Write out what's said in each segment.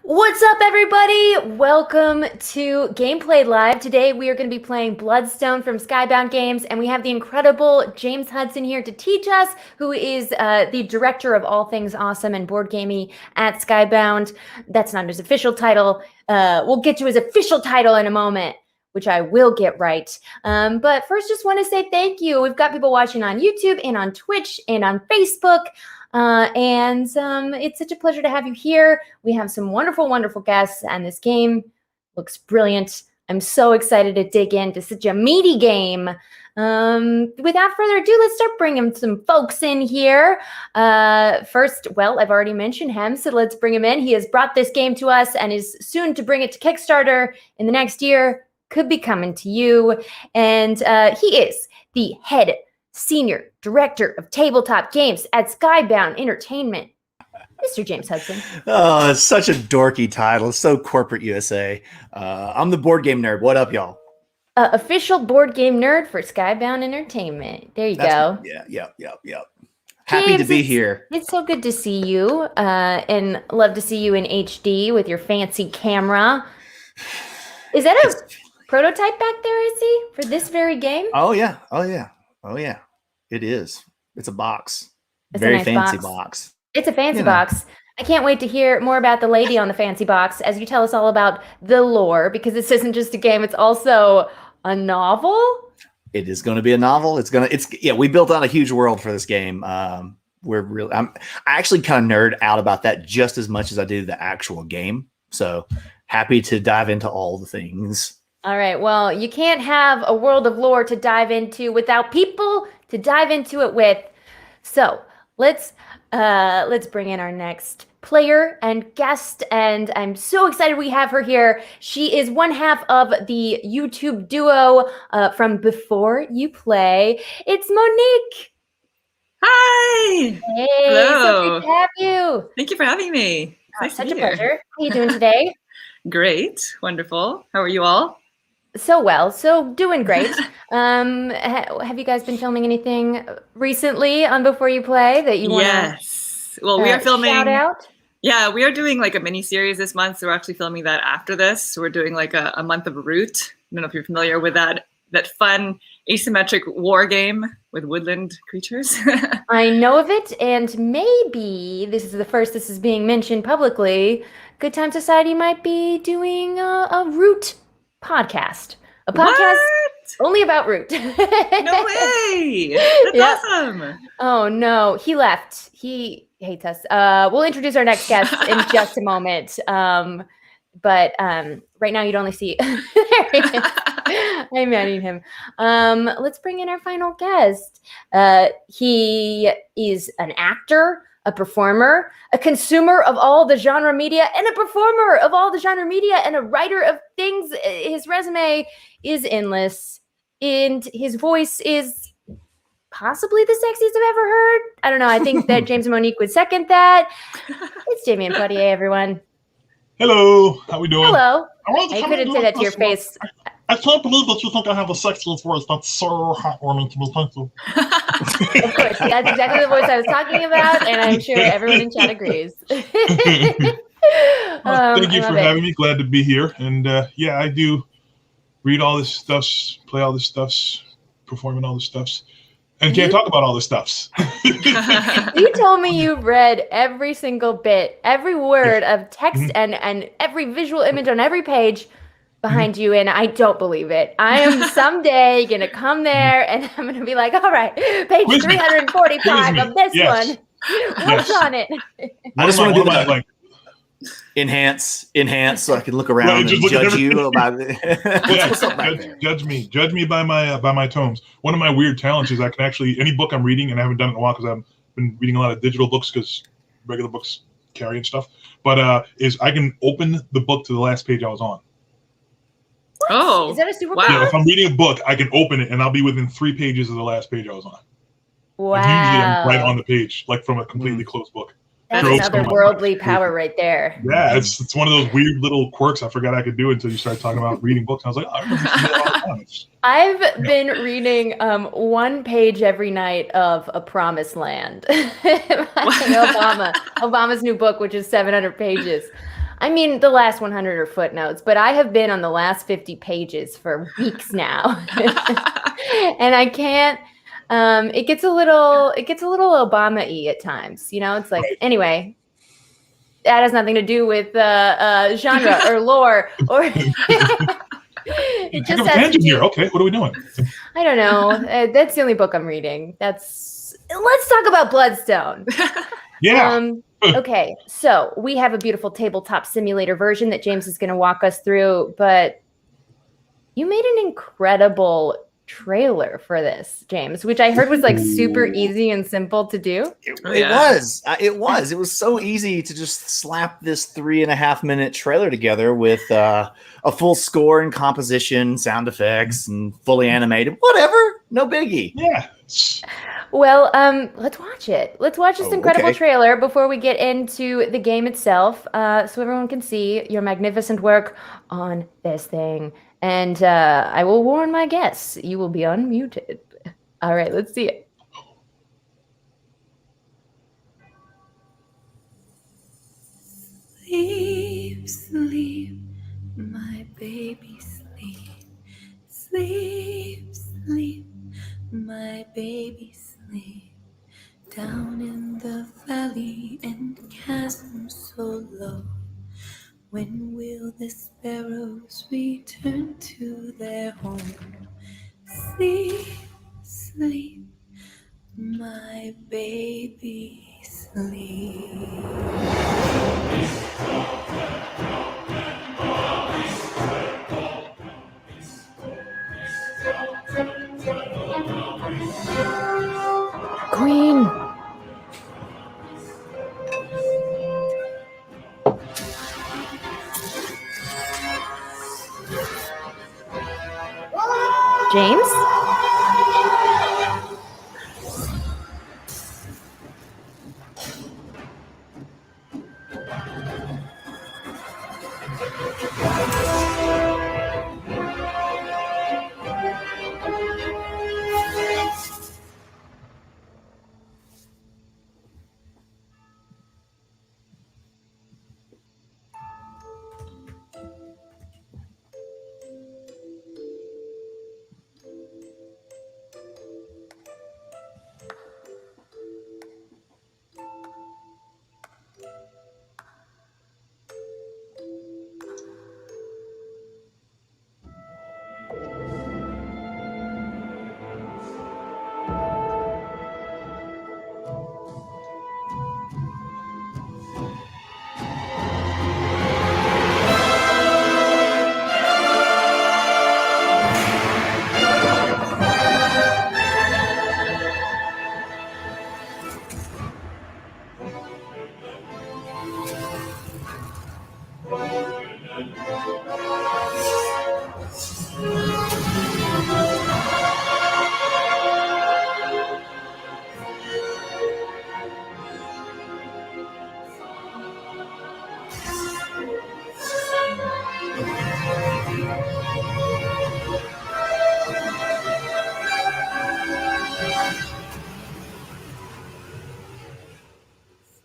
What's up, everybody? Welcome to Gameplay Live. Today we are going to be playing Bloodstone from Skybound Games, and we have the incredible James Hudson here to teach us, who is the director of all things awesome and board gaming at Skybound. That's not his official title. We'll get to his official title in a moment, which I will get right. But first, just want to say thank you. We've got people watching on YouTube and on Twitch and on Facebook. It's such a pleasure to have you here. We have some wonderful, wonderful guests, and this game looks brilliant. I'm so excited to dig into such a meaty game. Without further ado, let's start bringing some folks in here. First, well, I've already mentioned him, so let's bring him in. He has brought this game to us and is soon to bring it to Kickstarter in the next year. Could be coming to you. And he is the head Senior Director of Tabletop Games at Skybound Entertainment, Mr. James Hudson. Oh, it's such a dorky title. It's so corporate USA. I'm the board game nerd. What up, y'all? Official board game nerd for Skybound Entertainment. There you go. Yeah. Happy to be here. It's so good to see you, and love to see you in HD with your fancy camera. Is that a prototype back there, I see, for this very game? Oh, yeah. It is. It's a box. It's Very a nice fancy box. It's a fancy box. I can't wait to hear more about the lady on the fancy box as you tell us all about the lore, because this isn't just a game, it's also a novel. It is going to be a novel. We built out a huge world for this game. I actually kind of nerd out about that just as much as I do the actual game. So happy to dive into all the things. All right. Well, you can't have a world of lore to dive into without people to dive into it with. So let's bring in our next player and guest, and I'm so excited we have her here. She is one half of the YouTube duo from Before You Play. It's Monique. Hi. Hey, hello. So good to have you. Thank you for having me. Nice Such to a be here. pleasure. How are you doing today? Great. Wonderful. How are you all? So well, so doing great. Have you guys been filming anything recently on Before You Play that you want to? Yes. Well, we are filming. Shout out. Yeah, we are doing like a mini series this month. So we're actually filming that after this. So we're doing like a month of Root. I don't know if you're familiar with that fun asymmetric war game with woodland creatures. I know of it, and maybe this is the first this is being mentioned publicly. Good Time Society might be doing a Root podcast. A podcast only about Root. No way! That's awesome. Oh no, he left. He hates us. We'll introduce our next guest in just a moment. But right now you'd only see. There he is. I'm adding him. Let's bring in our final guest. He is an actor, a performer, a consumer of all the genre media, and a performer of all the genre media, and a writer of things. His resume is endless, and his voice is possibly the sexiest I've ever heard. I don't know. I think that James and Monique would second that. It's Damion Poitier, everyone. Hello, how we doing? Hello. I couldn't say that to your face. I can't believe that you think I have a sexiest voice. That's so heartwarming to me. Thank you. Of course, that's exactly the voice I was talking about, and I'm sure everyone in chat agrees. Thank you for having me. Glad to be here. And yeah, I do read all this stuffs, play all this stuffs, perform in all this stuffs, and can't talk about all this stuffs. You told me you read every single bit, every word of text and every visual image on every page behind you, and I don't believe it. I am someday going to come there, and I'm going to be like, all right, page 345 of this one. What's on it? I just want to do that. Like, enhance, so I can look around and judge you about it. Judge me by my tomes. One of my weird talents is I can actually, any book I'm reading, and I haven't done it in a while because I've been reading a lot of digital books because regular books carry and stuff. But is I can open the book to the last page I was on. What? Oh, is that a superpower? Wow. Yeah, if I'm reading a book, I can open it and I'll be within 3 pages of the last page I was on. Wow. Like, usually I'm right on the page, like from a completely closed book. That's another worldly power right there. Yeah, it's one of those weird little quirks I forgot I could do until you started talking about reading books. I was like, oh, I remember seeing that all the time. I've been reading one page every night of A Promised Land. Obama's new book, which is 700 pages. I mean, the last 100 are footnotes, but I have been on the last 50 pages for weeks now. And I can't, it gets a little Obama-y at times, you know, it's like, anyway, that has nothing to do with genre or lore or it just has tangent here. Okay, what are we doing? I don't know. That's the only book I'm reading. Let's talk about Bloodstone. Yeah. Okay, so we have a beautiful tabletop simulator version that James is going to walk us through, but you made an incredible trailer for this, James, which I heard was like super easy and simple to do. It was. It was so easy to just slap this 3.5-minute trailer together with a full score and composition, sound effects, and fully animated. Whatever, no biggie. Yeah. Well, let's watch it. Let's watch this incredible trailer before we get into the game itself, so everyone can see your magnificent work on this thing. And I will warn my guests, you will be unmuted. All right, let's see it. Sleep, sleep, my baby, sleep. Sleep, sleep, my baby, sleep. Down in the valley and chasm so low. When will the sparrows return to their home? Sleep, sleep, my baby, sleep. Queen. James?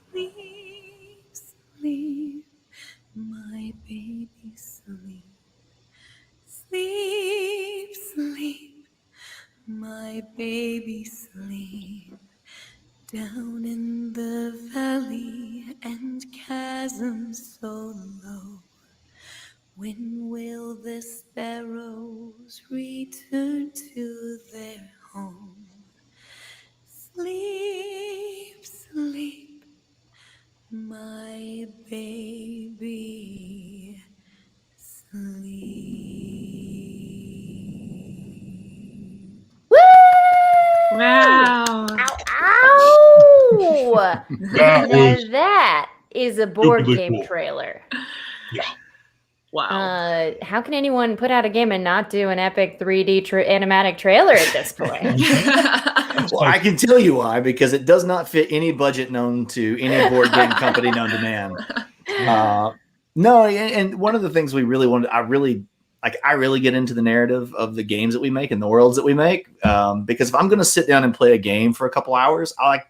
Sleep, sleep, my baby, sleep. Sleep, sleep, my baby, sleep. Down in the valley and chasm so low. When will the sparrows return to their home? Sleep, sleep, my baby, sleep. Woo! Wow. Ow! That Now was that is a board stupidly game cool. trailer. Yeah. Wow. How can anyone put out a game and not do an epic 3D animatic trailer at this point? Well, I can tell you why, because it does not fit any budget known to any board game company known to man. No, and one of the things we really wanted, I really get into the narrative of the games that we make and the worlds that we make. Because if I'm going to sit down and play a game for a couple hours, I like,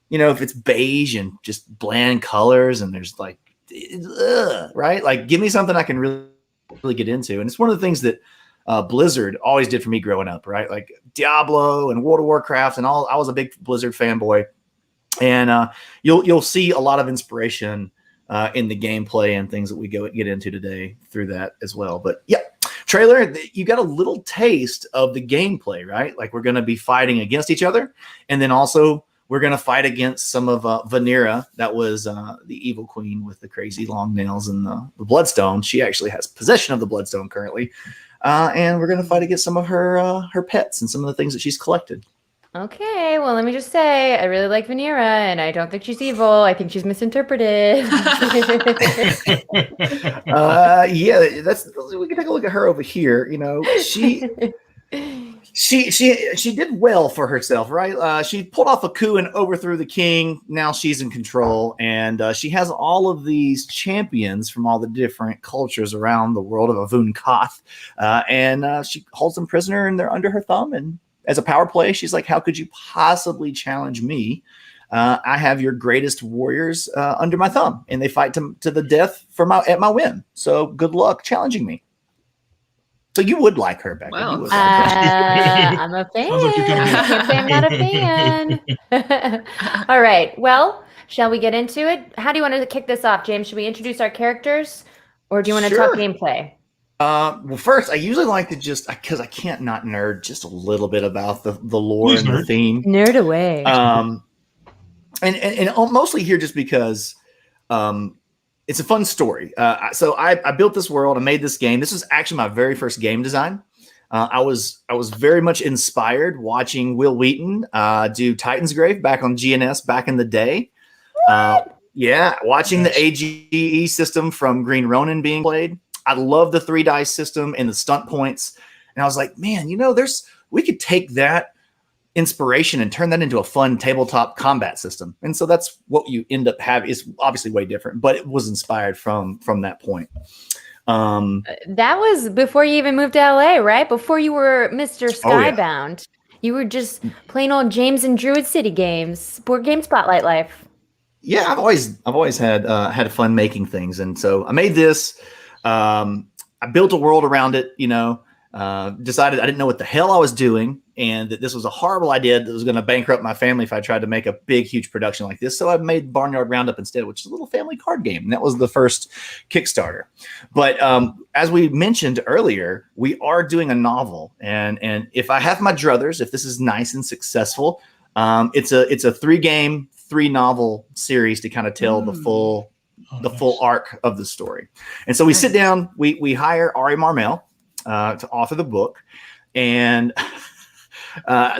if it's beige and just bland colors and there's like right? Like, give me something I can really get into. And it's one of the things that Blizzard always did for me growing up, right? Like Diablo and World of Warcraft and all. I was a big Blizzard fanboy, and you'll see a lot of inspiration in the gameplay and things that we get into today through that as well. But yeah, trailer, you got a little taste of the gameplay, right? Like, we're going to be fighting against each other, and then also we're going to fight against some of Vanera. That was the evil queen with the crazy long nails and the Bloodstone. She actually has possession of the Bloodstone currently. And we're going to fight against some of her pets and some of the things that she's collected. Okay, well, let me just say, I really like Vanera, and I don't think she's evil. I think she's misinterpreted. Yeah, we can take a look at her over here. You know, she did well for herself, right? She pulled off a coup and overthrew the king. Now she's in control, and she has all of these champions from all the different cultures around the world of Avun Koth, and she holds them prisoner, and they're under her thumb. And as a power play, she's like, "How could you possibly challenge me? I have your greatest warriors under my thumb, and they fight to the death at my whim. So good luck challenging me." So you would like her, Becca. Well, You would like her. I'm a fan. Sounds like you're gonna be- I can't say I'm not a fan. All right. Well, shall we get into it? How do you want to kick this off, James? Should we introduce our characters, or do you want to talk Sure. gameplay? Well, first, I usually like to because I can't not nerd just a little bit about the lore Please and the nerd. theme. Nerd away. And mostly here just because it's a fun story. So I built this world. I made this game. This was actually my very first game design. I was very much inspired watching Will Wheaton do Titan's Grave back on GNS back in the day. Yeah, watching the AGE system from Green Ronin being played. I love the 3 dice system and the stunt points. And I was like, man, we could take that inspiration and turn that into a fun tabletop combat system. And so that's what you end up having. It's obviously way different, but it was inspired from that point. That was before you even moved to LA, right? Before you were Mr. Oh, yeah. Skybound. You were just plain old James and Druid City games, board game spotlight life. Yeah, I've always had fun making things. And so I made this. I built a world around it, decided I didn't know what the hell I was doing, and that this was a horrible idea that was going to bankrupt my family if I tried to make a big, huge production like this. So I made Barnyard Roundup instead, which is a little family card game. And that was the first Kickstarter. But as we mentioned earlier, we are doing a novel. And if I have my druthers, if this is nice and successful, it's a 3-game, 3-novel series to kind of tell the full arc of the story. And so we sit down, we hire Ari Marmel to author the book. And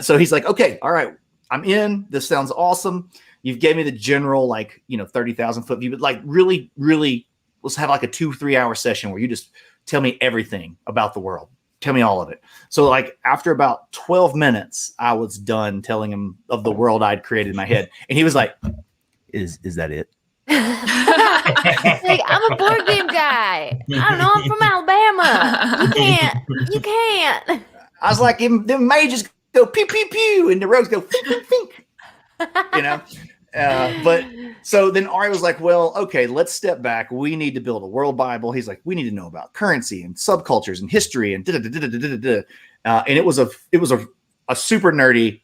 so he's like, okay, all right, I'm in. This sounds awesome. You've gave me the general, 30,000 foot view, but really, let's have like a 2-3 hour session where you just tell me everything about the world. Tell me all of it. So after about 12 minutes, I was done telling him of the world I'd created in my head. And he was like, is that it? Like, I'm a board game guy. I don't know. I'm from Alabama. You can't. I was like, them mages go pew pew pew, and the rogues go fink fink. But so then Ari was like, well, okay, let's step back. We need to build a world Bible. He's like, we need to know about currency and subcultures and history and and it was a super nerdy,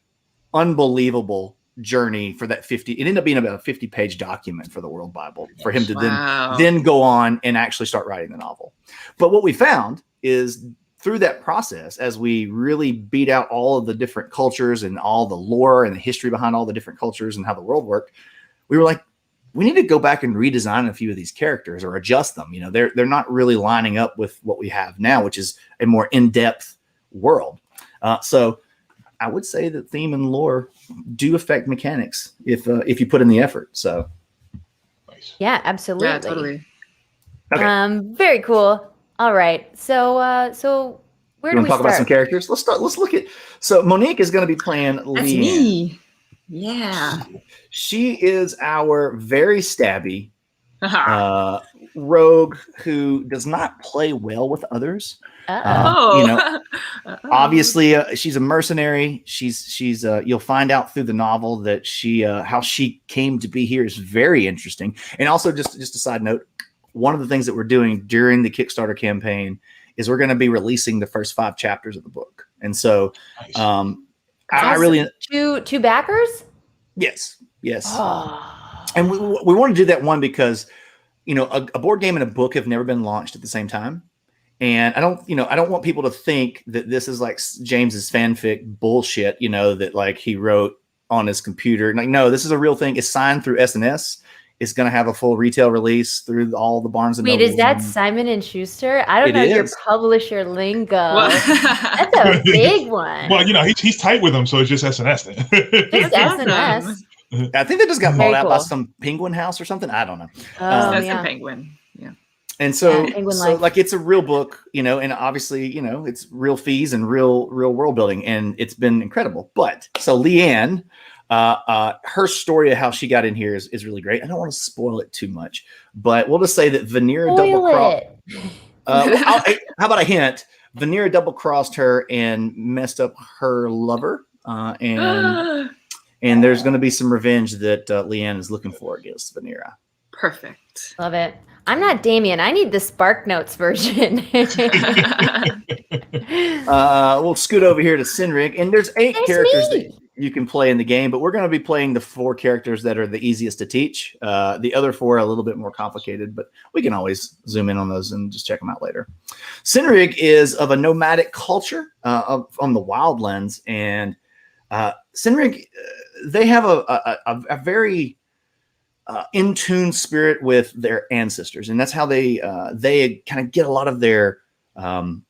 unbelievable journey for that 50. It ended up being about a 50-page document for the World Bible for him to then go on and actually start writing the novel. But what we found is through that process, as we really beat out all of the different cultures and all the lore and the history behind all the different cultures and how the world worked, we were like, we need to go back and redesign a few of these characters or adjust them. They're not really lining up with what we have now, which is a more in-depth world. So I would say that theme and lore do affect mechanics if you put in the effort. So, Nice. Yeah, absolutely. Yeah, totally. okay. Very cool. All right. So where You do want we to talk about start? some characters? Let's start. Let's look at. So Monique is going to be playing That's Leanne. me. Yeah. She is our very stabby rogue rogue who does not play well with others. Oh. Obviously, she's a mercenary. She's you'll find out through the novel that how she came to be here is very interesting. And also, just a side note, one of the things that we're doing during the Kickstarter campaign is we're going to be releasing the first 5 chapters of the book. And so, I really two backers. Yes. Oh. And we want to do that one because, a board game and a book have never been launched at the same time. And I don't want people to think that this is like James's fanfic bullshit, that like he wrote on his computer. Like, no, this is a real thing. It's signed through SNS. It's going to have a full retail release through all the Barnes and Noble. Wait, is that Simon & Schuster? I don't know your publisher lingo. That's a big one. Well, he's tight with them, so it's just SNS then. It's SNS. I think they just got bought out by some Penguin House or something. I don't know. That's a Penguin. Yeah. And so, like, it's a real book, and obviously, it's real fees and real world building, and it's been incredible. But so Leanne, her story of how she got in here is really great. I don't want to spoil it too much, but we'll just say that Vanera how about a hint? Vanera double-crossed her and messed up her lover, and there's going to be some revenge that Leanne is looking for against Vanera. Perfect. Love it. I'm not Damion. I need the Spark Notes version. We'll scoot over here to Sinrig, and there's 8 characters that you can play in the game, but we're going to be playing the 4 characters that are the easiest to teach. The other 4 are a little bit more complicated, but we can always zoom in on those and just check them out later. Sinrig is of a nomadic culture on the Wildlands, and Sinrig, they have a very in tune spirit with their ancestors, and that's how they kind of get a lot of their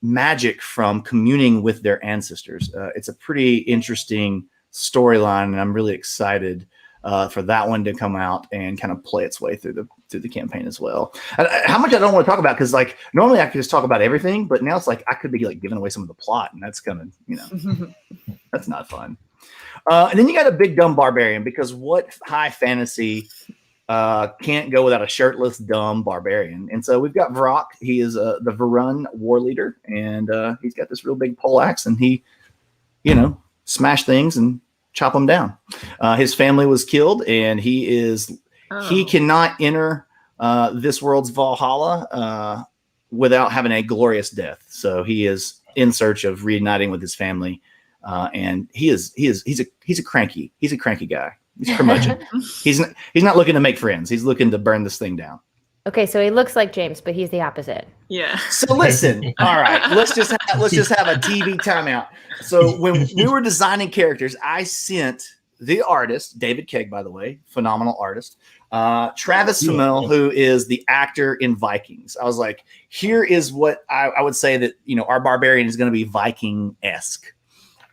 magic from communing with their ancestors. It's a pretty interesting storyline, and I'm really excited for that one to come out and kind of play its way through the campaign as well. How much I don't want to talk about, because like normally I could just talk about everything, but now it's like I could be like giving away some of the plot, and that's gonna that's not fun. And then you got a big dumb barbarian, because what high fantasy can't go without a shirtless dumb barbarian? And so we've got Vrock. He is the Varun war leader, and he's got this real big pole axe, and he smash things and chop them down. His family was killed, and he cannot enter this world's Valhalla without having a glorious death. So he is in search of reuniting with his family, and he's a cranky guy. He's a curmudgeon. He's not looking to make friends. He's looking to burn this thing down. Okay, so he looks like James, but he's the opposite. Yeah. So listen, all right, let's just have a TV timeout. So when we were designing characters, I sent the artist, David Kegg, by the way, phenomenal artist, Travis Fimmel, who is the actor in Vikings. I was like, here is what I would say that our barbarian is going to be Viking-esque,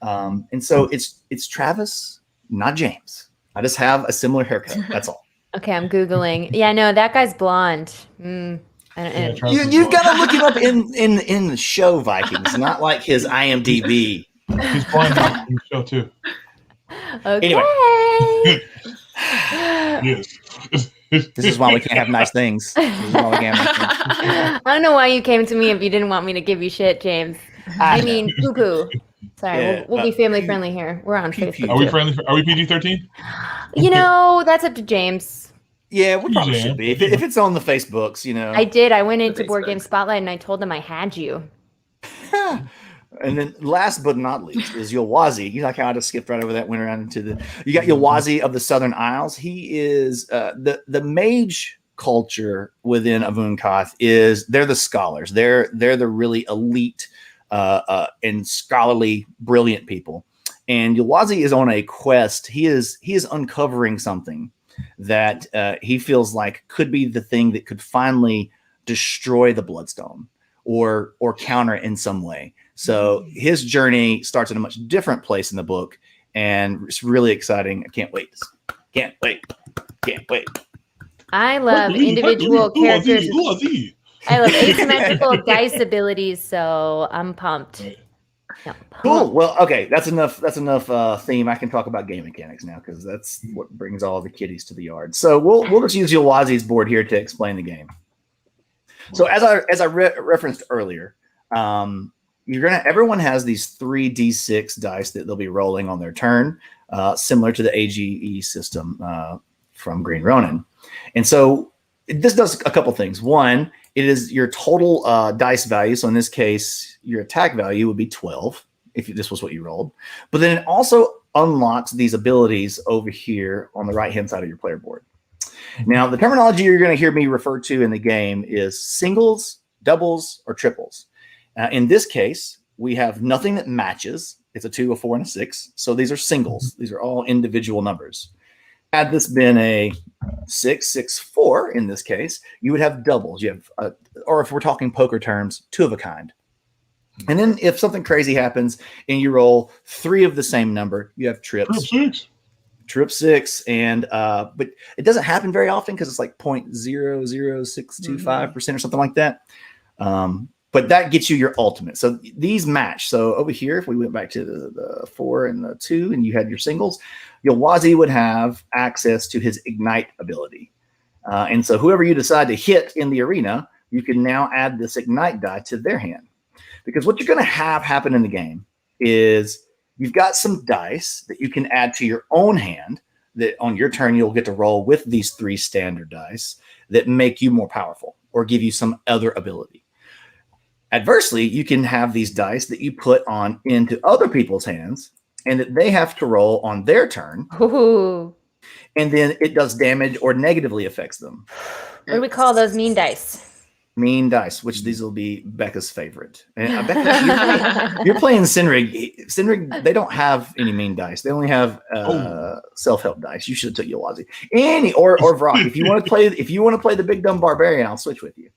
and so it's Travis, not James. I just have a similar haircut. That's all. Okay, I'm Googling. Yeah, no, that guy's blonde. You've got to look him up in the show Vikings, not like his IMDb. He's blonde in the show too. Okay. Anyway. Yes. This is why we can't have nice things. I don't know why you came to me if you didn't want me to give you shit, James. I mean, poo-poo. Sorry, Yeah, we'll be family friendly here. We're on Facebook. Are we friendly? Are we PG-13? That's up to James. Yeah, we probably should be. If it's on the Facebooks, I did. I went into Board Game Spotlight and I told them I had you. And then last but not least is Yulwazi. You like how I just skipped right over that, went around into you got Yulwazi of the Southern Isles. He is the mage culture within Avunkath they're the scholars. They're the really elite and scholarly, brilliant people. And Yulwazi is on a quest. He is uncovering something that he feels like could be the thing that could finally destroy the Bloodstone or counter it in some way. So his journey starts in a much different place in the book, and it's really exciting. I can't wait. I love individual characters. I love asymmetrical dice abilities, so I'm pumped. Cool. Well, okay, that's enough theme. I can talk about game mechanics now, because that's what brings all the kiddies to the yard. So we'll just use Yulwazi's board here to explain the game. So as I referenced earlier, everyone has these 3d6 dice that they'll be rolling on their turn, similar to the AGE system from Green Ronin. And so this does a couple things. One, it is your total dice value. So in this case, your attack value would be 12 if this was what you rolled. But then it also unlocks these abilities over here on the right-hand side of your player board. Now, the terminology you're going to hear me refer to in the game is singles, doubles, or triples. In this case, we have nothing that matches. It's a 2, a 4, and a 6. So these are singles. These are all individual numbers. Had this been a 6, 6, 4 in this case, you would have doubles. You have, or if we're talking poker terms, 2 of a kind. And then if something crazy happens and you roll 3 of the same number, you have trips. Trip 6, and but it doesn't happen very often because it's like 0.00625% or something like that. But that gets you your ultimate. So these match. So over here, if we went back to the 4 and the 2, and you had your singles, Yolwazi would have access to his Ignite ability. And so whoever you decide to hit in the arena, you can now add this Ignite die to their hand. Because what you're going to have happen in the game is you've got some dice that you can add to your own hand that on your turn you'll get to roll with these 3 standard dice that make you more powerful or give you some other ability. Adversely, you can have these dice that you put on into other people's hands and that they have to roll on their turn. Ooh. And then it does damage or negatively affects them. What do we call those mean dice? Mean dice, which these will be Becca's favorite. And Becca, you're playing Sinrig. Sinrig, they don't have any mean dice. They only have self-help dice. You should have took Yolwazi. Or Vrock. If you want to play the big dumb barbarian, I'll switch with you.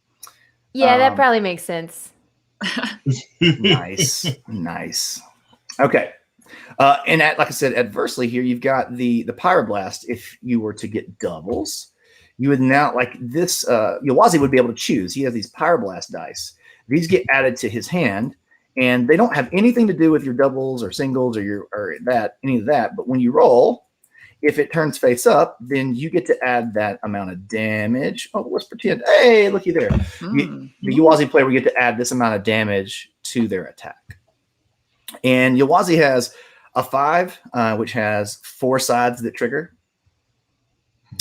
Yeah, that probably makes sense. Nice. Okay. And like I said, adversely here, you've got the Pyroblast. If you were to get doubles, you would now, like this, Yolwazi would be able to choose. He has these Pyroblast dice. These get added to his hand, and they don't have anything to do with your doubles or singles or any of that. But when you roll, if it turns face up, then you get to add that amount of damage. Oh, let's pretend. Hey, looky there. The Yolwazi player will get to add this amount of damage to their attack. And Yolwazi has a 5, which has 4 sides that trigger.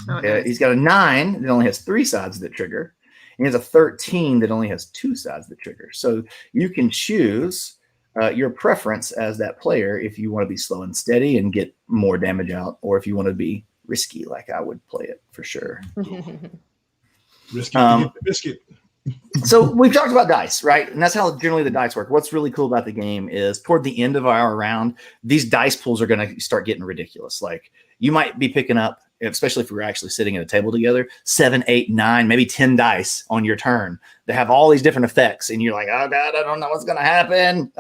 Nice. He's got a 9 that only has 3 sides that trigger. And he has a 13 that only has 2 sides that trigger. So you can choose your preference as that player if you want to be slow and steady and get more damage out, or if you want to be risky, like I would play it for sure. Risky biscuit. So we've talked about dice, right? And that's how generally the dice work. What's really cool about the game is toward the end of our round, these dice pools are going to start getting ridiculous. Like you might be picking up, especially if we're actually sitting at a table together, 7, 8, 9, maybe 10 dice on your turn that have all these different effects. And you're like, oh God, I don't know what's going to happen.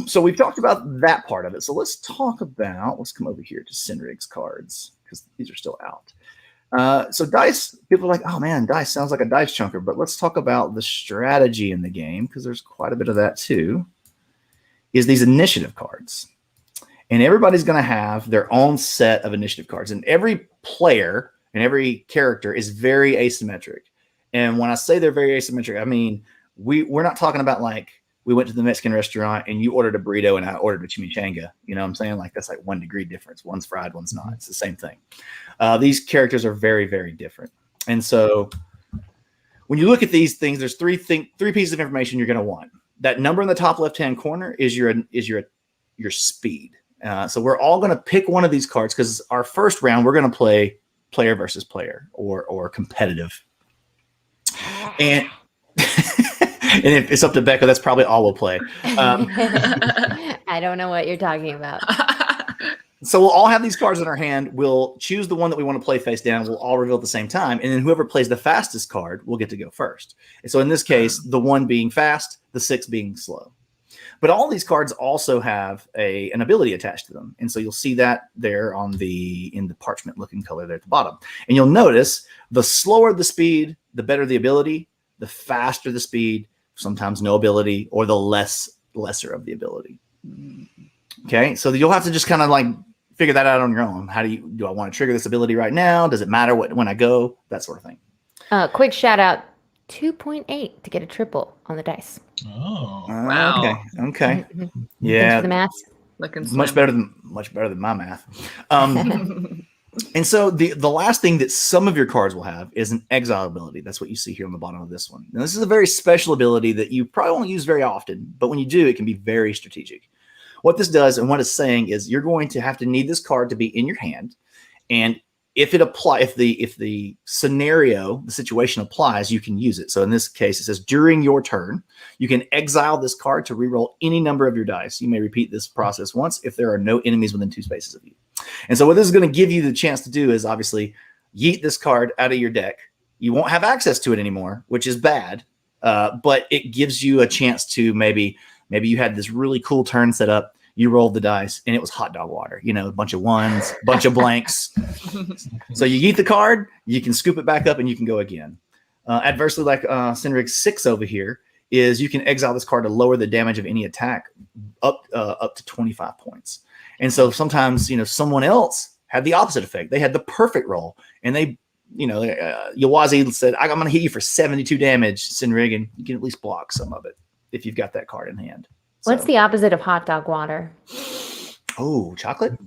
So we've talked about that part of it. So let's come over here to Sinrig's cards because these are still out. So dice, people are like, oh man, dice sounds like a dice chunker, but let's talk about the strategy in the game because there's quite a bit of that too, is these initiative cards. And everybody's going to have their own set of initiative cards. And every player and every character is very asymmetric. And when I say they're very asymmetric, I mean, we're not talking about like we went to the Mexican restaurant and you ordered a burrito and I ordered a chimichanga. You know what I'm saying? Like that's like 1 degree difference. One's fried, one's not. It's the same thing. These characters are very, very different. And so when you look at these things, there's three pieces of information you're going to want. That number in the top left-hand corner is your speed. So we're all going to pick one of these cards because our first round, we're going to play player versus player or competitive. And and if it's up to Becca, that's probably all we'll play. I don't know what you're talking about. So we'll all have these cards in our hand. We'll choose the one that we want to play face down. We'll all reveal at the same time. And then whoever plays the fastest card will get to go first. And so in this case, the 1 being fast, the 6 being slow. But all these cards also have an ability attached to them. And so you'll see that there in the parchment looking color there at the bottom. And you'll notice the slower the speed, the better the ability, the faster the speed, sometimes no ability, or the lesser of the ability. Okay. So you'll have to just kind of like figure that out on your own. Do I want to trigger this ability right now? Does it matter when I go? That sort of thing. Quick shout out, 2.8 to get a triple on the dice. Oh, Wow. Okay. Mhm. Thanks Yeah. for the math. Looking Much better than my math. And so the last thing that some of your cards will have is an exile ability. That's what you see here on the bottom of this one. Now, this is a very special ability that you probably won't use very often, but when you do, it can be very strategic. What this does and what it's saying is you're going to have to need this card to be in your hand, and if the scenario, the situation applies, you can use it. So in this case, it says during your turn, you can exile this card to reroll any number of your dice. You may repeat this process once if there are no enemies within 2 spaces of you. And so what this is going to give you the chance to do is obviously yeet this card out of your deck. You won't have access to it anymore, which is bad, but it gives you a chance to maybe you had this really cool turn set up. You rolled the dice and it was hot dog water, a bunch of ones, bunch of blanks. So you yeet the card, you can scoop it back up and you can go again. Adversely, like Cynrig's 6 over here, is you can exile this card to lower the damage of any attack up to 25 points. And so sometimes, someone else had the opposite effect. They had the perfect roll and they, Yawazi said, I'm going to hit you for 72 damage, Cynrig, and you can at least block some of it if you've got that card in hand. What's the opposite of hot dog water? Oh, chocolate?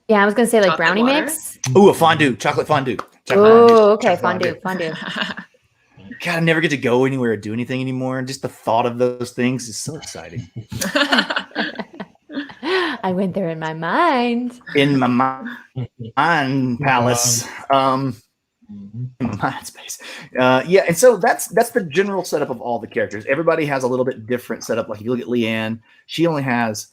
Yeah, I was gonna say like Chocolate brownie water? mix. Oh, a fondue, chocolate fondue. Oh, okay, Chocolate fondue. God, I never get to go anywhere or do anything anymore. And just the thought of those things is so exciting. I went there in my mind. In my mind palace. Mhm. In my mind space. Yeah, and so that's the general setup of all the characters. Everybody has a little bit different setup. Like if you look at Leanne, she only has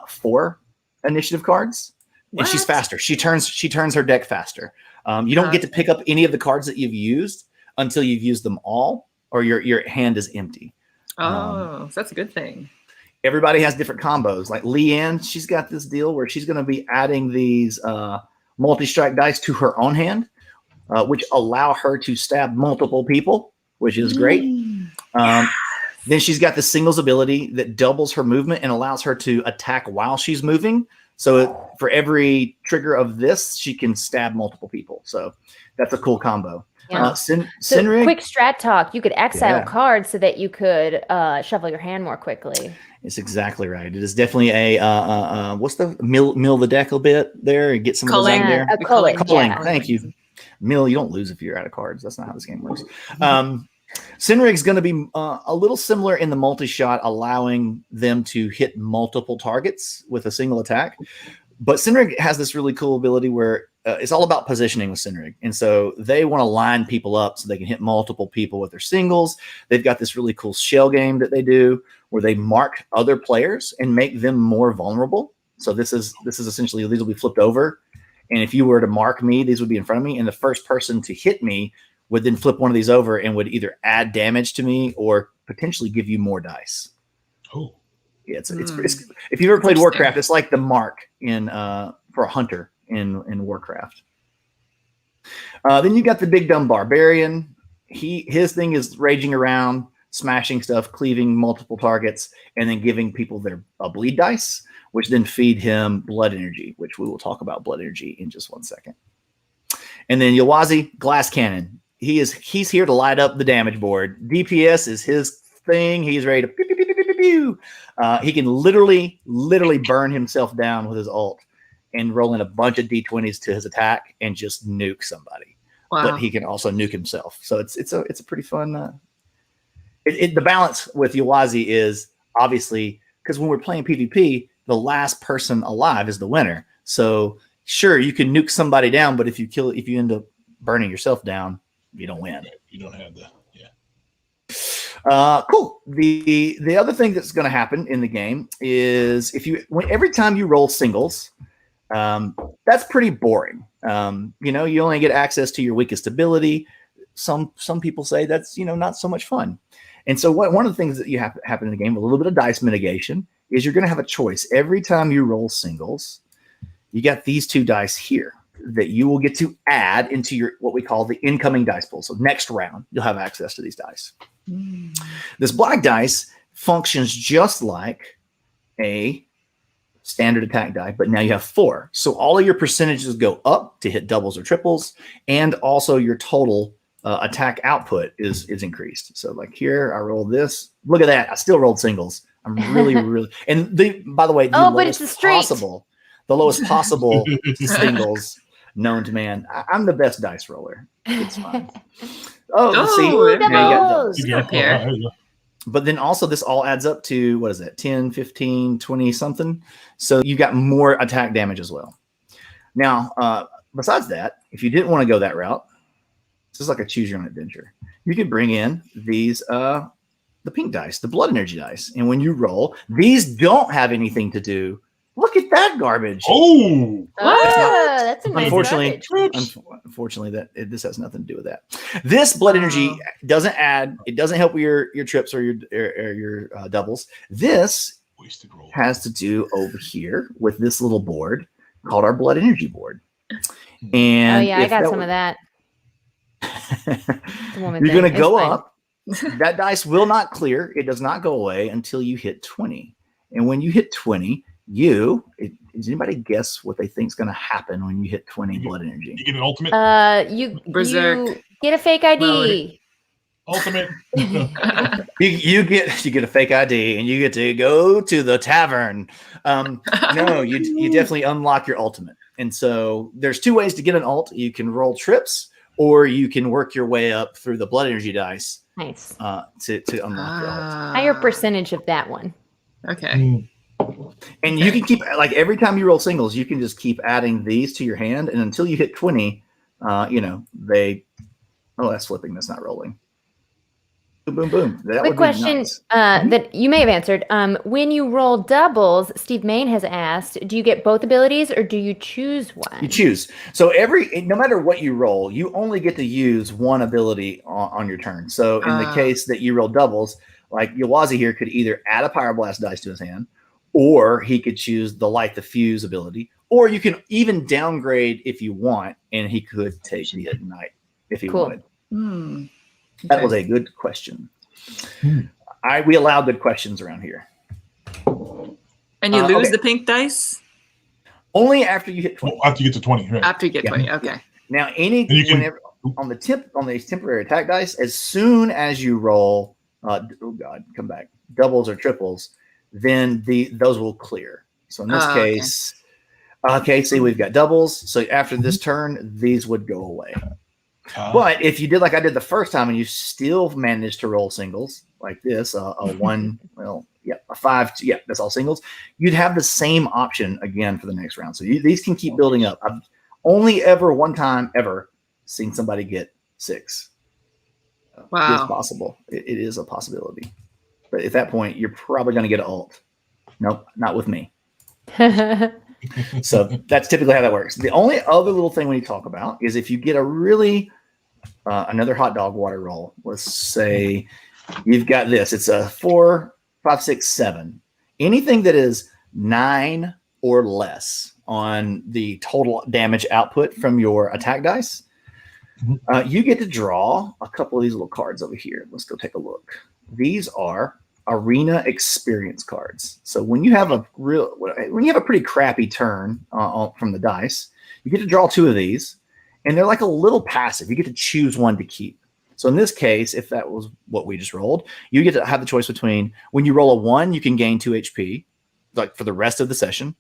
4 initiative cards. And she's What? faster. She turns her deck faster. You don't get to pick up any of the cards that you've used until you've used them all, or your hand is empty. Oh, so that's a good thing. Everybody has different combos. Like Leanne, she's got this deal where she's going to be adding these multi-strike dice to her own hand, which allow her to stab multiple people, which is great. Then she's got the singles ability that doubles her movement and allows her to attack while she's moving. So for every trigger of this, she can stab multiple people. So that's a cool combo. Yeah. So Cynrig, quick strat talk. You could exile cards so that you could shuffle your hand more quickly. it's exactly right. It is definitely a what's the mill the deck a bit there and get some of those out there. A culling. Culling. Thank you. Mill, you don't lose if you're out of cards. That's not how this game works. Cynrig's going to be a little similar in the multi-shot, allowing them to hit multiple targets with a single attack. But Cynrig has this really cool ability where it's all about positioning with Cynrig. And so they want to line people up so they can hit multiple people with their singles. They've got this really cool shell game that they do where they mark other players and make them more vulnerable. So this is essentially, these will be flipped over. And if you were to mark me, these would be in front of me. And the first person to hit me would then flip one of these over and would either add damage to me or potentially give you more dice. Oh, yeah, it's if you've ever played Warcraft, it's like the mark in for a hunter in Warcraft. Then you got the big dumb barbarian. His thing is raging around, smashing stuff, cleaving multiple targets, and then giving people their bleed dice, which then feed him blood energy, which we will talk about blood energy in just 1 second. And then Yawazi, glass cannon. He's here to light up the damage board. DPS is his thing. He's ready to pew, pew, pew, pew, pew, pew. He can literally burn himself down with his ult and roll in a bunch of D20s to his attack and just nuke somebody. Wow. But he can also nuke himself. So it's a pretty fun. The balance with Yawazi is obviously because when we're playing PvP, the last person alive is the winner. So sure, you can nuke somebody down, but if you end up burning yourself down, you don't win. you don't have the Cool. The other thing that's going to happen in the game is every time you roll singles, that's pretty boring. You only get access to your weakest ability. Some people say that's not so much fun. And so one of the things that you have happen in the game, a little bit of dice mitigation, is you're going to have a choice every time you roll singles. You got these 2 dice here that you will get to add into your what we call the incoming dice pool. So next round, you'll have access to these dice. This black dice functions just like a standard attack die, but now you have 4. So all of your percentages go up to hit doubles or triples, and also your total attack output is increased. So like here, I roll this. Look at that. I still rolled singles. I'm really, really, and by the way, the but it's a lowest straight. the lowest possible singles known to man. I'm the best dice roller. It's fine. See, there now you got doubles. You go. Up here. There you go. But then also this all adds up to, what is it, 10, 15, 20 something. So you got more attack damage as well. Now, besides that, if you didn't want to go that route, this is like a choose your own adventure. You could bring in these, the pink dice, the blood energy dice. And when you roll, these don't have anything to do. Look at that garbage. Oh, That's a nice Unfortunately, garbage. unfortunately, this has nothing to do with that. This blood energy doesn't add. It doesn't help with your trips or your doubles. This wasted roll. has to do over here with this little board called our blood energy board. And I got some of that. you're going to go up. That dice will not clear. It does not go away until you hit 20. And when you hit 20, does anybody guess what they think is going to happen when you hit 20 blood energy? You get an ultimate. You Berserk. get a fake ID. Ultimate. You get a fake ID and you get to go to the tavern. No, you definitely unlock your ultimate. And so there's two ways to get an ult. You can roll trips, or you can work your way up through the blood energy dice. Nice. To unlock your ult. Higher percentage of that one. Okay. And you can keep, like, every time you roll singles, you can just keep adding these to your hand, and until you hit 20, that's flipping. That's not rolling. Boom, boom, boom. That Quick would be question nice. that you may have answered. When you roll doubles, Steve Main has asked, do you get both abilities or do you choose one? You choose. So no matter what you roll, you only get to use one ability on your turn. So in the case that you roll doubles, like Yawazi here could either add a Pyroblast dice to his hand, or he could choose the Light the Fuse ability, or you can even downgrade if you want, and he could take the Ignite if he wanted. That was a good question. We allow good questions around here. And you lose the pink dice? Only after you hit 20. After you get to 20, right? After you get 20, okay. Now, can- on these temporary attack dice, as soon as you roll, come back, doubles or triples, then those will clear. So in this case, see, we've got doubles. So after this turn, these would go away. But if you did like I did the first time and you still managed to roll singles like this, a 1, a 5, that's all singles, you'd have the same option again for the next round. So these can keep building up. I've only ever one time ever seen somebody get 6. Wow. It's possible. It is a possibility. But at that point, you're probably going to get an ult. Nope, not with me. So that's typically how that works. The only other little thing we need to talk about is if you get a really another hot dog water roll. Let's say you've got this. It's a 4, 5, 6, 7. Anything that is 9 or less on the total damage output from your attack dice, you get to draw a couple of these little cards over here. Let's go take a look. These are arena experience cards. So when you have a pretty crappy turn from the dice, you get to draw 2 of these, and they're like a little passive. You get to choose one to keep. So in this case, if that was what we just rolled, you get to have the choice between when you roll a 1, you can gain 2 HP, like for the rest of the session,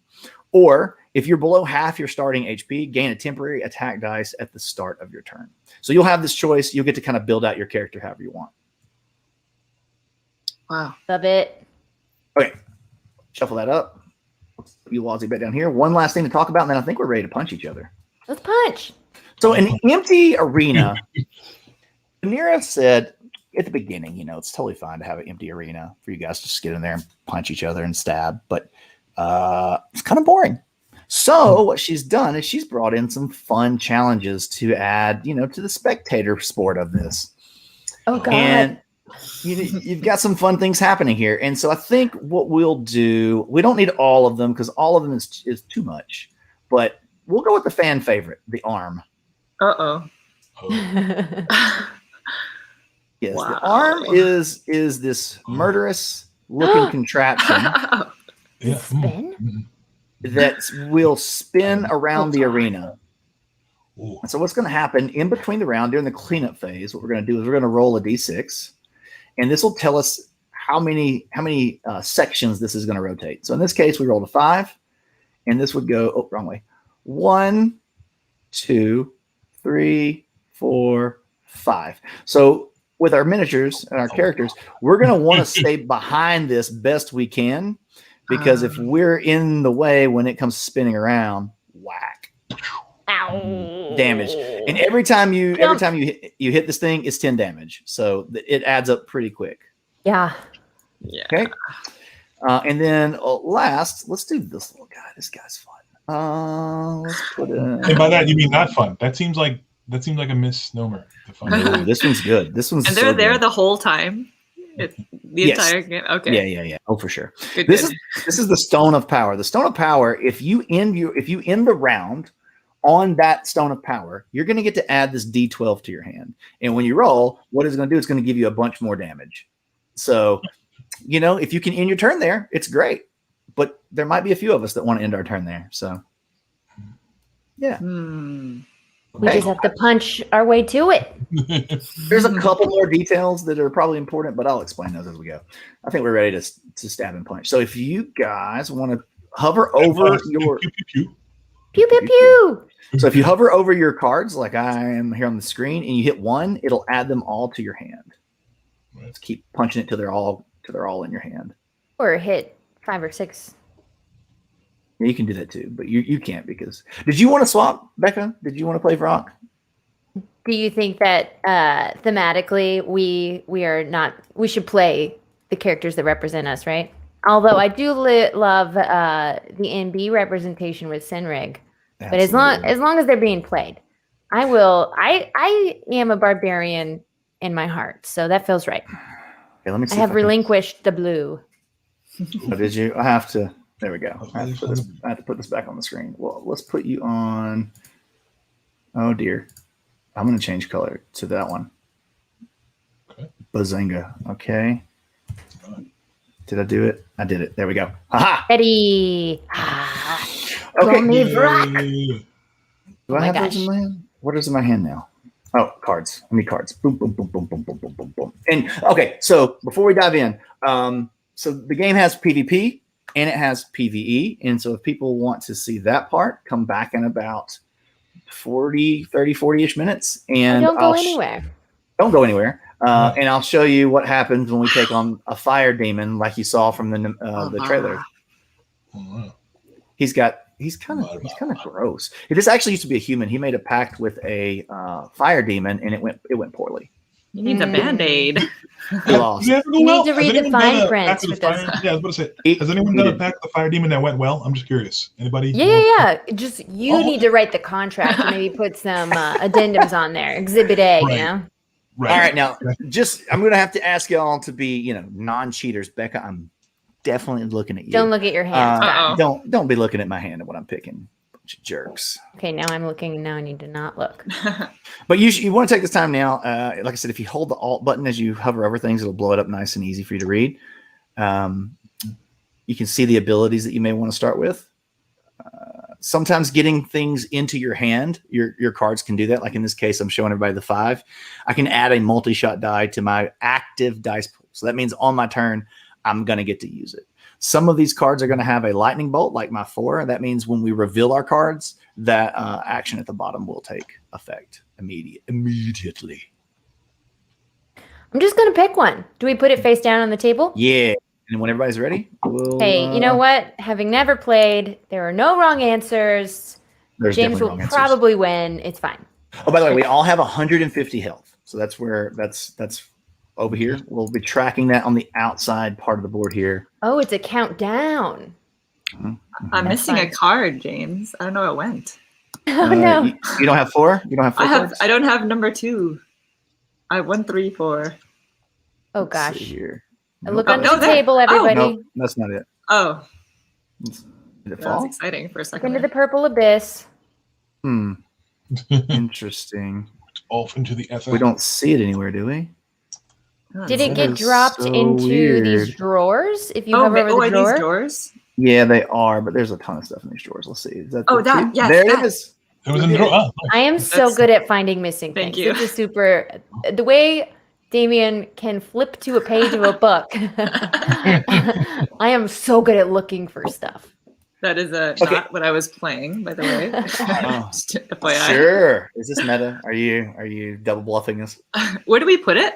or if you're below half your starting HP, gain a temporary attack dice at the start of your turn. So you'll have this choice. You'll get to kind of build out your character however you want. Wow. Love it. Okay. Shuffle that up. You Wazzy bet down here. One last thing to talk about, and then I think we're ready to punch each other. Let's punch. So an empty arena, Nira said at the beginning, it's totally fine to have an empty arena for you guys to just get in there and punch each other and stab, but it's kind of boring. So what she's done is she's brought in some fun challenges to add, to the spectator sport of this. Oh, God. And you've got some fun things happening here. And so I think what we'll do, we don't need all of them because all of them is too much, but we'll go with the fan favorite, the arm. Uh-oh. Yes, Wow. the arm is this murderous looking contraption Spin? that will spin around the arena. Ooh. So what's going to happen in between the round during the cleanup phase? What we're going to do is we're going to roll a d6, and this will tell us how many sections this is going to rotate. So in this case, we rolled a 5, and this would go wrong way. 1, 2, 3, 4, 5. So with our miniatures and our characters, we're going to want to stay behind this best we can, because if we're in the way when it comes spinning around, whack. Ow. Damage. And every time you hit this thing, it's 10 damage. So it adds up pretty quick. Yeah. Yeah. Okay. And then last, let's do this little guy. This guy's fun. Let's put in. And by that you mean not fun. That seems like a misnomer. Ooh, this one's good. This one's And they're so there good. the whole time. The entire game. Okay. Yeah. Oh, for sure. Good, This good. is the Stone of Power. The Stone of Power. If you end the round on that Stone of Power, you're going to get to add this D12 to your hand. And when you roll, what it's going to do is going to give you a bunch more damage. So, if you can end your turn there, it's great. But there might be a few of us that want to end our turn there. So, yeah. We just have to punch our way to it. There's a couple more details that are probably important, but I'll explain those as we go. I think we're ready to stab and punch. So if you guys want to hover over your Pew. Pew, pew, pew. so if you hover over your cards like I am here on the screen and you hit 1, it'll add them all to your hand. Let's keep punching it till they're all in your hand. Or hit 5 or 6. Yeah, you can do that too, but you can't because. Did you want to swap, Becca? Did you want to play Vrock? Do you think that thematically we should play the characters that represent us, right? Although I do love the NB representation with Sinrig, but as long as they're being played, I will. I am a barbarian in my heart, so that feels right. Okay, let me see. I have relinquished the blue. Oh, did you? I have to. There we go. I have to put this back on the screen. Well, let's put you on. Oh dear. I'm going to change color to that one. Okay. Bazinga. Okay. Did I do it? I did it. There we go. Aha! Ready. Okay. Me Vrock. Do Oh I my have gosh. those in my hand? What is in my hand now? Oh, cards. I need cards. Boom, boom, boom, boom, boom, boom, boom, boom, boom. And okay, so before we dive in, so the game has PvP and it has PvE. And so if people want to see that part, come back in about 40-ish minutes. And Don't go anywhere. Don't go anywhere. And I'll show you what happens when we take on a fire demon, like you saw from the trailer. He's kind of gross. This actually used to be a human. He made a pact with a fire demon, and it went poorly. He needs a Band-Aid. He lost. You need to read the fine print with this. Yeah, I was about to say, has anyone done a pact with the fire demon that went well? I'm just curious. Anybody? Yeah. Just you need to write the contract and maybe put some addendums on there. Exhibit A, Right. Right. All right, now I'm going to have to ask y'all to be, non-cheaters. Becca, I'm definitely looking at you. Don't look at your hands. Don't be looking at my hand when I'm picking. Bunch of jerks. Okay, now I'm looking, and now I need to not look. But you want to take this time now. Like I said, if you hold the Alt button as you hover over things, it'll blow it up nice and easy for you to read. You can see the abilities that you may want to start with. Sometimes getting things into your hand, your cards can do that. Like in this case, I'm showing everybody the 5. I can add a multi-shot die to my active dice pool. So that means on my turn, I'm going to get to use it. Some of these cards are going to have a lightning bolt, like my 4. That means when we reveal our cards, that action at the bottom will take effect immediately. I'm just going to pick one. Do we put it face down on the table? Yeah. And when everybody's ready, we'll... Hey, you know what? Having never played, there are no wrong answers. James will probably win. It's fine. Oh, by the way, we all have 150 health. So that's where that's over here. We'll be tracking that on the outside part of the board here. Oh, it's a countdown. I'm That's missing fine. a card, James. I don't know where it went. Oh, no. You don't have 4? You don't have 4 cards? I don't have number 2. I have 1, 3, 4. Oh, Let's gosh. see here. Look Nope. under no, the there. table, everybody. Nope, that's not it. Oh, Did it that was fall? exciting for a Look second. into the purple abyss. Interesting. Off into the ether. We don't see it anywhere, do we? Did it That get is dropped so into weird. these drawers? If you Oh, hover over are the drawer? these drawers? Yeah, they are, but there's a ton of stuff in these drawers. Let's see. Is that Oh, the that, two? yes, there that. it is. It was in the drawer. Oh, nice. I am so That's- good at finding missing Thank things. you. It's a super the way Damion can flip to a page of a book. I am so good at looking for stuff. That is Okay. not what I was playing, by the way. Oh, Just FYI. sure. Is this meta? Are you double bluffing us? Where do we put it?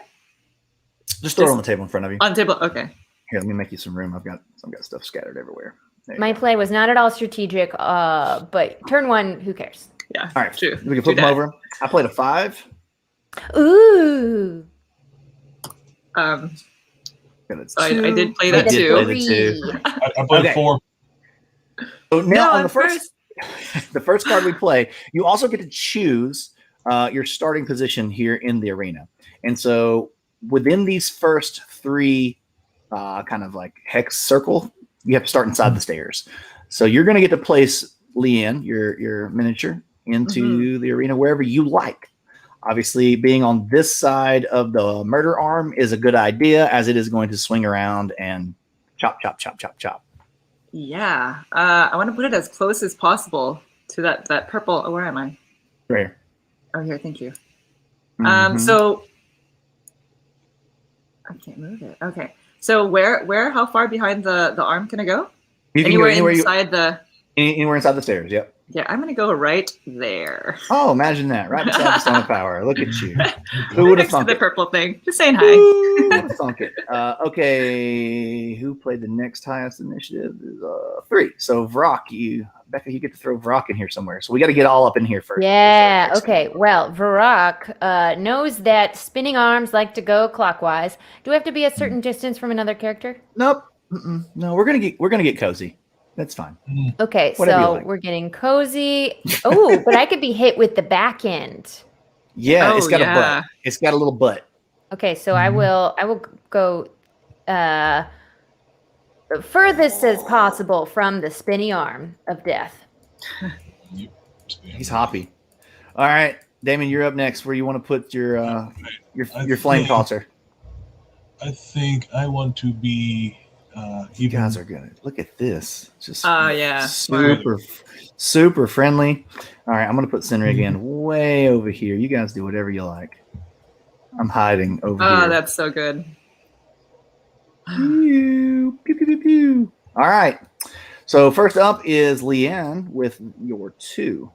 Just throw it on the table in front of you. On the table. Okay. Here, let me make you some room. I've got stuff scattered everywhere. There you My go. play was not at all strategic, but turn one, who cares? Yeah. All right, True. we can flip them over. I played a 5. Ooh. So Got a I did play I that did too. play the 2. I played Okay. 4. So now No, on the at first, the first card we play, you also get to choose your starting position here in the arena. And so within these first 3 kind of like hex circle, you have to start inside the stairs. So you're going to get to place Leanne, your miniature, into the arena wherever you like. Obviously, being on this side of the murder arm is a good idea, as it is going to swing around and chop, chop, chop, chop, chop. Yeah. I want to put it as close as possible to that purple. Oh, where am I? Right here. Oh, here. Thank you. Mhm. So I can't move it. Okay. So how far behind the arm can I go? You can go anywhere inside the. anywhere inside the stairs. Yep. Yeah, I'm gonna go right there. Oh, imagine that! Right beside the Stone of Power. Look at you. Who Right would have next to thunk the it? purple thing. Just saying hi. Who would have thunk it? Okay, who played the next highest initiative? Is 3. So Vrock, Becca, you get to throw Vrock in here somewhere. So we got to get all up in here first. Yeah. Okay. Well, Varrock knows that spinning arms like to go clockwise. Do we have to be a certain distance from another character? Nope. No, we're gonna get cozy. That's fine. Okay, Whatever you so like. we're getting cozy. Oh, but I could be hit with the back end. Yeah, it's Oh, got a yeah. butt. It's got a little butt. Okay, so I will go furthest as possible from the spinny arm of death. He's hoppy. All right, Damon, you're up next. Where you want to put your flame tosser? I think I want to be You guys are good. Look at this. Just yeah, smart. super friendly. All right, I'm gonna put Senri again way over here. You guys do whatever you like. I'm hiding over here. Oh, that's so good. Pew, pew, pew, pew, pew. All right. So first up is Leanne with your 2.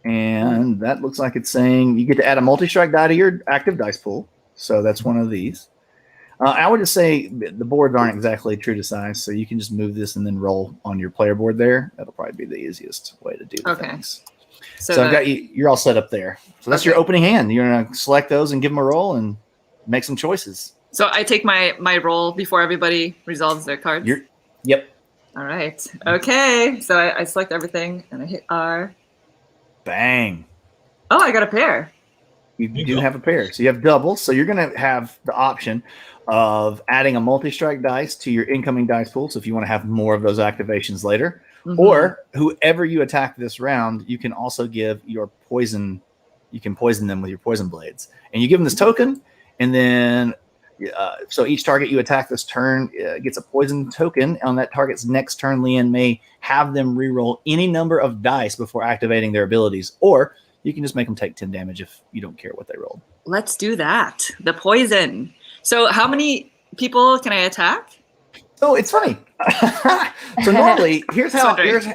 And that looks like it's saying you get to add a multi-strike die to your active dice pool. So that's one of these. I would just say the boards aren't exactly true to size, so you can just move this and then roll on your player board there. That'll probably be the easiest way to do the Okay. things. So, So I've got you. You're all set up there. So that's your opening hand. You're gonna select those and give them a roll and make some choices. so I take my roll before everybody resolves their cards. Yep. All right. Okay. So I select everything and I hit R. Bang. Oh, I got a pair. You There you do go. have a pair. So you have doubles. So you're going to have the option of adding a multi-strike dice to your incoming dice pool. So if you want to have more of those activations later, Mhm. or whoever you attack this round, you can also give your poison. You can poison them with your poison blades. And you give them this token. And then, so each target you attack this turn gets a poison token. On that target's next turn, Leanne may have them reroll any number of dice before activating their abilities. Or you can just make them take 10 damage if you don't care what they rolled. Let's do that. The poison. So how many people can I attack? So it's funny. So normally, here's how Wondering.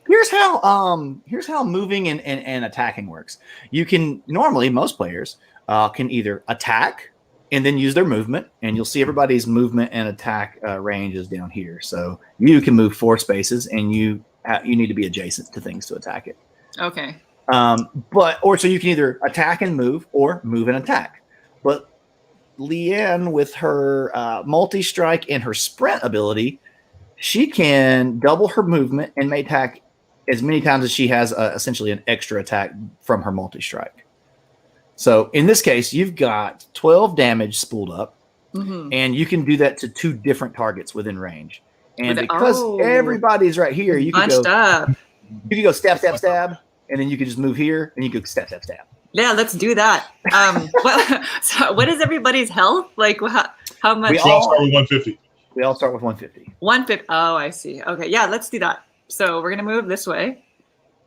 here's how moving and attacking works. You can normally most players can either attack and then use their movement, and you'll see everybody's movement and attack range is down here. So you can move 4 spaces, and you need to be adjacent to things to attack it. Okay. So you can either attack and move, or move and attack. But Leanne, with her multi-strike and her sprint ability, she can double her movement and may attack as many times as she has essentially an extra attack from her multi-strike. So in this case, you've got 12 damage spooled up, Mhm. and you can do that to 2 different targets within range. And With- because oh. everybody's right here, you can Bunched go up. stab, stab, stab, and then you can just move here, and you can stab, stab, stab. Yeah, let's do that. So what is everybody's health? Like how much? We So I'll start with 150. We all start with 150. 150. Oh, I see. Okay, yeah, let's do that. So we're gonna move this way,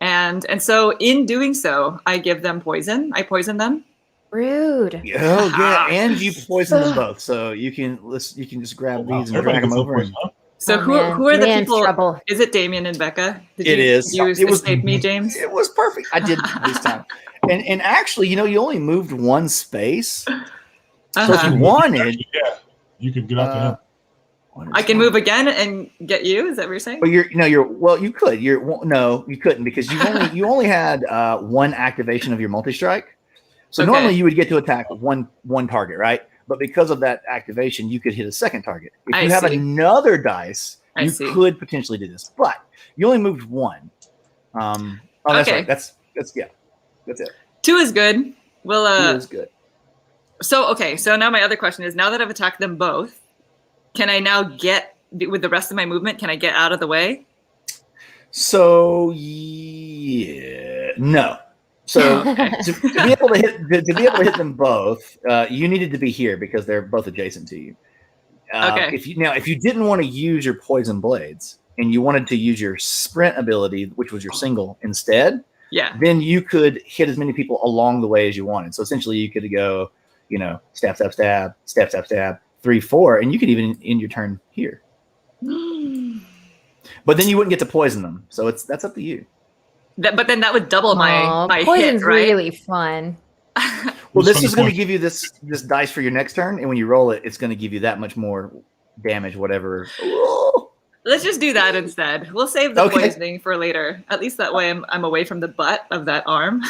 And so in doing so, I give them poison. I poison them. Rude. Oh yeah, and you poison them both, so you can just grab these and Everybody drag them gets some over. poison, huh? So Oh, who man. are the Man's people? trouble. Is it Damion and Becca? Did It you is. use It was- Escape Me, James? It was perfect. I did this time, and actually, you only moved one space. So if you wanted, Yeah, you could get out to him. what I is can that? move again and get you. Is that what you're saying? Well, you could. You couldn't because you only had one activation of your multi-strike. So Okay. normally you would get to attack one target, right? But because of that activation, you could hit a second target. If you have see. another dice, I you see. could potentially do this. But you only moved one. Oh, that's Okay. right. That's it. 2 is good. Well, It is good. So now my other question is: now that I've attacked them both, can I now get with the rest of my movement? Can I get out of the way? So yeah, no. So to be able to hit them both, you needed to be here because they're both adjacent to you. Okay. If you didn't want to use your poison blades and you wanted to use your sprint ability, which was your single instead, Yeah. then you could hit as many people along the way as you wanted. So essentially, you could go, stab, stab, stab, stab, stab, stab, 3, 4, and you could even end your turn here. But then you wouldn't get to poison them. So that's up to you. But then that would double my poison's hit, right? really fun. Well, this It's is going to funny. give you this dice for your next turn, and when you roll it, it's going to give you that much more damage, whatever. Let's just do that instead. We'll save the Okay. poisoning for later. At least that way I'm away from the butt of that arm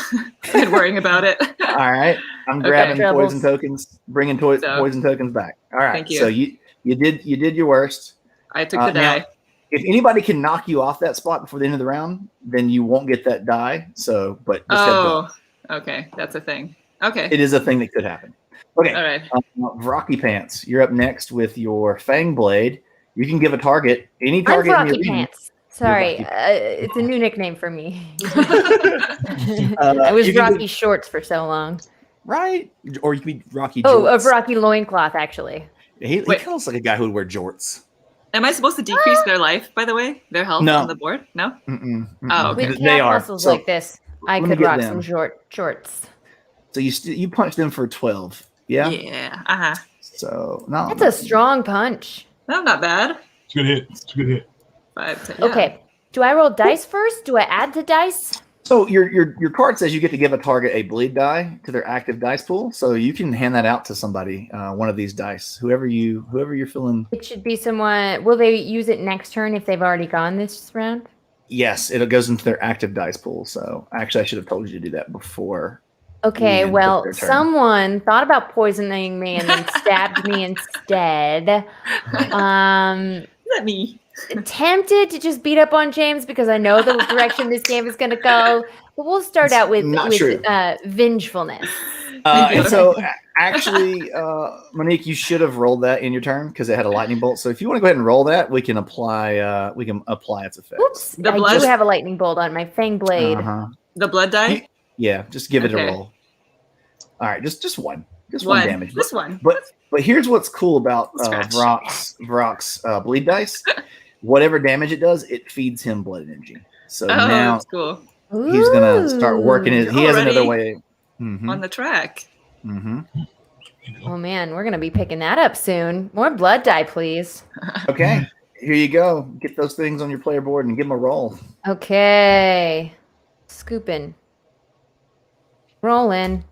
and worrying about it. All right, I'm Okay. grabbing Troubles. poison tokens, bringing poison tokens back. All right, Thank you. so you did your worst. I took the Now, die. if anybody can knock you off that spot before the end of the round, then you won't get that die. So, but just heads up. Okay. That's a thing. Okay. It is a thing that could happen. Okay, All right. Rocky Pants, you're up next with your Fang Blade. You can give a target, any I'm target in your Rocky region. Pants. Sorry, Rocky. it's a new nickname for me. I was you can Rocky Shorts for so long. Right? Or you could be Rocky Oh, Jorts. of Rocky Loincloth, actually. He Wait. kind of looks like a guy who would wear jorts. Am I supposed to decrease their life, by the way? Their health No. on the board? No? Mm-mm, Oh, okay. With They calf are. muscles So, like this, I let me could get rock them. some shorts. so you punched them for 12. Yeah? Yeah. Uh-huh. So, no. That's a strong punch. No, not bad. It's a good hit. It's a good hit. 5, 10, yeah. Okay. Do I roll dice first? Do I add to dice? So your card says you get to give a target a bleed die to their active dice pool. So you can hand that out to somebody, one of these dice, whoever you're feeling. It should be someone. Will they use it next turn if they've already gone this round? Yes, it goes into their active dice pool. So actually, I should have told you to do that before. Okay, Ian took well, their turn. someone thought about poisoning me and then stabbed me instead. Is that me? Tempted to just beat up on James because I know the direction this game is going to go. But we'll start out with Not true. vengefulness. And so actually, Monique, you should have rolled that in your turn because it had a lightning bolt. So if you want to go ahead and roll that, we can apply its effects. Oops, The I blood- do have a lightning bolt on my fang blade. Uh-huh. The blood die? Yeah, just give it Okay. a roll. All right, just one damage. Just one. But here's what's cool about Scratch. Vrock's bleed dice. Whatever damage it does, it feeds him blood energy. So Oh, now that's cool. he's gonna start working it. You're He has another already way. Mhm, On the track. mhm. Oh man, we're gonna be picking that up soon. More blood die, please. Okay, here you go. Get those things on your player board and give them a roll. Okay, scooping, rolling.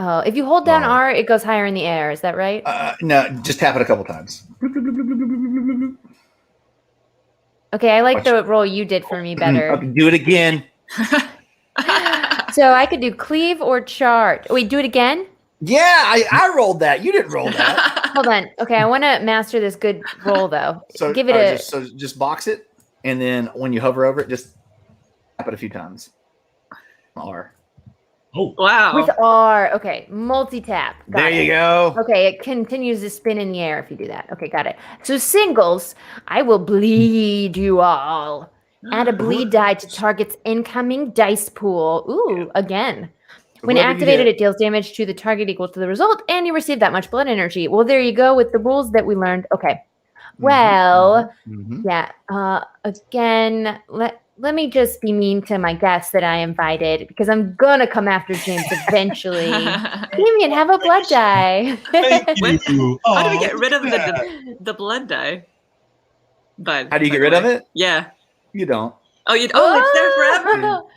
Oh, if you hold down Oh. R, it goes higher in the air. Is that right? No, just tap it a couple times. Okay, I like Watch. the roll you did for me better. Okay, do it again. So I could do cleave or chart. Wait, do it again? Yeah, I rolled that. You didn't roll that. Hold on. Okay, I want to master this good roll though. So Give it just box it, and then when you hover over it, just tap it a few times. R. Oh, Wow. with R. Okay, multi-tap. Got There it. you go. Okay, it continues to spin in the air if you do that. Okay, got it. So singles, I will bleed you all. Add a bleed die to target's incoming dice pool. Ooh, again. When Whoever you activated, hit. it deals damage to the target equal to the result, and you receive that much blood energy. Well, there you go with the rules that we learned. Okay. Well, Mhm. yeah. Again, let me just be mean to my guests that I invited because I'm gonna come after James eventually. Damion, have a blood die. Thank What? you. How do we Oh, get rid of look at that. the blood die? But How do you get rid of it? Yeah. You don't. Oh, it's there forever. No,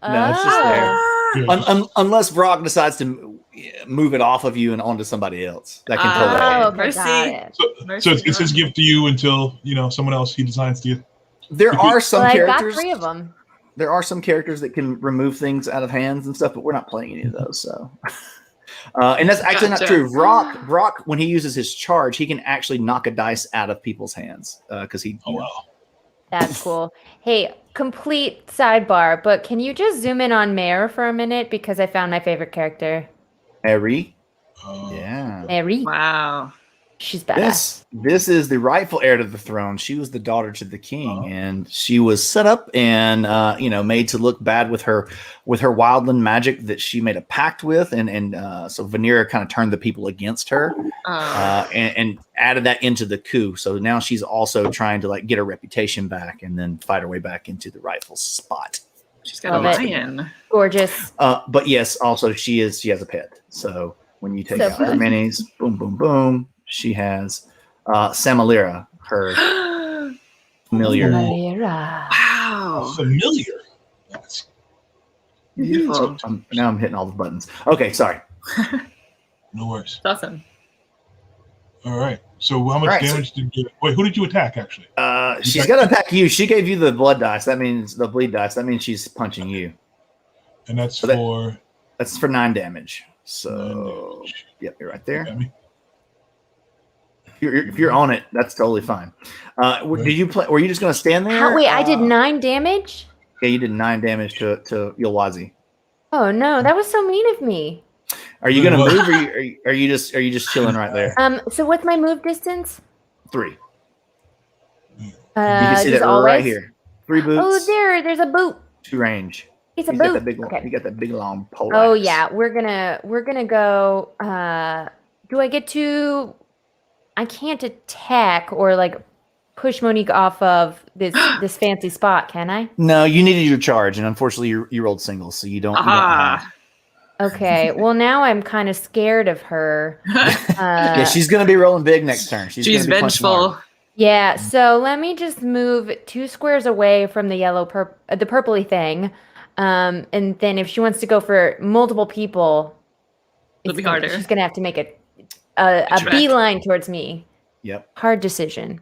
it's just there. Ah! Unless Brock decides to move it off of you and onto somebody else. That can totally Oh, happen. okay, Mercy. got it. So it's his gift to you until someone else he decides to. There are some Well, I got characters. 3 of them. There are some characters that can remove things out of hands and stuff, but we're not playing any of those. So, and that's actually not Gotcha. true. Brock, when he uses his charge, he can actually knock a dice out of people's hands because he. Oh wow. That's cool. Hey, complete sidebar, but can you just zoom in on Mare for a minute because I found my favorite character. Mary. Oh. Yeah. Mary. Wow. She's badass. This is the rightful heir to the throne. She was the daughter to the king, and she was set up and made to look bad with her wildland magic that she made a pact with, and so Vanera kind of turned the people against her, and added that into the coup. So now she's also trying to get her reputation back and then fight her way back into the rightful spot. She's got a Love it. lion. Gorgeous. But yes, also she has a pet. So when you take out her fun. minis, boom, boom, boom. She has Samalira, her familiar. Samalira. Wow. Familiar. That's Beautiful. Now I'm hitting all the buttons. Okay, sorry. no worries. That's awesome. All right. So how much All right, damage did you? Wait, who did you attack actually? She's got to attack you. She gave you the blood dice. That means the bleed dice. That means she's punching you. And that's So that- for. That's for 9 damage. 9 So, damage. yep, you're right there. Got me. If you're on it, that's totally fine. Did you play? Were you just going to stand there? Wait, I did 9 damage? Yeah, you did 9 damage to Yulwazi. Oh no, that was so mean of me. Are you going to move, or are you just chilling right there? So what's my move distance? 3. You can see just that always? right here. 3 boots. Oh, there's a boot. 2 range. It's a He's got boot. that big. Okay. You got that big long pole. Oh axe. yeah, we're gonna go. Do I get to? I can't attack or push Monique off of this fancy spot, can I? No, you needed your charge, and unfortunately, you rolled singles, so you don't. You don't have. Okay. Well, now I'm kind of scared of her. Yeah, she's gonna be rolling big next turn. She's gonna be punching hard. vengeful. Yeah. So let me just move 2 squares away from the the purpley thing, and then if she wants to go for multiple people, It'll be harder. She's gonna have to make a Track. beeline towards me. Yep. Hard decision.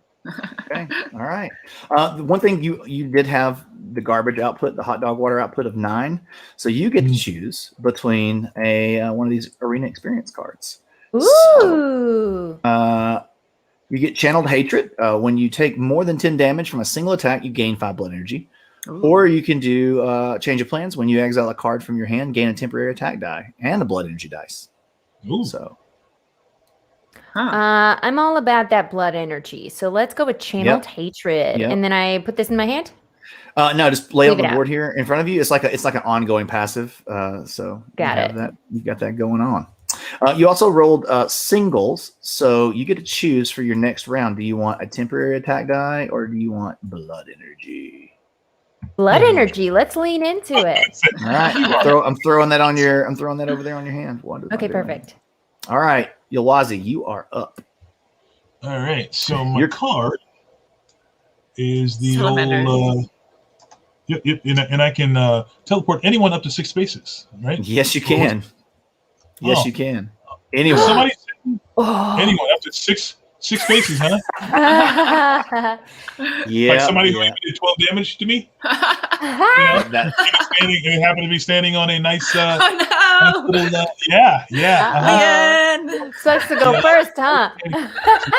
Okay. All right. The one thing you did have the garbage output, the hot dog water output of 9, so you get to choose between one of these arena experience cards. Ooh. So, you get channeled hatred. When you take more than 10 damage from a single attack, you gain 5 blood energy. Ooh. Or you can do change of plans. When you exile a card from your hand, gain a temporary attack die and a blood energy dice. Ooh. So I'm all about that blood energy. So let's go with channeled hatred. Yep. And then I put this in my hand. no, just lay on Leave it the board here in front of you. It's like an ongoing passive. So Got you it. have that. You got that going on. You also rolled singles, so you get to choose for your next round. Do you want a temporary attack die or do you want blood energy? Blood energy. Let's lean into it. All right, I'm throwing that over there on your hand. Okay, perfect. All right, Yulwazi, you are up. All right. So my Your card is the Salamander. old. Yep. And I can teleport anyone up to 6 spaces. Right. Yes, you can. Yes, Oh. you can. Anyone. Somebody. Oh. Anyone up to six spaces, huh? Yeah. Like somebody who yeah. only did 12 damage to me. That, And happened to be standing on a nice. Oh nice no! little, yeah. Again. Sucks to go first, huh?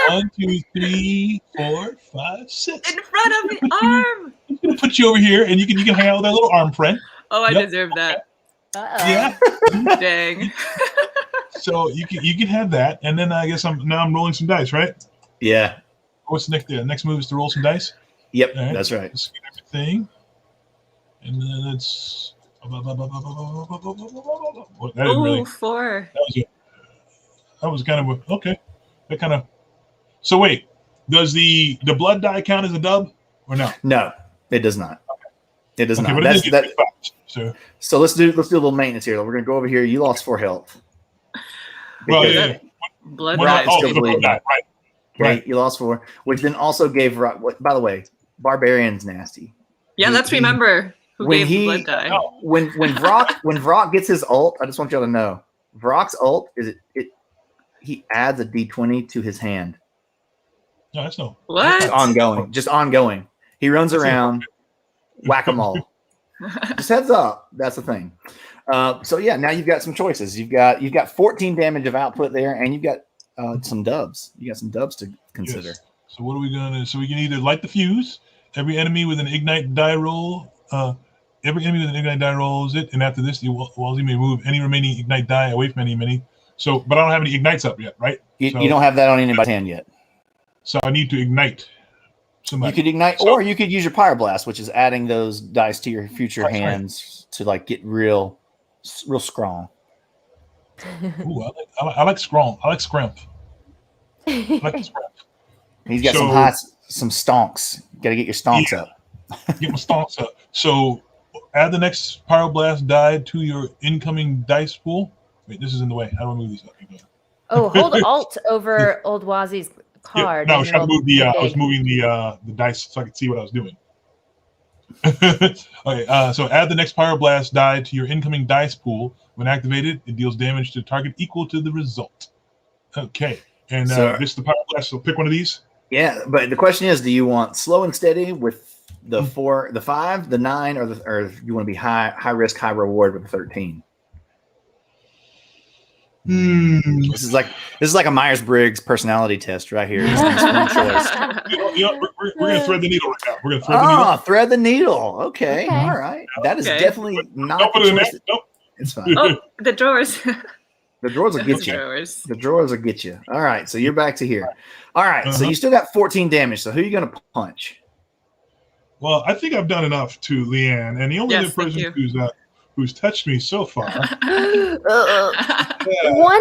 1, 2, 3, 4, 5, 6. In front of the arm. I'm gonna put you over here, and you can hang out with our little arm friend. Oh, I Yep. deserve that. Uh-oh. Yeah. Dang. So you can have that, and then I guess I'm rolling some dice, right? yeah. What's the next? The next move is to roll some dice. Yep. All right. That's right. Let's get everything, and then it's. Well, that didn't really. Ooh, 4. That was kind of okay. That kind of. So wait, does the blood die count as a dub or no? No, it does not. It does Okay, not. but it That's did that. get fast, so So let's do a little maintenance here. We're gonna go over here. You lost 4 health. well, Because- yeah. Blood Brock dive. is Oh, still for the bleeding. blood dive, right? Okay, Right. you lost 4, which then also gave Rock. By the way, Barbarian's nasty. Yeah, let's remember who when gave he- the blood dive. No. When Vrock gets his ult, I just want y'all to know, Vrock's ult is he adds a D20 to his hand. No, that's no. What? Just ongoing. He runs That's around, whack 'em all. Just heads up, that's the thing. So yeah, now you've got some choices. You've got 14 damage of output there, and you've got some dubs. You got some dubs to consider. Yes. So what are we gonna? So we can either light the fuse. Every enemy with an ignite die roll. Every enemy with an ignite die rolls it, and after this, Wallsy may move any remaining ignite die away from any mini. So, but I don't have any ignites up yet, right? You So- don't have that on anybody's hand yet. So I need to ignite You somebody. could ignite, So- or you could use your Pyroblast, which is adding those dice to your future That's right. hands to like get real strong. Ooh, I like Scrum. I like Scrimp. I like Scrimp. He's got So- some stonks. Got to get your stonks Yeah. up. Get my stonks up. So add the next Pyroblast die to your incoming dice pool. Wait, this is in the way. How do I move these up? Oh, hold Alt over Old Wazi's card. No, I and was trying to it'll move the. I be was big. moving the dice so I could see what I was doing. Okay, so add the next Pyroblast die to your incoming dice pool. When activated, it deals damage to the target equal to the result. Okay, and So- this is the Pyroblast. So pick one of these. Yeah, but the question is, do you want slow and steady with the 4, the 5, the 9, or you want to be high risk, high reward with the 13? This is like a Myers-Briggs personality test right here. It's one choice. We're gonna thread the needle right now. We're gonna thread the needle. Oh, thread the needle. Okay, Okay. all right. That is Okay. definitely not Don't the put it in there. choice. Nope. It's fine. Oh, the drawers. The drawers will get The you. drawers. The drawers will get you. All right, so you're back to here. All right, so Uh-huh. you still got 14 damage. So who are you going to punch? Well, I think I've done enough to Leanne, and the only Yes, other thank person who's touched me so far. One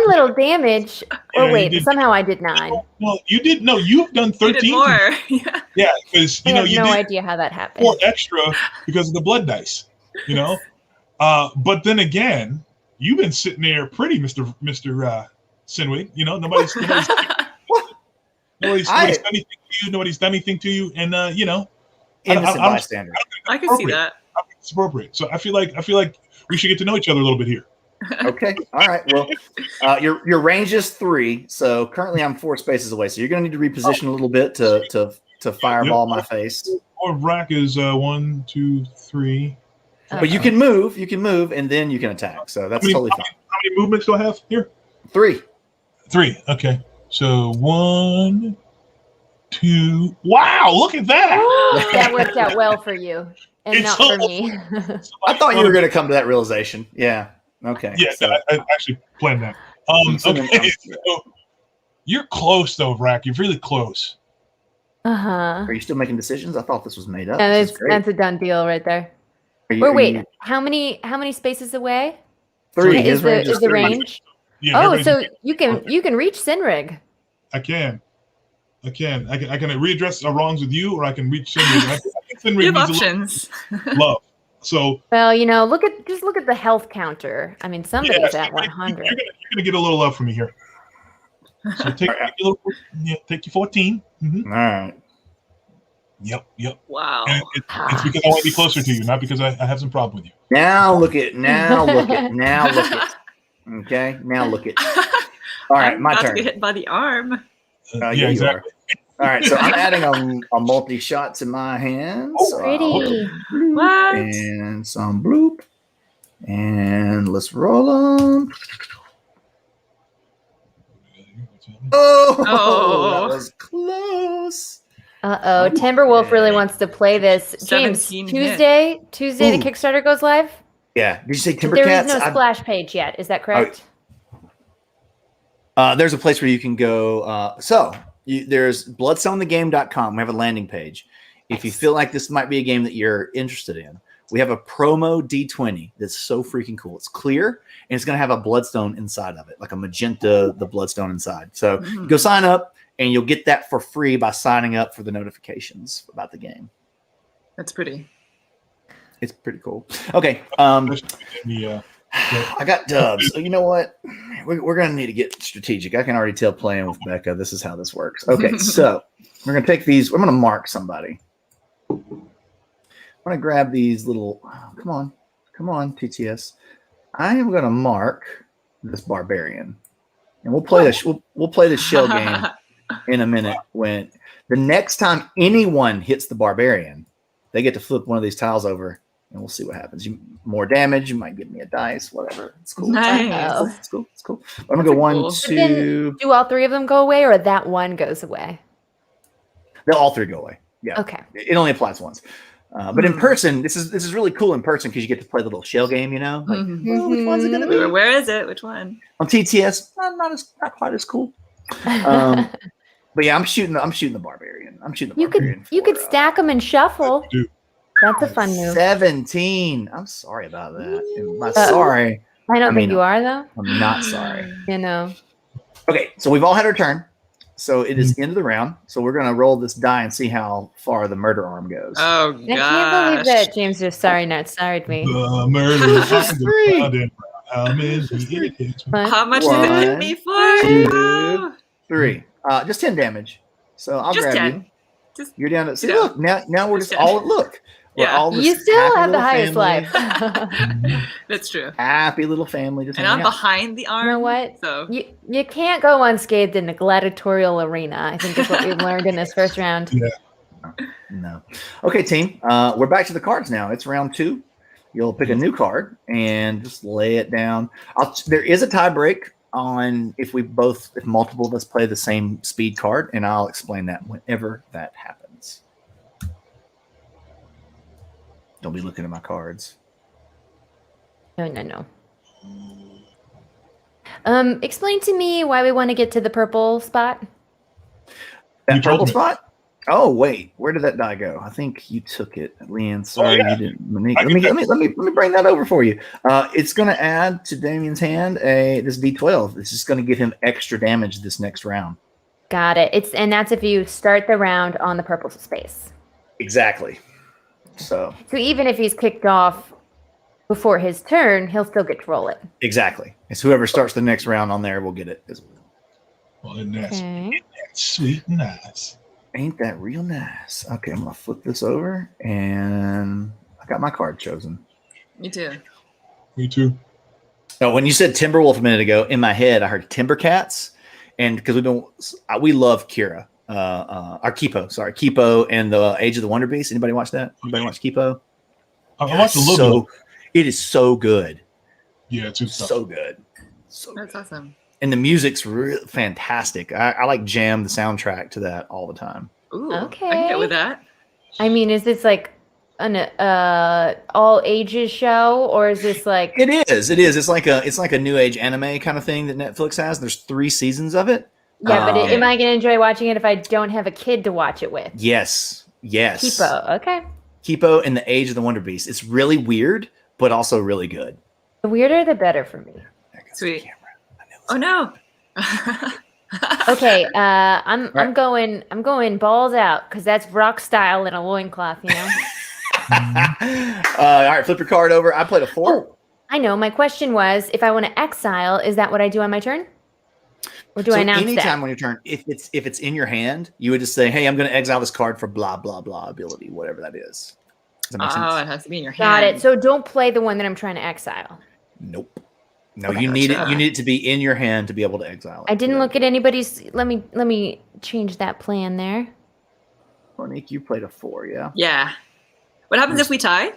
little damage. Yeah, Or you wait, did- somehow I did 9. Well, you did. No, you've done You 13. did more. Yeah. Yeah, because I you know have you no did idea how that happened. 4 extra because of the blood dice. You know, but then again, you've been sitting there pretty, Mister Sinwig. You know, nobody's done anything to you. Nobody's done anything to you, and you know, Innocent I'm- bystander. I can see that. it's appropriate. So I feel like we should get to know each other a little bit here. Okay. All right. Well, your range is 3. So currently I'm 4 spaces away. So you're going to need to reposition a little bit to fireball my face. Or rack is 1, 2, 3. But you can move. You can move, and then you can attack. So that's totally fine. How many movements do I have here? 3. 3. Okay. So 1, 2. Wow! Look at that. That worked out well for you and It's not so- for me. I thought you were going to come to that realization. Yeah. Okay. Yeah, So, I actually planned that. So then- Okay. So you're close though, Rack. You're really close. Uh-huh. are you still making decisions? I thought this was made up. Yeah, This is great. that's a done deal right there. Are you- Or are wait, you- how many spaces away 3. is His the range is is the 3. range? Yeah. Oh, everybody's- so you can reach Sinrig. I can. I can readdress our wrongs with you, or I can reach Sinrig. I think Sinrig You have needs options. a little love. So Well, look at the health counter. I mean, somebody's yeah, at you're 100. gonna get a little love from me here. So take your 14. All right. Yep. Wow. And it's because I want to be closer to you, not because I have some problem with you. Now look at. Okay. Now look at. All right, I'm my about turn. to get hit by the arm. Yeah, Yeah, you exactly. are. All right, so I'm adding a multi-shot to my hands. Oh, Pretty. What? And some bloop. And let's roll them. Oh, Oh. that was close. Uh-oh. Timberwolf really wants to play this. James, 17 Tuesday Ooh. the Kickstarter goes live? Yeah. Did you say Timber There is Cats? no splash page yet. Is that correct? There's a place where you can go. There's bloodstone.thegame.com. We have a landing page. If you Nice. feel like this might be a game that you're interested in, we have a promo D20 that's so freaking cool. It's clear, and it's going to have a bloodstone inside of it, like a magenta, the bloodstone inside. So Mhm. go sign up, and you'll get that for free by signing up for the notifications about the game. That's pretty. It's pretty cool. Okay. I got dubs. So you know what? We're going to need to get strategic. I can already tell playing with Becca, this is how this works. Okay, so we're going to take these. I'm going to mark somebody. I'm going to grab these little. Come on, TTS. I am going to mark this barbarian, and we'll play this. We'll play the shell game in a minute. When the next time anyone hits the barbarian, they get to flip one of these tiles over. And we'll see what happens. More damage. You might give me a dice, whatever. It's cool. Nice. It's cool. I'm gonna go one, cool. two. Do all three of them go away, or that one goes away? They'll all three go away. Yeah. Okay. It only applies once. But in person, this is really cool in person because you get to play the little shell game. You know, like which one's it gonna be? Where is it? Which one? On TTS, not quite as cool. But yeah, I'm shooting the barbarian. You could stack them and shuffle. That's a fun move. 17. I'm sorry about that. Sorry. I don't think you are, though. I'm not sorry. You know. Okay, so we've all had our turn. So it is end of the round. So we're going to roll this die and see how far the murder arm goes. Oh, gosh. I can't believe that James just not sorry'd me. The murder How much did it hit me for? 2, 3. Just 10 damage. So I'll grab 10. You. You're down to see. Look, now we're just all look. Yeah. You still have the highest life. That's true. Happy little family. Just and I'm behind the arm. You know what? So you can't go unscathed in the gladiatorial arena, I think is what we've learned in this first round. Yeah. No. Okay, team. We're back to the cards now. It's round 2. You'll pick a new card and just lay it down. There is a tie break on if multiple of us play the same speed card, and I'll explain that whenever that happens. Don't be looking at my cards. No. Explain to me why we want to get to the purple spot. That purple spot? Oh wait, where did that die go? I think you took it, Leanne. Sorry, you didn't. Monique, let me bring that over for you. It's going to add to Damien's hand this D12. It's just going to give him extra damage this next round. Got it. And that's if you start the round on the purple space. Exactly. So even if he's kicked off before his turn, he'll still get to roll it. Exactly. It's whoever starts the next round on there will get it as well. Well, isn't that sweet and nice? Ain't that real nice? Okay, I'm gonna flip this over, and I got my card chosen. Me too. Me too. No, when you said Timberwolf a minute ago, in my head I heard Timbercats, and because we love Kira. Our Kipo and the Age of the Wonder Beast. Anybody watch that? Anybody watch Kipo? I watched a little bit. It is so good. Yeah, it's so good. That's awesome. And the music's really fantastic. I like jam the soundtrack to that all the time. Ooh, okay. I can get with that. I mean, is this like an all ages show, or is this like? It is. It's like a new age anime kind of thing that Netflix has. There's 3 seasons of it. Yeah, but am I going to enjoy watching it if I don't have a kid to watch it with? Yes. Kipo, okay. Kipo and the Age of the Wonder Beast. It's really weird, but also really good. The weirder, the better for me. Sweet. Oh no. Okay, I'm going balls out because that's rock style in a loincloth, you know. All right, flip your card over. I played a 4. Oh, I know. My question was, if I want to exile, is that what I do on my turn? Or do I announce that? Anytime on your turn, if it's in your hand, you would just say, "Hey, I'm going to exile this card for blah blah blah ability, whatever that is." Does that make sense? It has to be in your hand. Got it. So don't play the one that I'm trying to exile. Nope. No, okay, you need it. You need it to be in your hand to be able to exile it. I didn't look at anybody's. Let me change that plan there. Monique, you played a 4, yeah. Yeah. What happens if we tie?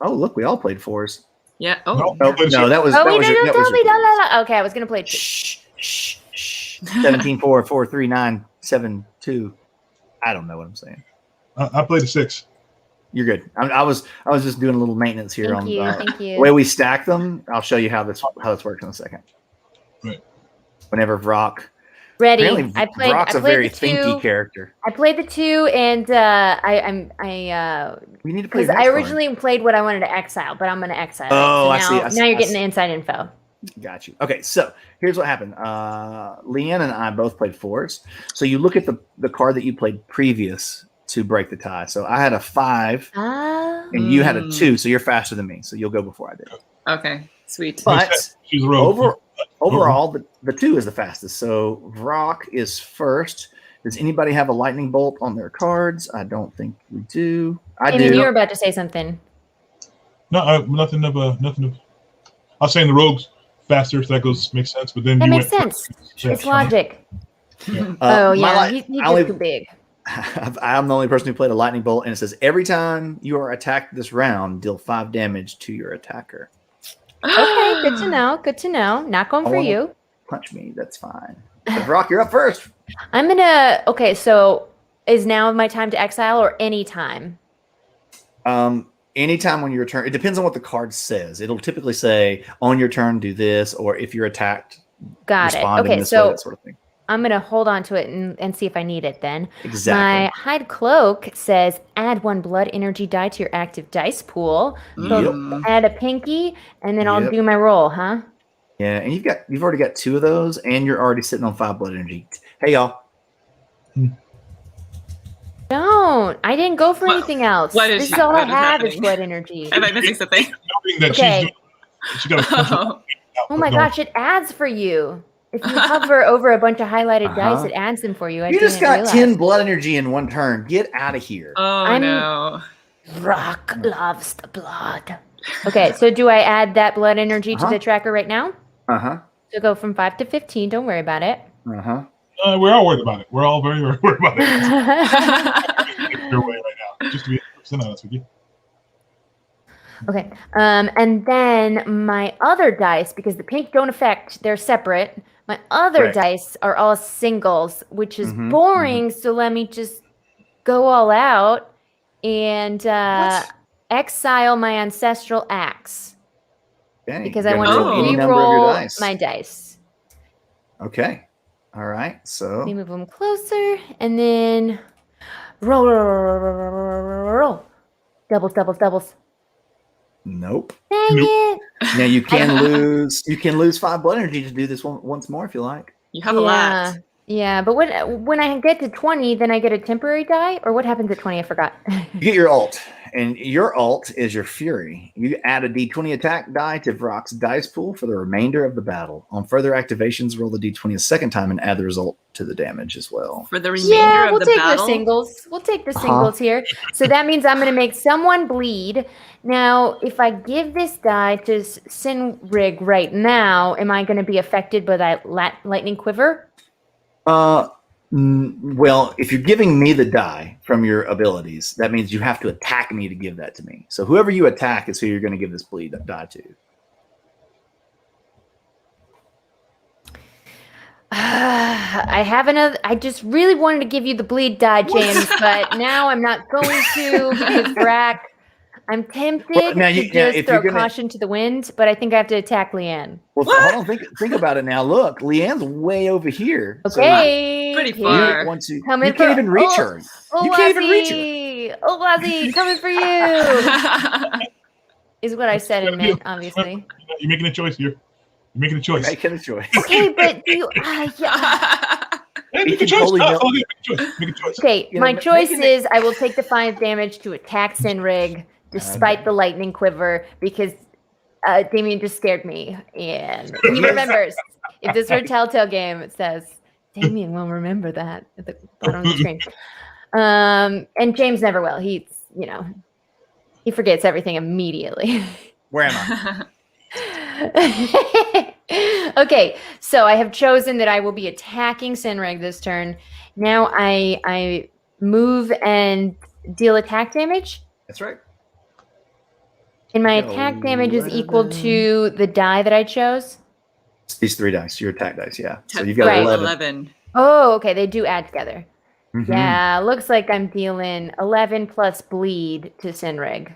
Look, we all played 4s. Yeah. Oh no, that was. Oh, wait, no, tell me. No. Okay, I was gonna play 2. Shh. 17, 4, 4, 3, 9, 7, 2. I don't know what I'm saying. I played a 6. You're good. I was just doing a little maintenance here Thank you. The way we stack them. I'll show you how this works in a second. Right. Whenever Vrock. Ready. Vrock's a very thinky character. I played the 2, and we need to play. Because I originally played what I wanted to exile, but I'm going to exile. Oh, it. So I see. Now you're getting the inside info. Got you. Okay, so here's what happened. Leanne and I both played 4s. So you look at the card that you played previous to break the tie. So I had a 5 Ah. and you had a 2, so you're faster than me. So you'll go before I did. Okay, sweet. But She's a rogue. overall, the 2 is the fastest. So Rock is first. Does anybody have a lightning bolt on their cards? I don't think we do. I do. You're about to say something. No, nothing of. I was saying the rogues faster, so that makes sense. But then That you makes went sense. It's logic. Yeah. Oh yeah, he's he's just too big. I'm the only person who played a lightning bolt, and it says every time you are attacked this round, deal 5 damage to your attacker. Okay, good to know. Good to know. Not going for you. Punch me. That's fine. But Rock, you're up first. I'm gonna. Okay, so is now my time to exile or any time? Anytime on your turn. It depends on what the card says. It'll typically say on your turn do this, or if you're attacked, Got it. respond in Okay, this so way, that sort of thing. I'm gonna hold on to it and see if I need it. Then Exactly. my hide cloak says add 1 blood energy die to your active dice pool. So add a pinky, and then I'll do my roll, huh? Yeah, and you've already got 2 of those, and you're already sitting on 5 blood energy. Hey y'all. Don't. I didn't go for anything else. This is all I have is blood energy. Am I missing something? Nothing that Okay. she's got a Oh my gosh, it adds for you. If you hover over a bunch of highlighted dice, it adds them for you. You just got 10 blood energy in 1 turn. Get out of here. Oh no. Rock loves the blood. Okay, so do I add that blood energy to the tracker right now? Uh-huh. So go from 5 to 15. Don't worry about it. Uh-huh. We're all worried about it. We're all very, very worried about it. Your way right now, just to be 100% honest with you. Okay. And then my other dice, because the pink don't affect, they're separate. My other dice are all singles, which is boring. So let me just go all out and exile my ancestral axe. Okay. Because I want to re-roll my dice. Okay. All right. So let me move them closer and then roll. Doubles. Nope. Dang it. Now you can lose 5 blood energy to do this once more if you like. You have a lot. Yeah, but when I get to 20, then I get a temporary die, or what happens at 20? I forgot. You get your ult, and your ult is your fury. You add a d20 attack die to Vrock's dice pool for the remainder of the battle. On further activations, roll the d20 a second time and add the result to the damage as well. For the remainder we'll of the take battle? the singles. We'll take the singles here. So that means I'm going to make someone bleed. Now, if I give this die to Sinrig right now, am I going to be affected by that lightning quiver? Well, if you're giving me the die from your abilities, that means you have to attack me to give that to me. So whoever you attack is who you're going to give this bleed die to. I have another. I just really wanted to give you the bleed die, James, but now I'm not going to because Brack. I'm tempted to throw caution to the wind, but I think I have to attack Leanne. Well, hold on. Think about it now. Look, Leanne's way over here. Okay. So pretty far. You can't even reach her. You can't even reach her. Oh, Lassie, coming for you. Is what I said and meant, obviously. You're making a choice here. You're making a choice. Making a choice. Okay, but you... Make a choice. Make a choice. Okay, my choice is I will take the 5 damage to attack Sinrig despite the lightning quiver because Damion just scared me. And he remembers. If this were a Telltale game, it says, Damion will remember that at the bottom of the screen. And James never will. He forgets everything immediately. Where am I? Okay, so I have chosen that I will be attacking Sinrig this turn. Now I move and deal attack damage. That's right. And my attack damage is equal to the die that I chose? These 3 dice, your attack dice, yeah. So you've got 11. Oh, okay, they do add together. Mm-hmm. Yeah, looks like I'm dealing 11 plus bleed to Sinrig.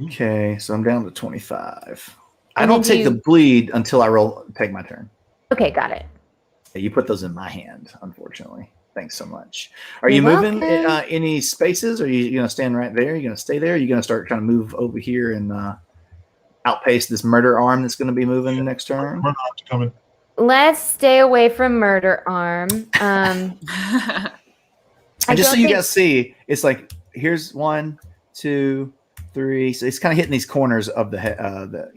Okay, so I'm down to 25. I don't take the bleed until I take my turn. Okay, got it. You put those in my hand, unfortunately. Thanks so much. Are you moving any spaces? Or are you going to stand right there? Are you going to stay there? Are you going to start trying to move over here and outpace this murder arm that's going to be moving next turn? Murder arm's coming. Let's stay away from murder arm. And just so don't you think- guys see, it's like here's 1, 2, 3. So it's kind of hitting these corners of the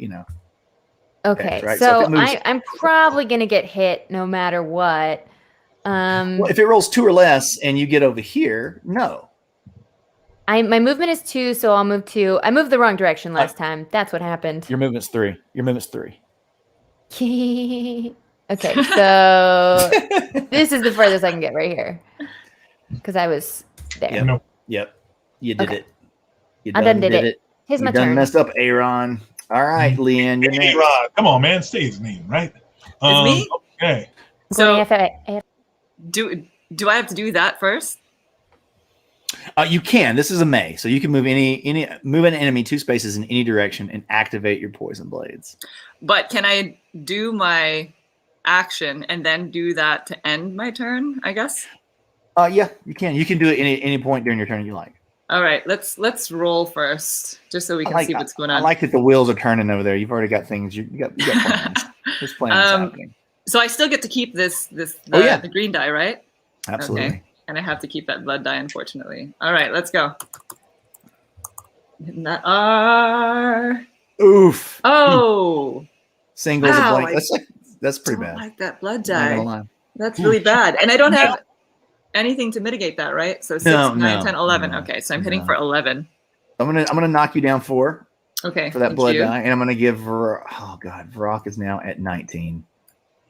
Okay, right? So so, if it moves- I'm probably gonna get hit no matter what. Well, if it rolls 2 or less and you get over here, no. My movement is 2, so I'll move 2. I moved the wrong direction last time. That's what happened. Your movement's 3. Your movement's 3. Okay, so this is the furthest I can get right here because I was there. Yep. No. Yep. You did Okay. it. You I done did it. Here's You my done turn. messed up, Aaron. All right, Leanne, you're next. Rod, come on, man, say his name, right? me? Okay. So AF. do I have to do that first? You can. This is a May, so you can move move an enemy 2 spaces in any direction and activate your poison blades. But can I do my action and then do that to end my turn, I guess? Yeah, you can. You can do it any point during your turn you like. All right, let's roll first, just so we can see what's going on. I like that the wheels are turning over there. You've already got things. You got plans. There's plans happening. So I still get to keep Oh, yeah. the green die, right? Absolutely. Okay. And I have to keep that blood die, unfortunately. All right, let's go. Hitting that R. Oof. Oh, Singles Wow, a blank. That's pretty don't bad. like that blood Not gonna die. lie. That's really bad. And I don't have anything to mitigate that, right? So 6, No, 9, no, 10, 11. no, Okay, so I'm hitting no. for 11. I'm gonna knock you down 4 Okay. for that thank blood you. die, and I'm gonna give. Varrock is now at 19.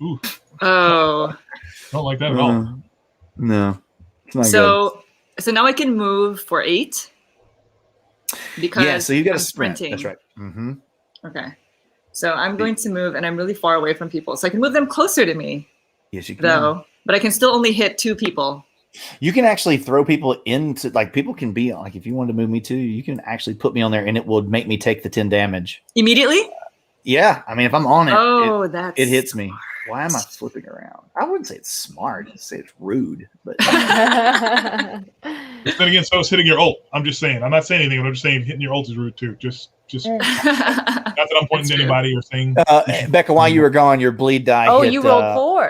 Ooh, Oh, don't like that at all. No, it's not good. so now I can move for 8 because Yeah, so you got to I'm sprint. sprinting. That's right. Mm-hmm. Okay. So I'm going to move, and I'm really far away from people, so I can move them closer to me, Yes, you can. though. But I can still only hit 2 people. You can actually throw people into people can be like if you wanted to move me too, you can actually put me on there and it will make me take the 10 damage. Immediately? Yeah, I mean if I'm on it, Oh, that's it hits me. Why am I flipping around? I wouldn't say it's smart. I'd say it's rude. But Then again, so is hitting your ult. I'm just saying. I'm not saying anything. I'm just saying hitting your ult is rude too. Just not that I'm pointing to anybody or saying. Becca, while you were gone, your bleed die. Oh, hit, you rolled 4.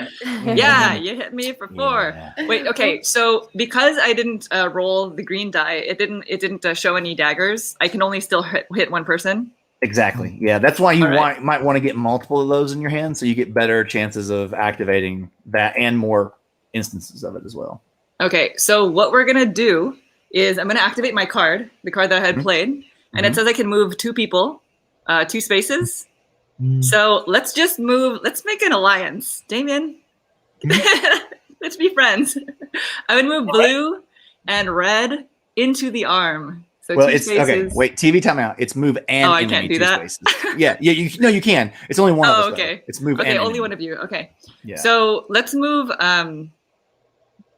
Yeah, you hit me for 4. Yeah. Wait, okay. So because I didn't roll the green die, it didn't show any daggers. I can only still hit one person. Exactly. Yeah, that's why you All right. might want to get multiple of those in your hand, so you get better chances of activating that and more instances of it as well. Okay, so what we're gonna do is I'm gonna activate my card, the card that I had Mhm. played, and it says I can move 2 people, 2 spaces. Mm, So let's make an alliance. Damion, let's be friends. I would move blue and red into the arm. So Well, 2 it's spaces. okay. Wait, TV timeout. It's move and Oh, I enemy can't do 2 that? spaces. Yeah. You can. It's only one of Oh, us. though. okay. It's move Okay, and only enemy. one of you. Okay. Yeah. So let's move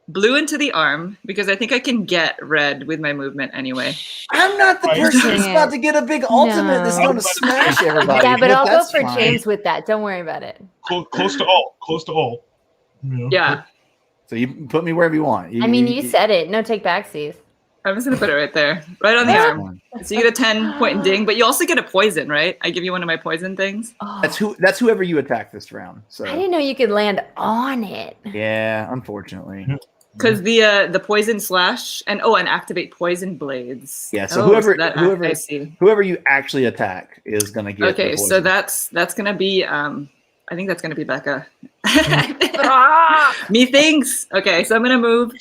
blue into the arm because I think I can get red with my movement anyway. I'm not the Right. person that's Yeah. about to get a big ultimate that's No. going to smash everybody. Yeah, but I'll go that's for fine. James with that. Don't worry about it. close to ult. Close to ult. You know? Yeah, So you put me wherever you want. I mean, you said it. No take backsies. I'm just gonna put it right there, right on the that's arm. fine. So you get a 10-point ding, but you also get a poison, right? I give you one of my poison things. Oh, That's whoever you attack this round. So I didn't know you could land on it. yeah, unfortunately. Because the poison slash and activate poison blades. Yeah, so whoever- I see. Whoever you actually attack is going to get. Okay, the so poison. that's gonna be I think that's gonna be Becca. Ah! Methinks. Okay, so I'm gonna move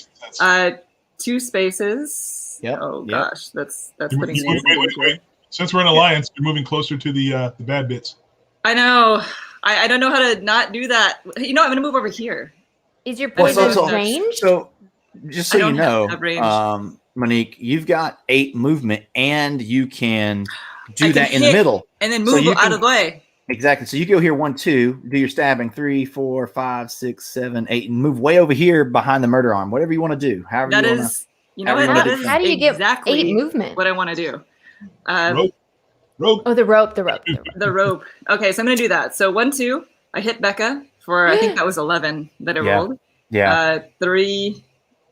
2 spaces. Yep, Oh yep. gosh, that's You- putting you- me in some wait. danger. Since we're in alliance, you're moving closer to the bad bits. I know. I don't know how to not do that. You know, I'm gonna move over here. Is your Well, poison range? So just so I you don't know, have range. Monique, you've got 8 movement, and you can do I can that in the hit. middle. And then So move you out can- of the way. Exactly. So you go here 1, 2, do your stabbing 3, 4, 5, 6, 7, 8, and move way over here behind the murder arm. Whatever you want to do. However That you want to. is, you know however what? you That wanna is do How do you get exactly 8 movement? what I want to do. Rogue. Oh, the rope. The rope. Okay, so I'm gonna do that. So 1, 2. I hit Becca for I think that was 11 that I Yeah. rolled. Yeah. 3,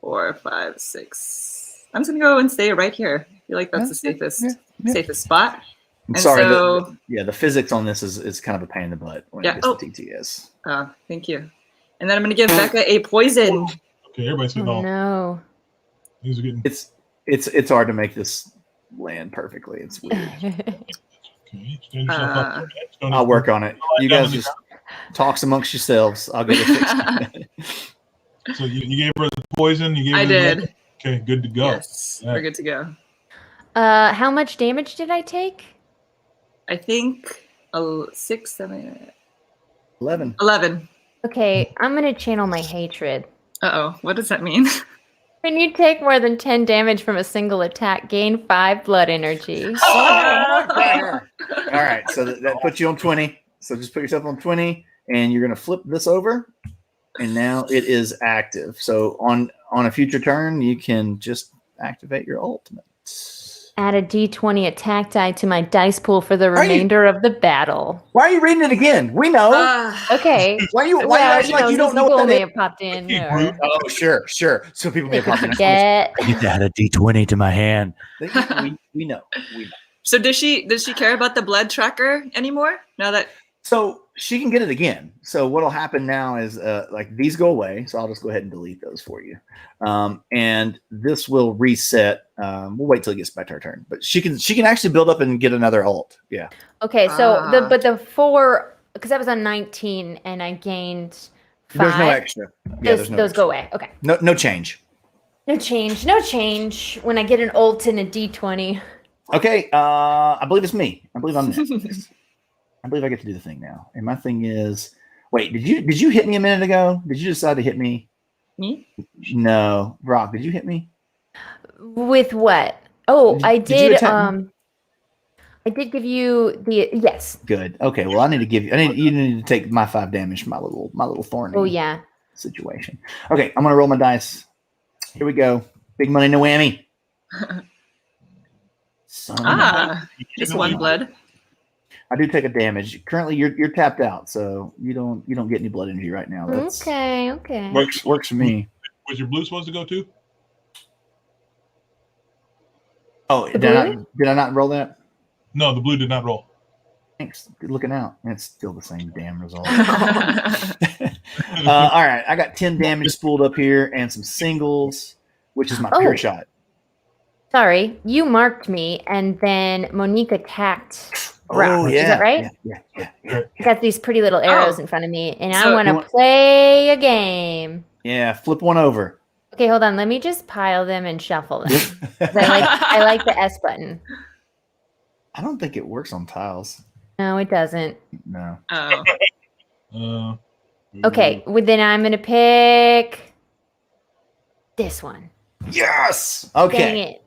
4, 5, 6. I'm just gonna go and stay right here. I feel like that's the safest spot. I'm and sorry. so- The physics on this is kind of a pain in the butt when Yeah. it gets to TTS. Thank you. And then I'm gonna give Becca a poison. Okay, everybody's Oh, hitting all. no. These are getting It's hard to make this land perfectly. It's weird. okay. Stand yourself up. I'll work on it. You guys just talk amongst yourselves. I'll go to fix it. So you gave her the poison. You gave. I did. Okay, good to go. Yes, we're good to go. How much damage did I take? I think 6, 7, 11. 11. Okay, I'm gonna channel my hatred. Uh-oh, what does that mean? When you take more than 10 damage from a single attack, gain 5 blood energy. All right, so that puts you on 20. So just put yourself on 20, and you're gonna flip this over, and now it is active. So on a future turn, you can just activate your ultimate. Add a d20 attack die to my dice pool for the remainder of the battle. Why are you reading it again? We know. Okay. Why you acting like you don't know people what may that is? have popped in. Oh, sure. So people may have popped in. Forget. I get to add a d20 to my hand. We know. So does she care about the blood tracker anymore? Now that So she can get it again. So what'll happen now is like these go away. So I'll just go ahead and delete those for you. And this will reset. We'll wait till it gets back to her turn. But she can actually build up and get another ult. Yeah. Okay, so the 4, because I was on 19 and I gained 5. There's no extra. Yeah, those go away. Okay. No change. No change when I get an ult and a d20. Okay. I believe it's me. I believe I'm next. I believe I get to do the thing now. And my thing is, wait, did you hit me a minute ago? Did you decide to hit me? me? No. Brock, did you hit me? With what? Oh, I Did you did. attack me? I did give you the yes. Good. Okay. Well, you need to take my 5 damage from my little thorny. Oh yeah. Situation. Okay, I'm gonna roll my dice. Here we go. Big money, no whammy. Just 1 blood. I do take a damage. Currently, you're tapped out, so you don't get any blood energy right now. That's Okay. works for me. Was your blue supposed to go too? Oh, did I not roll that? No, the blue did not roll. Thanks. Good looking out. It's still the same damn result. All right, I got 10 damage spooled up here and some singles, which is my pure shot. Sorry, you marked me, and then Monique attacked. Oh, yeah. Is that right? Yeah. I got these pretty little arrows in front of me, and So I want to play a game. Yeah, flip one over. Okay, hold on. Let me just pile them and shuffle them. I like the S button. I don't think it works on tiles. No, it doesn't. No. Oh. Okay, well, then I'm going to pick this one. Yes. Dang Okay. it.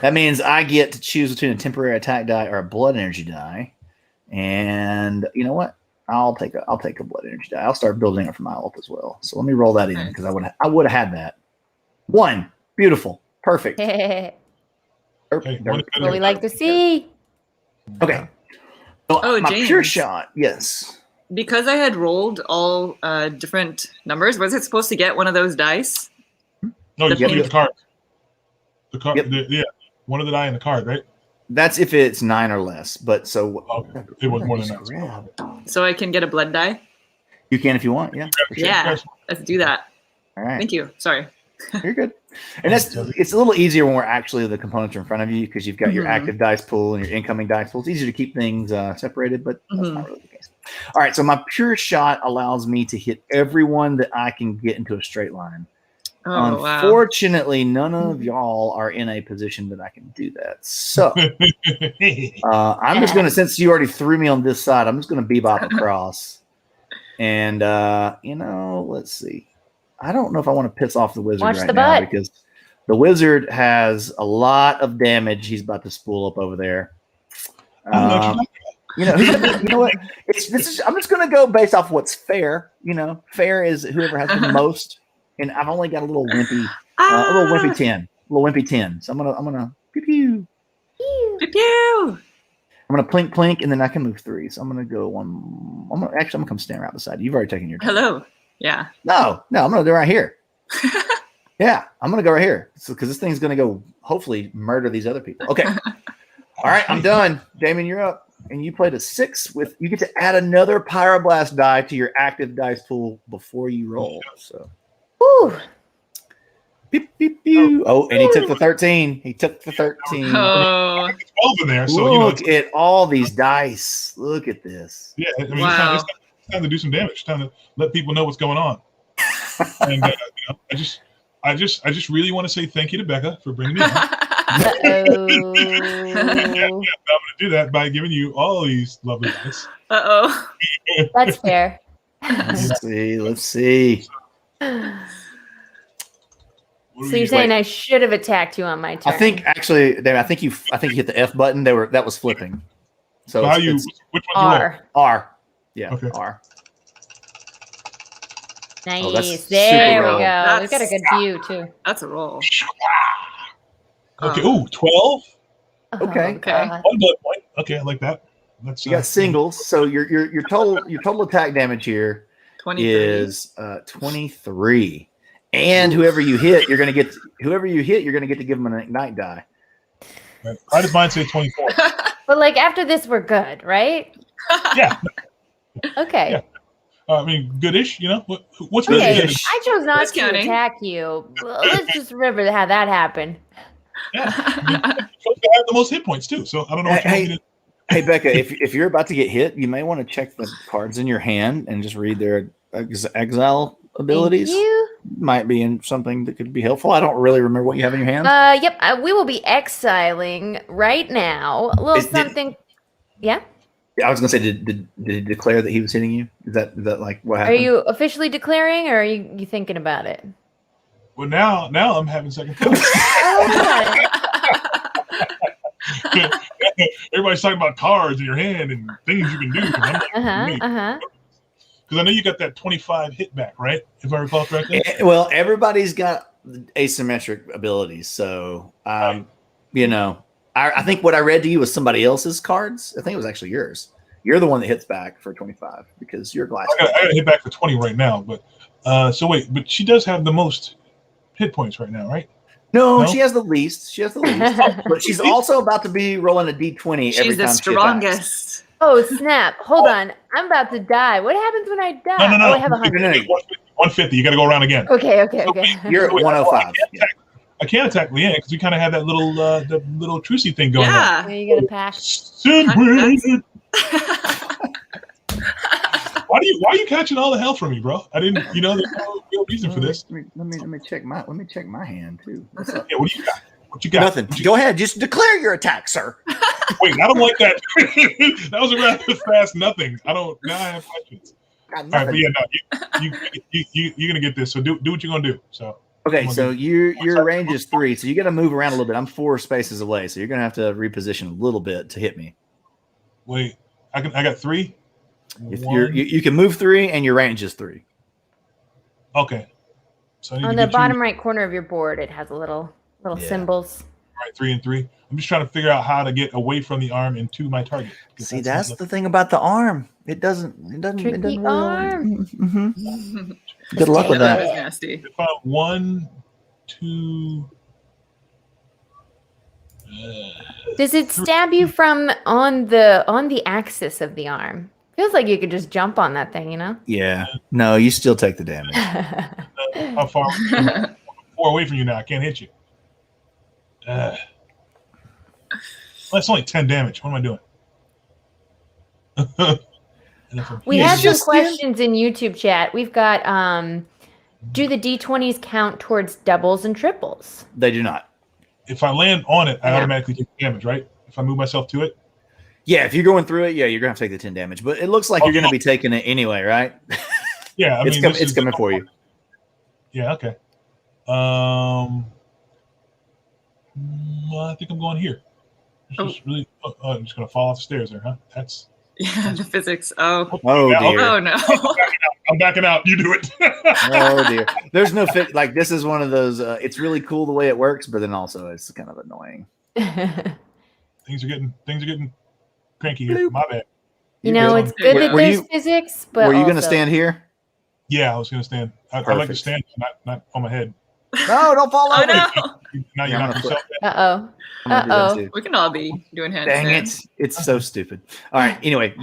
That means I get to choose between a temporary attack die or a blood energy die. And you know what? I'll take a blood energy die. I'll start building it for my ult as well. So let me roll that in because I would have had that. 1. Beautiful. Perfect. That's Hey, what we like to see. Okay. So my James. pure shot. Yes. Because I had rolled all different numbers, was it supposed to get one of those dice? No, you get the card. The card. Yep. Yeah, one of the die in the card, right? That's if it's 9 or less. But so It was more than that. So I can get a blood die? You can if you want. Yeah. For sure. Yeah, let's do that. All right. Thank you. Sorry. You're good. And it's a little easier when we're actually the components are in front of you because you've got your active dice pool and your incoming dice pool. It's easier to keep things separated, but that's not really the case. All right, so my pure shot allows me to hit everyone that I can get into a straight line. Oh, Unfortunately, none of y'all are in a position that I can do that. So I'm just going to, since you already threw me on this side, I'm just going to bebop across. And, let's see. I don't know if I want to piss off the wizard right now because the wizard has a lot of damage he's about to spool up over there. You know what? I'm just going to go based off what's fair. Fair is whoever has the most. And I've only got a little wimpy 10. So I'm gonna pew pew. Pew pew. I'm gonna plink plink, and then I can move 3. So I'm gonna go one. I'm gonna come stand right beside you. You've already taken your turn. Hello. Yeah. No, I'm gonna go right here. Yeah, I'm gonna go right here. So because this thing's gonna go hopefully murder these other people. Okay. All right, I'm done. Damion, you're up. And you played a 6 with. You get to add another pyroblast die to your active dice pool before you roll. So. Woo. Beep, beep, beep. Oh, and he took the 13. He took the 13. Oh, 12 in there. So, Look at all these dice. Look at this. yeah, I mean, Wow. it's time to do some damage. It's time to let people know what's going on. And I just really want to say thank you to Becca for bringing me on. Uh-oh. I'm going to do that by giving you all these lovely dice. Uh-oh. That's fair. Let's see. Let's see. What do So we you're get? saying I should have attacked you on my turn? I think actually, David, I think you hit the F button. That was flipping. So How it's which one's your roll? R. R. Yeah, Okay. R. Nice. Oh, that's there super we roll. go. We've got a good view too. That's a roll. Okay. Oh. Ooh, 12. Okay. Okay. One blood point. Okay, I like that. That's You got singles. So your total attack damage here 23. is 23. And whoever you hit, you're gonna get to give them an ignite die. Why does mine say 24? But like after this, we're good, right? Yeah. Okay. Yeah. I mean, goodish. You know what's Okay. really good? Goodish. I chose not Just to counting. attack you. Well, let's just remember to have that happen. Yeah. I mean, you're supposed to have the most hit points too. So I don't know what you want me to. Hey Becca, if you're about to get hit, you may want to check the cards in your hand and just read their exile abilities. Thank you. Might be in something that could be helpful. I don't really remember what you have in your hand. Yep. We will be exiling right now. A little Is- did- something. Yeah. I was gonna say, did he declare that he was hitting you? Is that like what Are happened? you officially declaring, or are you thinking about it? Well, now I'm having second thoughts. Everybody's talking about cards in your hand and things you can do. Because I know you got that 25 hit back, right? If I recall correctly. Well, everybody's got asymmetric abilities, so you know, I think what I read to you was somebody else's cards. I think it was actually yours. You're the one that hits back for 25 because you're glass. I got to hit back for 20 right now, but so wait, but she does have the most hit points right now, right? No, No? she has the least. She has the least, but she's also about to be rolling a d20 every She's the time she attacks. strongest. Oh snap! Hold on, I'm about to die. What happens when I die? No. Oh, I have 100. No. 150. You got to go around again. Okay. You're at 105. Yeah. I can't attack Leanne because we kind of had that little the little trucy thing going on. Yeah. Are you gonna pack? Why are you catching all the hell from me, bro? I didn't. There's no real reason for this. Let me check my hand too. What's up? Yeah, what do you got? What you got? Nothing. Go ahead. Just declare your attack, sir. Wait, I don't like that. That was a rather fast nothing. I don't. Now I have questions. Got All right, but nothing. yeah, no, you're gonna get this. So do what you're gonna do. So Okay, so your range is 3, so you got to move around a little bit. I'm 4 spaces away, so you're gonna have to reposition a little bit to hit me. wait, I got 3. If One- you can move 3, and your range is 3. Okay. So I need On to the get bottom right corner of your board, it has a little Yeah. symbols. right 3 and 3. I'm just trying to figure out how to get away from the arm and to my target. 'Cause See, that's the thing about the arm. It doesn't Tricky arm. Mhm. Good luck with That that. was nasty. If I 1, 2. Does it stab you from on the axis of the arm? Feels like you could just jump on that thing, you know? Yeah. No, you still take the damage. How far? I'm 4 away from you now. I can't hit you. Well, that's only 10 damage. What am I doing? And if I'm We here- had some just- questions in YouTube chat. We've got do the D20s count towards doubles and triples? They do not. If I land on it, I Yeah. automatically take damage, right? If I move myself to it. Yeah, if you're going through it, yeah, you're gonna have to take the 10 damage. But it looks like you're gonna be taking it anyway, right? Yeah, I It's mean, coming. this It's is- coming for you. Yeah, okay. I think I'm going here. It's just really. I'm just gonna fall off the stairs there, huh? That's. Yeah, the physics. Oh. Oh Yeah, dear. Oh no. I'm backing out. You do it. Oh dear. There's no fit. Like this is one of those. It's really cool the way it works, but then also it's kind of annoying. Things are getting cranky here. My bad. You know, good. it's good that Were there's you- physics, but Were you gonna also- stand here? Yeah, I was gonna stand. I like to Perfect. stand, not on my head. No, don't fall Oh over. no. Now you Yeah, I'm knock gonna yourself down. Uh-oh. I'm gonna do that Uh-oh. too. We can all be doing handstands. Dang it. It's so stupid. All right. Anyway,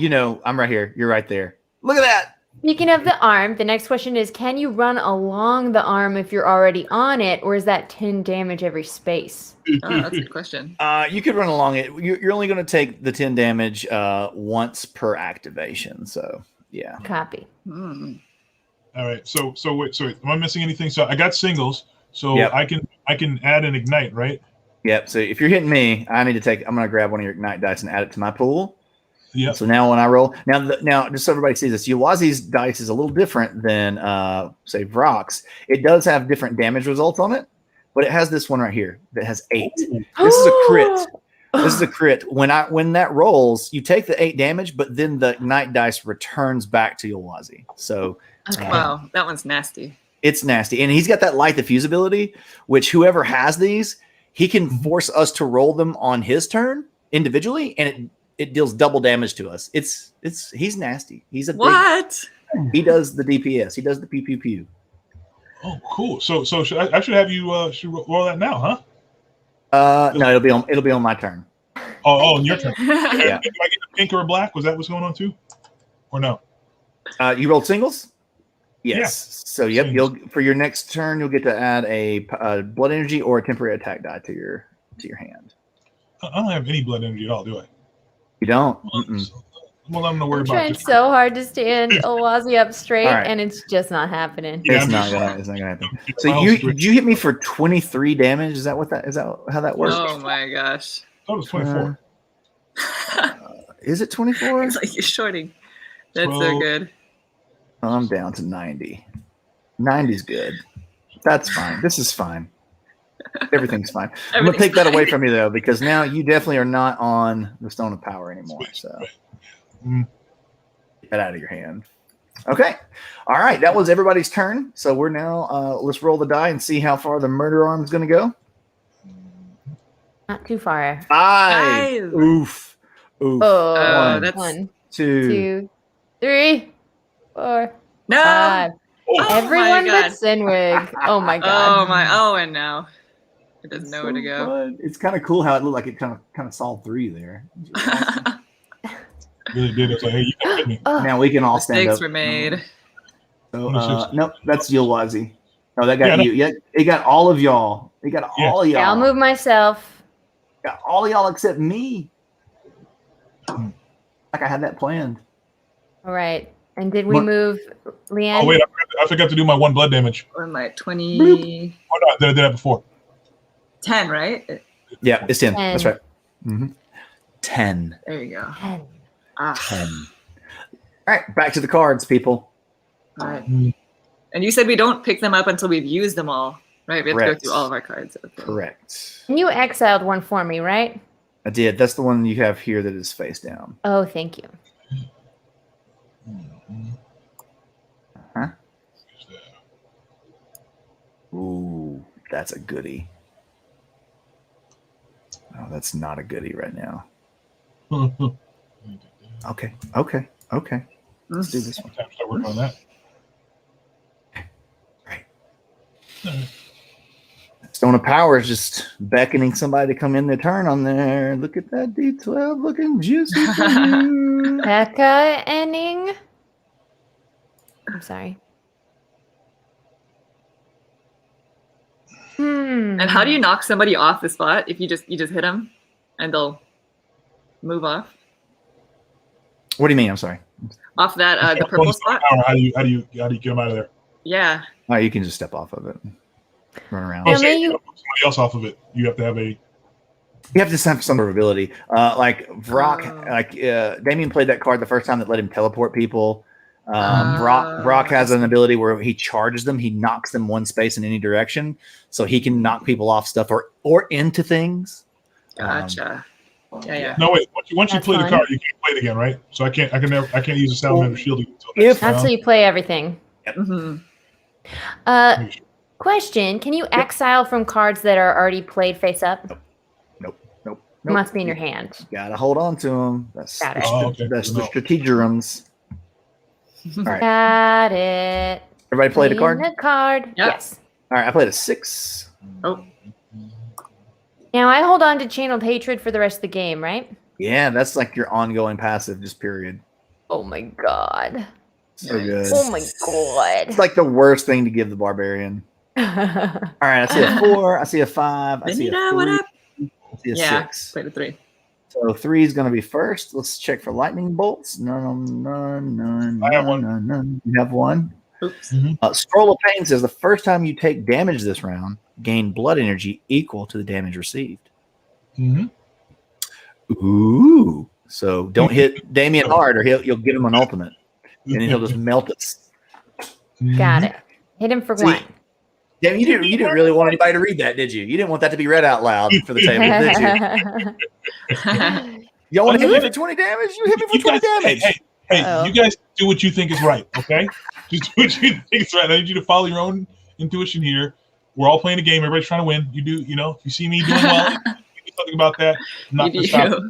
I'm right here. You're right there. Look at that. Speaking of the arm, the next question is, can you run along the arm if you're already on it, or is that 10 damage every space? Oh, that's a good question. You could run along it. You're only going to take the 10 damage once per activation. So yeah. Copy. Hmm. All right. So wait. So am I missing anything? So I got singles. So Yep. I can add an ignite, right? Yep. So if you're hitting me, I'm going to grab one of your ignite dice and add it to my pool. Yeah. So now when I roll, now just so everybody sees this, Uwazi's dice is a little different than say Vrock's. It does have different damage results on it, but it has this one right here that has 8. This is a crit. This is a crit. When that rolls, you take the 8 damage, but then the ignite dice returns back to Uwazi. So Wow, that one's nasty. it's nasty. And he's got that light diffuse ability, which whoever has these, he can force us to roll them on his turn individually, and it deals double damage to us. He's nasty. He's a What? he does the DPS. He does the pew pew pew. Oh, cool. So I should have you should roll that now, huh? No, it'll be on my turn. Oh, your turn. Yeah. Do I get a pink or a black? Was that what's going on too, or no? You rolled singles? Yes. Yeah. So yep, Singles. for your next turn, you'll get to add a blood energy or a temporary attack die to your hand. I don't have any blood energy at all, do I? You don't? Mm-mm. Well, I'm gonna worry I'm about trying just so hard to stand Owazi up straight, All right. and it's just not happening. Yeah, It's not gonna happen. So you hit me for 23 damage. Is that how that works? Oh my gosh. Oh, it was 24. Is it 24? It's like you're shorting. That's so 12. good. I'm down to 90. 90's good. That's fine. This is fine. Everything's fine. I'm gonna take that away from you though, because now you definitely are not on the Stone of Power anymore. So get that out of your hand. Okay. All right. That was everybody's turn. So we're now let's roll the die and see how far the murder arm is gonna go. Not too far. 5. Five. Oof. Oof. Oh, that's- 1, 2. 2, 3, 4, No. 5. Oh Everyone my but God. Sinwig. Oh my god. Oh my. Oh, and now it doesn't know where to So go. fun. It's kind of cool how it looked like it kind of saw through you there. Awesome. Really did. It's like, hey, you can hit me. Oh, Now we can all stand Mistakes up. were made. So, nope, that's Yulwazi. Oh, that got Yeah, no. you. Yeah, it got all of y'all. It got all of y'all. yeah, I'll move myself. Got all of y'all except me. Like I had that planned. All right. And did we What? move Leanne? Oh wait, I forgot to do my 1 blood damage. Or my 20. Bloop. Oh no, I did that before. 10, right? Yeah, it's 10. 10. That's right. 10. There you go. 10. Ah, 10. All right, back to the cards, people. all right. And you said we don't pick them up until we've used them all, right? We have to Correct. go through all of our cards. Okay. Correct. And you exiled one for me, right? I did. That's the one you have here that is face down. Oh, thank you. Huh? Ooh, that's a goodie. Oh, that's not a goodie right now. Okay. Let's do this one. Time to start working on that. Right. Stone of Power is just beckoning somebody to come in their turn on there. Look at that D12 looking juicy for you. Becca ending. I'm sorry. And how do you knock somebody off the spot if you just hit them and they'll move off What do you mean? I'm sorry. off that the purple spot? How do you get them out of there? Yeah. Oh, you can just step off of it. Run around. Yeah, Oh, so may you you- put somebody else off of it. You have to have a. You have to have some sort of ability. Like Vrock, Oh. like Damion played that card the first time that let him teleport people. Brock has an ability where he charges them. He knocks them one space in any direction, so he can knock people off stuff or into things. Gotcha. Yeah. No wait. Once you That's play the fine. card, you can't play it again, right? So I can't use a salamander shield until If- next That's round. how you play everything. Hmm. Question: can you exile from cards that are already played face up? Nope. It must be in your hand. Gotta hold on to them. That's Got it. Oh, okay. that's the No. strategerums. All right. Got it. Everybody played a card? Playing the card. Yep. Yes. All right, I played a 6. Oh, Now I hold on to channeled hatred for the rest of the game, right? Yeah, that's like your ongoing passive, just period. Oh my god. So good. Oh my god. It's like the worst thing to give the barbarian. All right, I see a 4. I see a 5. I see a Benita, 3. what up? I see a Yeah, 6. played a 3. So 3 is going to be first. Let's check for lightning bolts. None. I have one. None. You have one. Oops. Scroll of Pain says the first time you take damage this round, gain blood energy equal to the damage received. Mhm. Ooh. So don't hit Damion hard or you'll give him an ultimate. And then he'll just melt us. Got it. Hit him for See, 1. Damn, you didn't really want anybody to read that, did you? You didn't want that to be read out loud for the table, did you? Y'all want to hit me for 20 damage? You hit me for 20 damage. Hey, you guys do what you think is right, okay? Just do what you think is right. I need you to follow your own intuition here. We're all playing a game. Everybody's trying to win. You do, if you see me doing well, you do something about that. I'm not going to stop.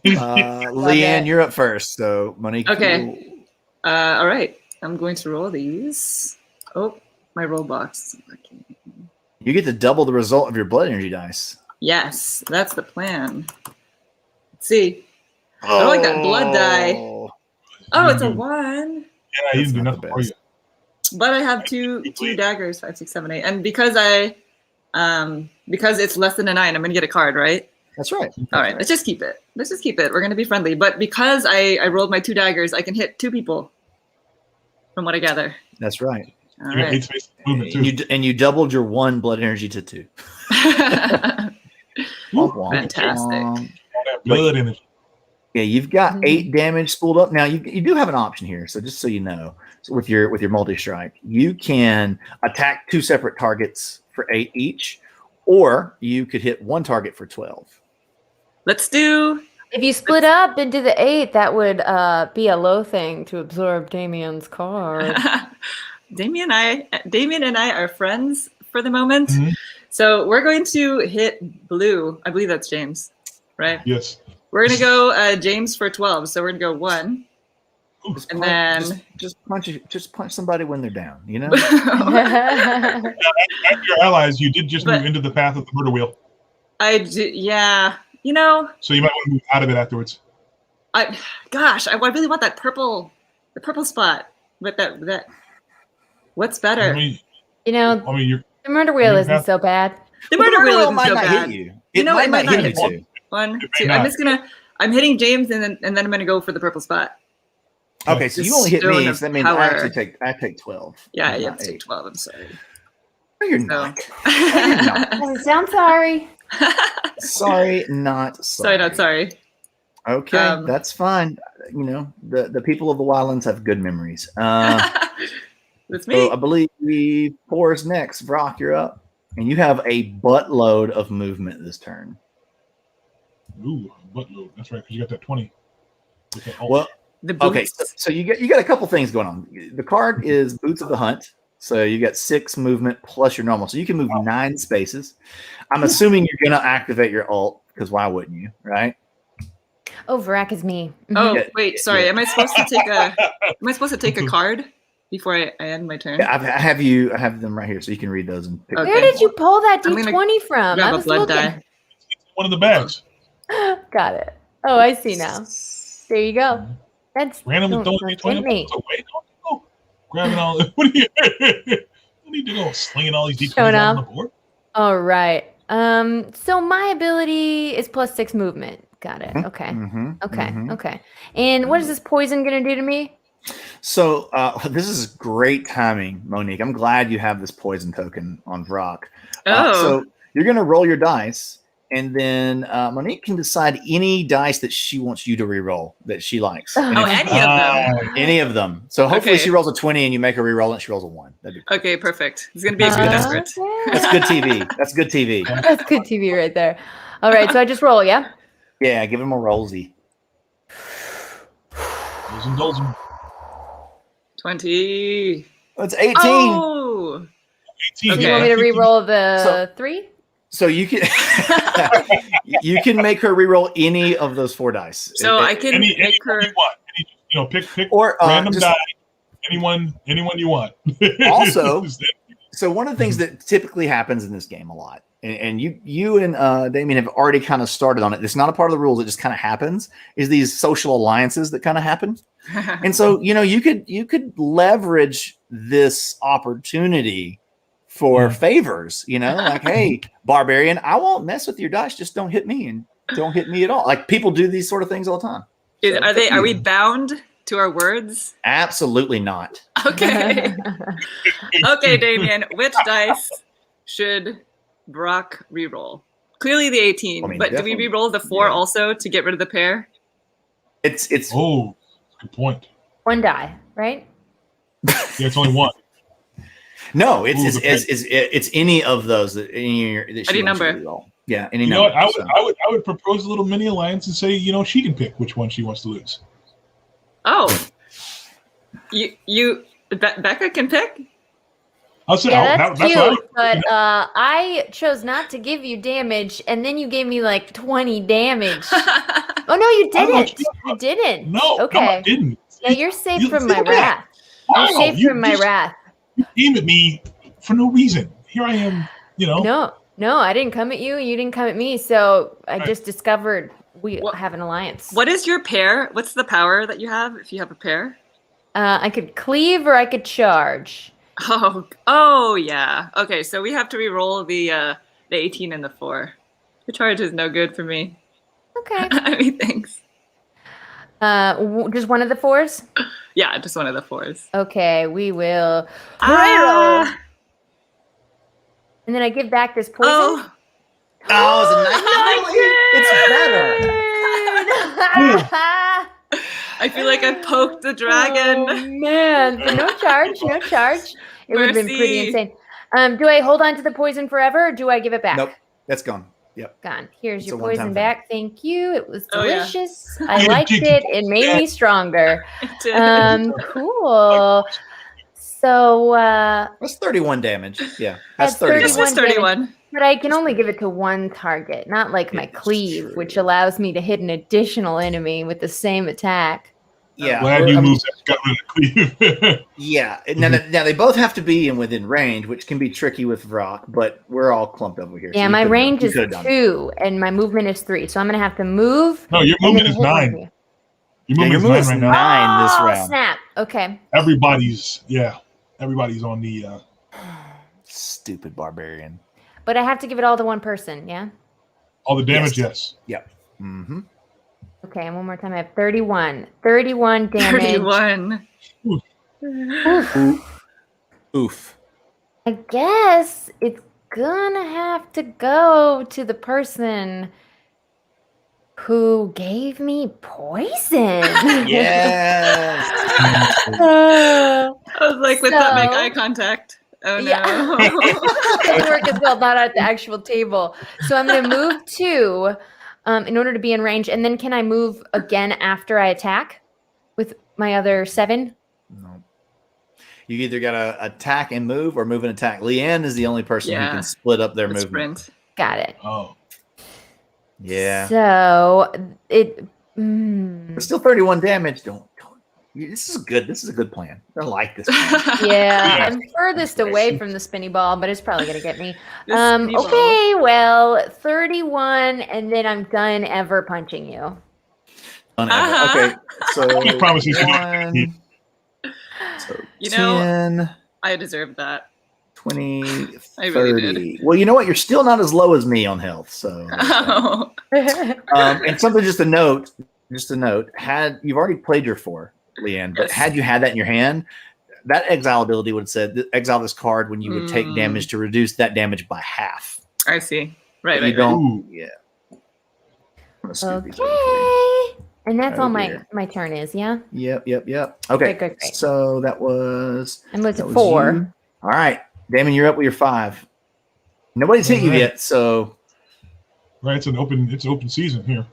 Leanne, you're up first. So, Monique. Okay. All right. I'm going to roll these. Oh, my roll box. You get to double the result of your blood energy dice. Yes, that's the plan. Let's see. I don't like that blood die. Oh, it's a 1. Yeah, you didn't do nothing for you. But I have two daggers, 5, 6, 7, 8. And because it's less than a 9, I'm gonna get a card, right? That's right. All right, let's just keep it. We're gonna be friendly. But because I rolled my 2 daggers, I can hit 2 people. From what I gather. That's right. All You got 8 right. space movement too. And you doubled your 1 blood energy to 2. Fantastic. All that blood energy. Yeah, you've got 8 damage spooled up. Now you do have an option here. So just so you know, so with your multi-strike, you can attack 2 separate targets for 8 each, or you could hit 1 target for 12. Let's do. If you split up into the 8, that would be a low thing to absorb Damien's card. Damion and I are friends for the moment. Mhm. So we're going to hit blue. I believe that's James, right? Yes. We're going to go James for 12. So we're going to go 1. And then just punch somebody when they're down, you know? After your allies, you did just move into the path of the murder wheel. I do, yeah. So you might want to move out of it afterwards. I really want the purple spot. But that what's better? The murder wheel isn't so bad. The murder wheel isn't might so not bad. hit you. It might not hit hit you you. too. 1, It 2. may not. I'm hitting James and then I'm gonna go for the purple spot. Okay, so you only hit me, so that means I take 12. Yeah, you not have to take 8. 12. I'm sorry. No, you're No. not. Doesn't sound sorry. Sorry, not sorry. Sorry, not sorry. Okay, that's fine. The people of the Wildlands have good memories. That's me. So I believe 4 is next. Brock, you're up. And you have a buttload of movement this turn. Ooh, buttload. That's right, because you got that 20. With that ult. Well, The boots. okay, so you got a couple things going on. The card is Boots of the Hunt. So you got 6 movement plus your normal. So you can move 9 spaces. I'm assuming you're going to activate your ult, because why wouldn't you, right? Oh, Verac is me. Oh, Yeah, wait, sorry. yeah. Am I supposed to take a card before I end my turn? Yeah, I have them right here, so you can read those and pick. Okay. Where did you pull that I'm gonna D20 from? grab I a was blood looking. die. One of the bags. Got it. Oh, I see now. There you go. That's Randomly don't throwing tempt me. D20 away. Don't go grabbing all. What do you? You need to go slinging all these D20s Showing out on off. the board. All right. So my ability is plus 6 movement. Got it. Okay. Okay. And what is this poison gonna do to me? So this is great timing, Monique. I'm glad you have this poison token on Brock. So you're going to roll your dice, and then Monique can decide any dice that she wants you to re-roll that she likes. Oh, any of them. Any of them. So hopefully Okay. she rolls a 20 and you make her re-roll it and she rolls a 1. That'd be Okay, perfect. It's gonna be a good desperate. That's good TV. That's good TV. That's good TV right there. All right, so I just roll, yeah? Yeah, give him a rollsy. Those indulge them. 20. That's 18. Oh, 18. So you want me to re-roll the 3? So you can you can make her re-roll any of those 4 dice. so I can Any make her. you want. Pick or random just- die. Anyone you want. Also- So one of the things that typically happens in this game a lot, and you and Damion have already kind of started on it. It's not a part of the rules; it just kind of happens. Is these social alliances that kind of happen? And so, you could leverage this opportunity for favors, like, hey, barbarian, I won't mess with your dice. Just don't hit me and don't hit me at all. Like, people do these sort of things all the time. So, Are we bound to our words? Absolutely not. Okay. Okay, Damion, which dice should Brock reroll? Clearly the 18, but do we reroll the 4 also to get rid of the pair? It's Oh, good point. One die, right? Yeah, it's only one. No, it's any of those that any number. Yeah, any you number. Know what? I would propose a little mini alliance and say, she can pick which one she wants to lose. Oh, Becca can pick. I'll say that's cute, what but I chose not to give you damage, and then you gave me like 20 damage. Oh no, you didn't. You didn't. No, okay. No, I didn't. Yeah, you're safe from my wrath. You're safe from my wrath. You came at me for no reason. Here I am, No, I didn't come at you. You didn't come at me. So I just discovered we have an alliance. What is your pair? What's the power that you have if you have a pair? I could cleave or I could charge. Oh yeah. Okay, so we have to re-roll the 18 and the 4. The charge is no good for me. Okay. I mean, thanks. Just one of the 4s? Yeah, just one of the 4s. Okay, we will re-roll. And then I give back this poison. Oh, it's better. I feel like I poked the dragon. Oh, man. But no charge. It would have been pretty insane. Do I hold on to the poison forever or do I give it back? Nope. That's gone. Yep. Gone. Here's It's your a one-time poison thing. back. Thank you. It was delicious. Yeah. I liked it. It made me stronger. It did. Cool. So that's 31 damage. Yeah. That's 31. This was 31. But I can only give it to one target, not like my cleave, which allows me to hit an additional enemy with the same attack. Yeah. Glad you moved that. Got rid of cleave. Yeah. Now they both have to be within range, which can be tricky with Vrock, but we're all clumped over here. Yeah, so my range is 2, and my movement is 3, so I'm going to have to move. No, your movement is 9. Your movement is 9 right now. 9 this round. Snap. Okay. Everybody's on the stupid barbarian. But I have to give it all to one person, yeah? All the damage, yes. Yep. Mm-hmm. Okay, and one more time. I have 31. 31 damage. 31. Oof. I guess it's gonna have to go to the person who gave me poison. Yes. I was like, let's not make eye contact. Oh no. Yeah. Work as well, not at the actual table. So I'm going to move 2 in order to be in range. And then can I move again after I attack with my other 7? No. You either got to attack and move or move and attack. Leanne is the only person who can split up their movement. Sprint. Got it. Oh. Yeah. So it... But still 31 damage. Don't. This is good. This is a good plan. I like this plan. Yeah, I'm furthest away from the spinny ball, but it's probably gonna get me. Okay, well, 31, and then I'm done ever punching you. Okay, so He promises you 1, so You 10, know, I deserve that. 20, I 30. really Well, you know what? You're still not as low as me on health. So, Oh. and something just a note. You've already played your 4, Leanne, but had you had that in your hand, that exile ability would have said exile this card when you would take damage to reduce that damage by half. I see. Right. You don't. Yeah. Okay. And that's all my turn is, yeah? Yep. Okay. Great. So that was. And was it 4? You. All right, Damon, you're up with your 5. Nobody's hit you yet, so. Right, it's an open season here.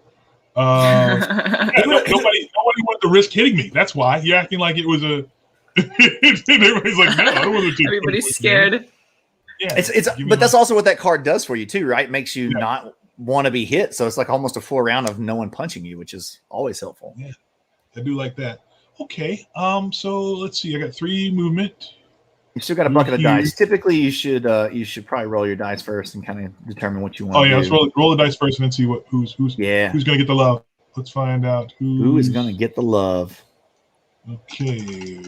Nobody wanted to risk hitting me. That's why you're acting like it was a. Everybody's like, no, I don't want to. Everybody's scared. Yeah, but that's also what that card does for you too, right? Makes you not want to be hit. So it's like almost a 4 round of no one punching you, which is always helpful. Yeah, I do like that. Okay, so let's see. I got 3 movement. You still got a bucket of dice. Typically, you should probably roll your dice first and kind of determine what you want. Oh yeah, let's roll the dice first and then see who's gonna get the love. Let's find out who is gonna get the love. Okay.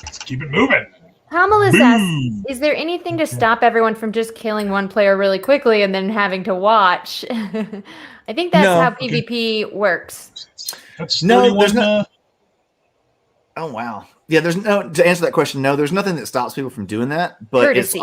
Let's keep it moving. Pamela's asked, Boom. is there anything to stop everyone from just killing one player really quickly and then having to watch? I think that's No. how Okay. PvP works. That's No, 31. there's no- Oh wow. Yeah, there's no to answer that question. No, there's nothing that stops people from doing that. But Courtesy.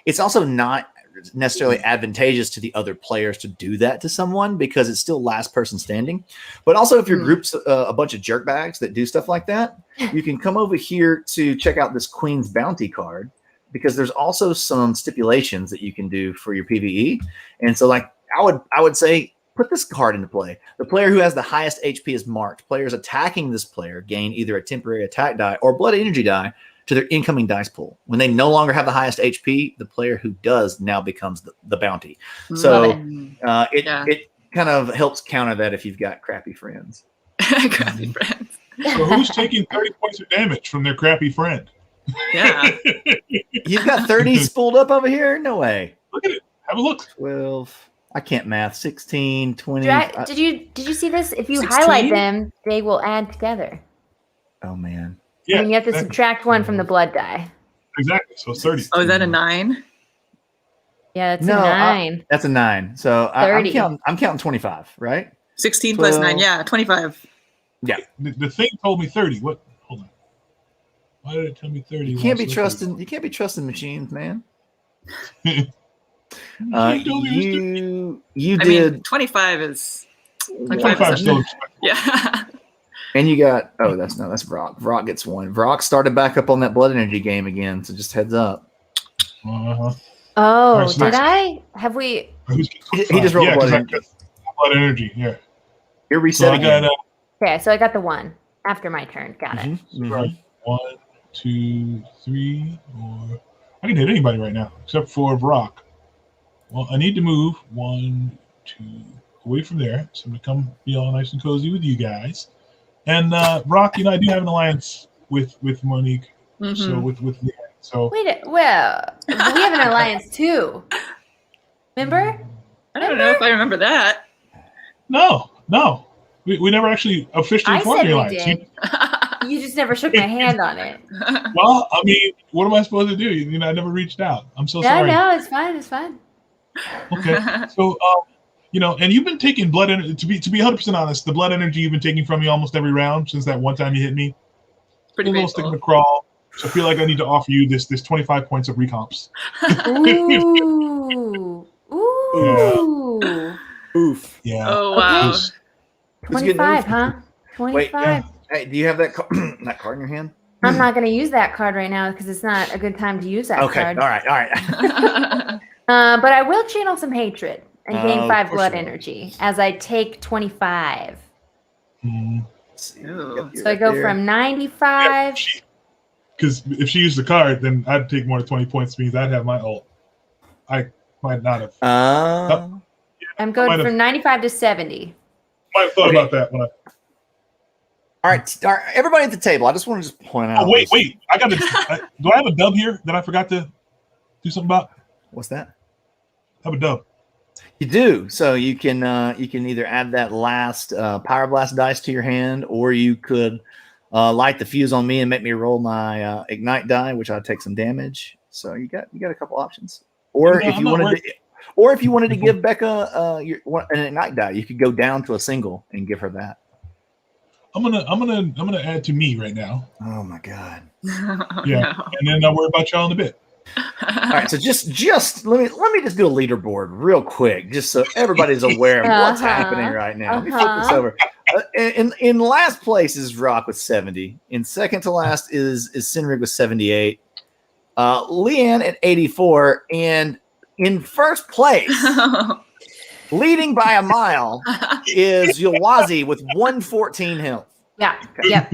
it's also not necessarily advantageous to the other players to do that to someone because it's still last person standing. But also, if your group's a bunch of jerkbags that do stuff like that, you can come over here to check out this Queen's Bounty card because there's also some stipulations that you can do for your PvE. And so, like, I would say put this card into play. The player who has the highest HP is marked. Players attacking this player gain either a temporary attack die or blood energy die to their incoming dice pool. When they no longer have the highest HP, the player who does now becomes the bounty. So it kind of helps counter that if you've got crappy friends. Crappy friends. So who's taking 30 points of damage from their crappy friend? Yeah. You've got 30 spooled up over here? No way. Look at it. Have a look. 12. I can't math. 16, 20. Did you see this? If you 16? highlight them, they will add together. Oh, man. Yeah, I mean, you have to subtract one from the blood die. Exactly. So it's 30. Oh, is that a 9? Yeah, that's a 9. That's a 9. So I'm 30. counting 25, right? 16 plus 9. 12. Yeah, 25. Yeah. The thing told me 30. What? Hold on. Why did it tell me 30? You can't be trusting machines, man. You You I did mean, 25 is 25 still. yeah. and you got that's Vrock. Vrock gets 1. Vrock started back up on that blood energy game again, so just heads up. Uh-huh. Oh, Alright, so did next- I? Have we? He just rolled blood energy. Blood energy. Yeah. You're So resetting. I got Okay, so I got the 1 after my turn. Got it. right. 1, 2, 3, 4. I can hit anybody right now except for Vrock. Well, I need to move 1, 2 away from there. So I'm gonna come be all nice and cozy with you guys. And Vrock, I do have an alliance with Monique. So with Leanne. So Wait, well, we have an alliance too. Remember? I don't know if I remember that. no. We never actually officially I formed said the we alliance. did. You just never shook my hand on it. Well, I mean, what am I supposed to do? I never reached out. I'm so Yeah, sorry. no, it's fine. It's fine. Okay. So, and you've been taking blood energy. To be 100% honest, the blood energy you've been taking from me almost every round since that one time you hit me. Pretty a little grateful. stick in the crawl. So I feel like I need to offer you this 25 points of recomps. Ooh. Ooh. Oof. Yeah. Oh wow. It's good 25, news. huh? 25. Hey, do you have that that card in your hand? I'm not going to use that card right now because it's not a good time to use that Okay. card. All right. But I will channel some hatred and gain Of 5 course blood you will. energy as I take 25. Mm. Ooh. So I go from 95. Because if she used the card, then I'd take more than 20 points. Means I'd have my ult. I might not have. I'm going Might have- from 95 to 70. Might have thought Okay. about that when I. All right, everybody at the table. I just want to just point out. Oh wait! I got to. Do I have a dub here that I forgot to do something about? What's that? I have a dub. You do. So you can either add that last Power Blast dice to your hand, or you could light the fuse on me and make me roll my Ignite die, which I'd take some damage. So you got a couple options. Or No, if I'm you not wanted worried. to, or if you wanted to give Becca an Ignite die, you could go down to a single and give her that. I'm gonna add to me right now. Oh my god. Oh, Yeah, no. and then I'll worry about y'all in a bit. All right, so just let me just do a leaderboard real quick, just so everybody's aware of what's happening right now. Let me flip this over. In last place is Rock with 70. In second to last is Sinrig with 78. Leanne at 84, and in first place, leading by a mile, is Yulwazi with 114 health. Yeah. Yep.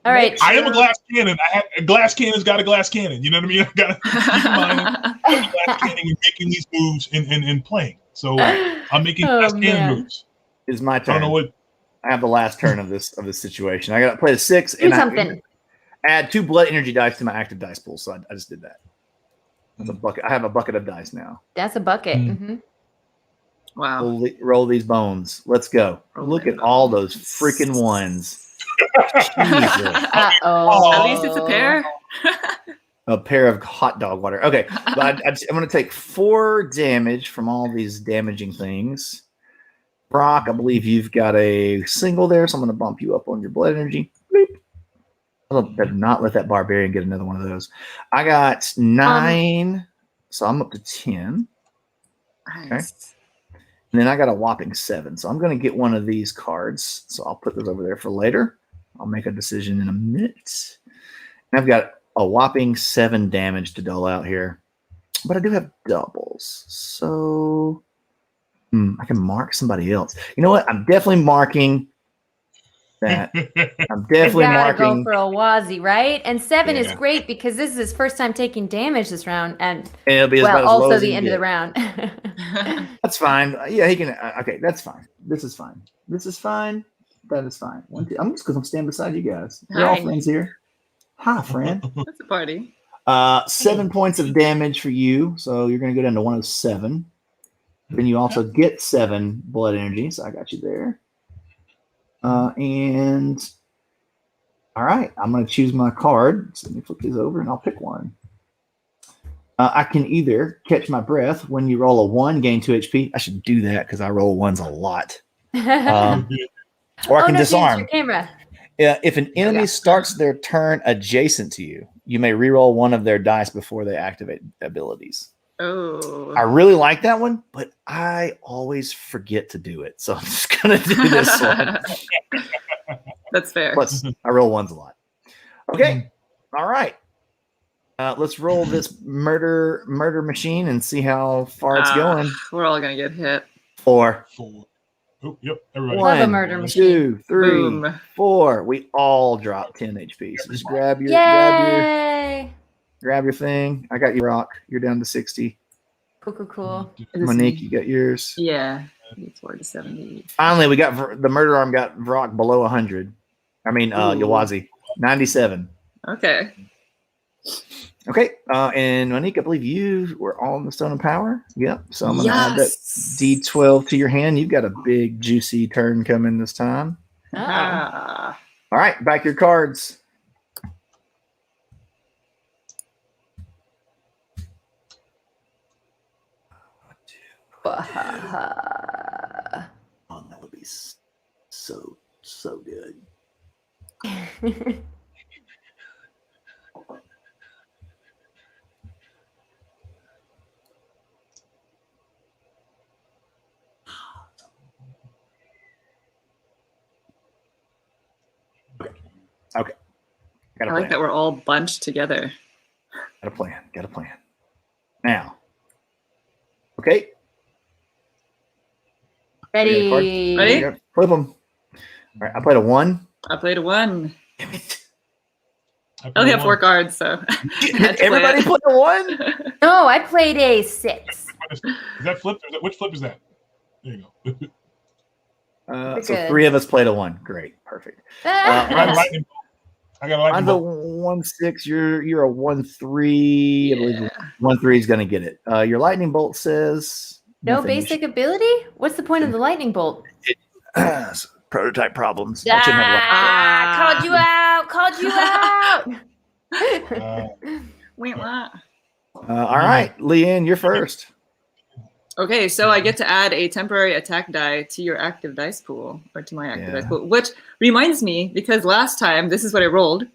All right. I am a glass cannon. A glass cannon's got a glass cannon. You know what I mean? I got to keep in mind I'm a glass cannon when making these moves and playing. So I'm making Oh, glass man. cannon moves. Is my I turn. don't know what. I have the last turn of this situation. I got to play the 6 Do and something. I add 2 blood energy dice to my active dice pool. So I just did that. That's a bucket. I have a bucket of dice now. That's a bucket. Mm. Mm-hmm. Wow. Roll these bones. Let's go. Roll Look my at all those bones. freaking ones. Jesus. Uh-oh. At least it's a pair. A pair of hot dog water. Okay, but I'm going to take 4 damage from all these damaging things. Brock, I believe you've got a single there, so I'm going to bump you up on your blood energy. Bleep. I better not let that barbarian get another one of those. I got 9, so I'm up to 10. Nice. And then I got a whopping 7, so I'm going to get one of these cards. So I'll put those over there for later. I'll make a decision in a minute. And I've got a whopping 7 damage to dole out here. But I do have doubles. So I can mark somebody else. You know what? I'm definitely marking that. I'm definitely gotta marking. go for a Wazzy, right? And 7 is Yeah. great because this is his first time taking damage this round, and It'll be about as low also as the you end of get. the round. That's fine. Yeah, he can. Okay, that's fine. This is fine. This is fine. That is fine. 1, 2. I'm just because I'm standing beside you guys. We're all Hi. friends here. Hi, friend. That's a party. 7 points of damage for you, so you're going to go down to 107. Then you also get 7 blood energy, so I got you there. And all right, I'm going to choose my card. So let me flip these over, and I'll pick one. I can either catch my breath when you roll a 1, gain 2 HP. I should do that because I roll 1s a lot. Or I can disarm. Your camera. If an enemy starts their turn adjacent to you, you may reroll one of their dice before they activate abilities. Oh. I really like that one, but I always forget to do it. So I'm just going to do this one. That's fair. Plus, I roll 1s a lot. Okay. All right. Let's roll this murder machine and see how far it's going. We're all gonna get hit. 4. 4. Oh, yep. Everybody. Love a 1, murder machine. 2, 3, Boom. 4. We all drop 10 HP. So just grab your thing. I got you, Rock. You're down to 60. Cool. Is this Monique, me? you got yours. Yeah. It's 4 to 70. Finally, we got the murder arm got Rock below 100. I mean, Yawazi, 97. Okay. Okay, and Monique, I believe you were all in the Stone of Power. Yep. So I'm going to add that D12 to your hand. You've got a big, juicy turn coming this time. Ah. All right, back your cards. Oh, that would be so good. Okay. I like that we're all bunched together. Got a plan. Now. Okay. Ready? Ready? Flip them. All right. I played a 1. I played a 1. Damn it. I only have 4 cards, so. Everybody played a 1? No, I played a 6. Is that flipped? Which flip is that? There you go. So Good. 3 of us played a 1. Great. Perfect. I got a lightning I'm a bolt. 1-6. You're a 1-3. I believe 1-3 is going to get it. Your lightning bolt says No nothing. basic ability? What's the point of the lightning bolt? Prototype problems. Called you out. Wait, what? All right, Leanne, you're first. Okay, so I get to add a temporary attack die to your active dice pool, or to my active dice pool, which reminds me, because last time, this is what I rolled,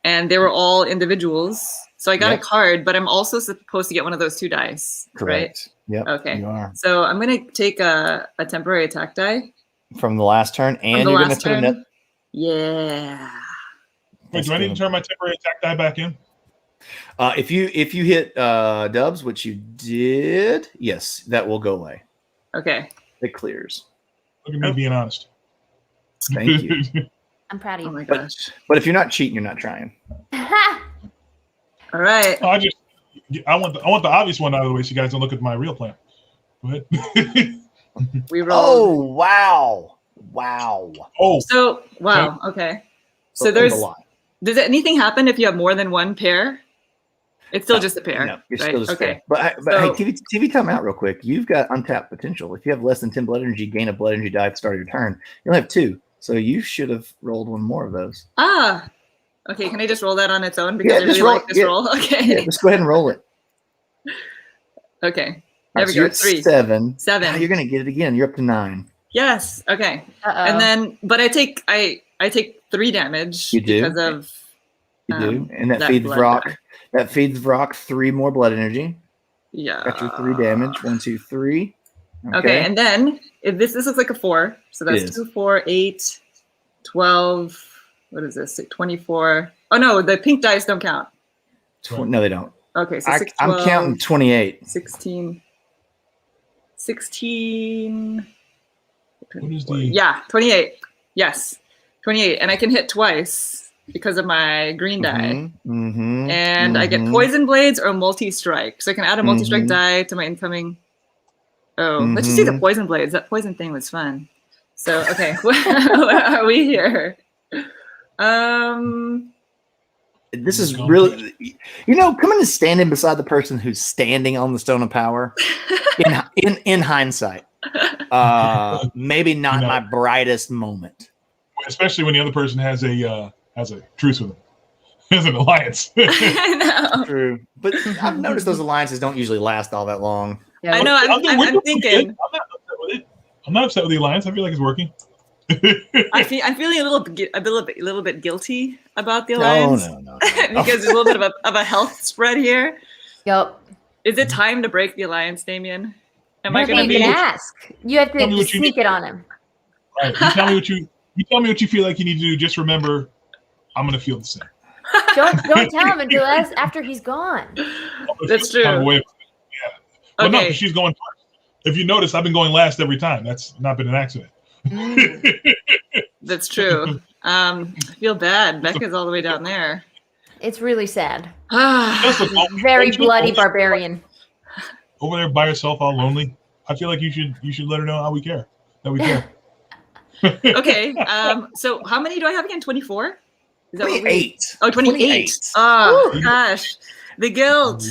and they were all individuals. So I got a card, but I'm also supposed to get one of those 2 dice, Correct. right? Yep. Okay. You are. So I'm going to take a temporary attack die. From the last turn, and you're going to turn it. Yeah. Wait, do I need to turn my temporary attack die back in? If you hit dubs, which you did, yes, that will go away. Okay. It clears. Look at me being honest. Thank you. I'm proud of Oh you. my gosh. But if you're not cheating, you're not trying. All right. I want the obvious one out of the way, so you guys don't look at my real plan. Go ahead. We rolled. Oh wow! Oh, So, wow. Okay. So That's a lot. does anything happen if you have more than 1 pair? It's still just a pair. No, you're right? still just okay. But So- hey, TV time out real quick. You've got untapped potential. If you have less than 10 blood energy, gain a blood energy die at the start of your turn. You'll have 2. So you should have rolled one more of those. Ah. Okay, can I just roll that on its own because I just really like this roll? Okay. Yeah, just go ahead and roll it. Okay. All There right, we so you're go. at 3. 7. 7. Now you're gonna get it again. You're up to 9. Yes. Okay. Uh-oh. And then, but I take 3 damage You do. because of You do, and that that feeds blood Vrock. die. That feeds Vrock 3 more blood energy. Yeah. Got your 3 damage. 1, 2, 3. Okay, and then if this looks like a 4, so It that's is. 2, 4, 8, 12. What is this? 24. Oh no, the pink dice don't count. No, they don't. Okay, so 6, I'm 12, counting 28. 16. 16. What is the? Yeah, 28. Yes, 28, and I can hit twice because of my green die. And I get poison blades or multi-strike. So I can add a multi-strike die to my incoming. Oh, let's just see the poison blades. That poison thing was fun. So, okay, where are we here? This is really, coming and standing beside the person who's standing on the Stone of Power. in hindsight, maybe not my brightest moment. Especially when the other person has a truce with them. Has an alliance. I know. True, but I've noticed those alliances don't usually last all that long. Yeah. I know. I'm thinking. I'm not upset with it. I'm not upset with the alliance. I feel like it's working. I'm feeling a little bit guilty about the alliance. No. Because there's a little bit of a health spread here. Yep. Is it time to break the alliance, Damion? Am I You going to can be? ask. You have Tell me to what you sneak need. it on him. Right. You tell me what you feel like you need to do. Just remember, I'm gonna feel the same. Don't tell him until after he's gone. That's true. Yeah. Well, no, Okay. because she's going first. If you notice, I've been going last every time. That's not been an accident. That's true. I feel bad. Becca's all the way down there. It's really sad. That's the fault. Very Don't you bloody over- barbarian. Over there by yourself, all lonely. I feel like you should let her know how we care. That we care. Okay. So how many do I have again? 24? Is that what we? 28. Oh, 28. Oh, Ooh. gosh. The guilt.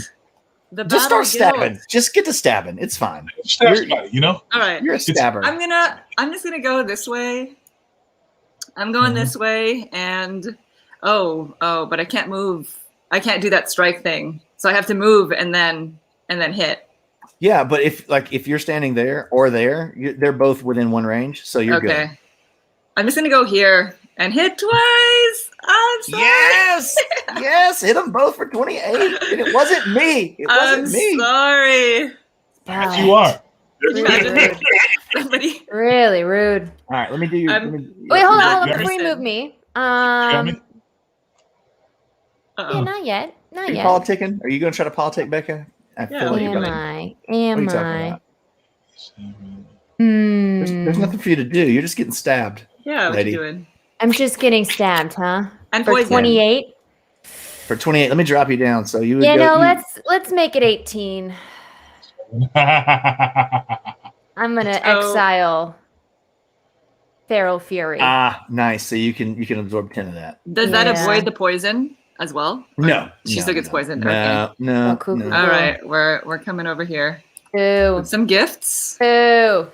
The Just start battle stabbing. guilt. Just get to stabbing. It's fine. Stab somebody, you know? All right. You're a stabber. I'm just gonna go this way. I'm going this way, and but I can't move. I can't do that strike thing. So I have to move and then hit. Yeah, but if you're standing there or there, they're both within one range, so you're Okay. good. I'm just gonna go here and hit twice. I'm sorry. Yes, hit them both for 28. And it wasn't me. It wasn't I'm me. sorry. Yes, you are. Can you imagine somebody? Really rude. All right, let me do your. Wait, hold Not on. Yeah. Before you move me. got me? Yeah, Uh-oh. not yet. Not Are you yet. politicking? Are you going to try to politic, Becca? I Yeah. feel like you're Am going. I? What are you Am talking I? about? Hmm. There's nothing for you to do. You're just getting stabbed. Yeah, what Lady. you doing? I'm just getting stabbed, huh? And For poison. 28. For 28, let me drop you down. So you would You go. know, let's make it 18. I'm gonna exile Feral Fury. Nice. So you can absorb 10 of that. Does that Yeah. avoid the poison as well? No, She no, still gets no. poisoned. No, Okay. no, Oh, cool, no. cool. All right, we're coming over here Ooh. with some gifts. Ooh.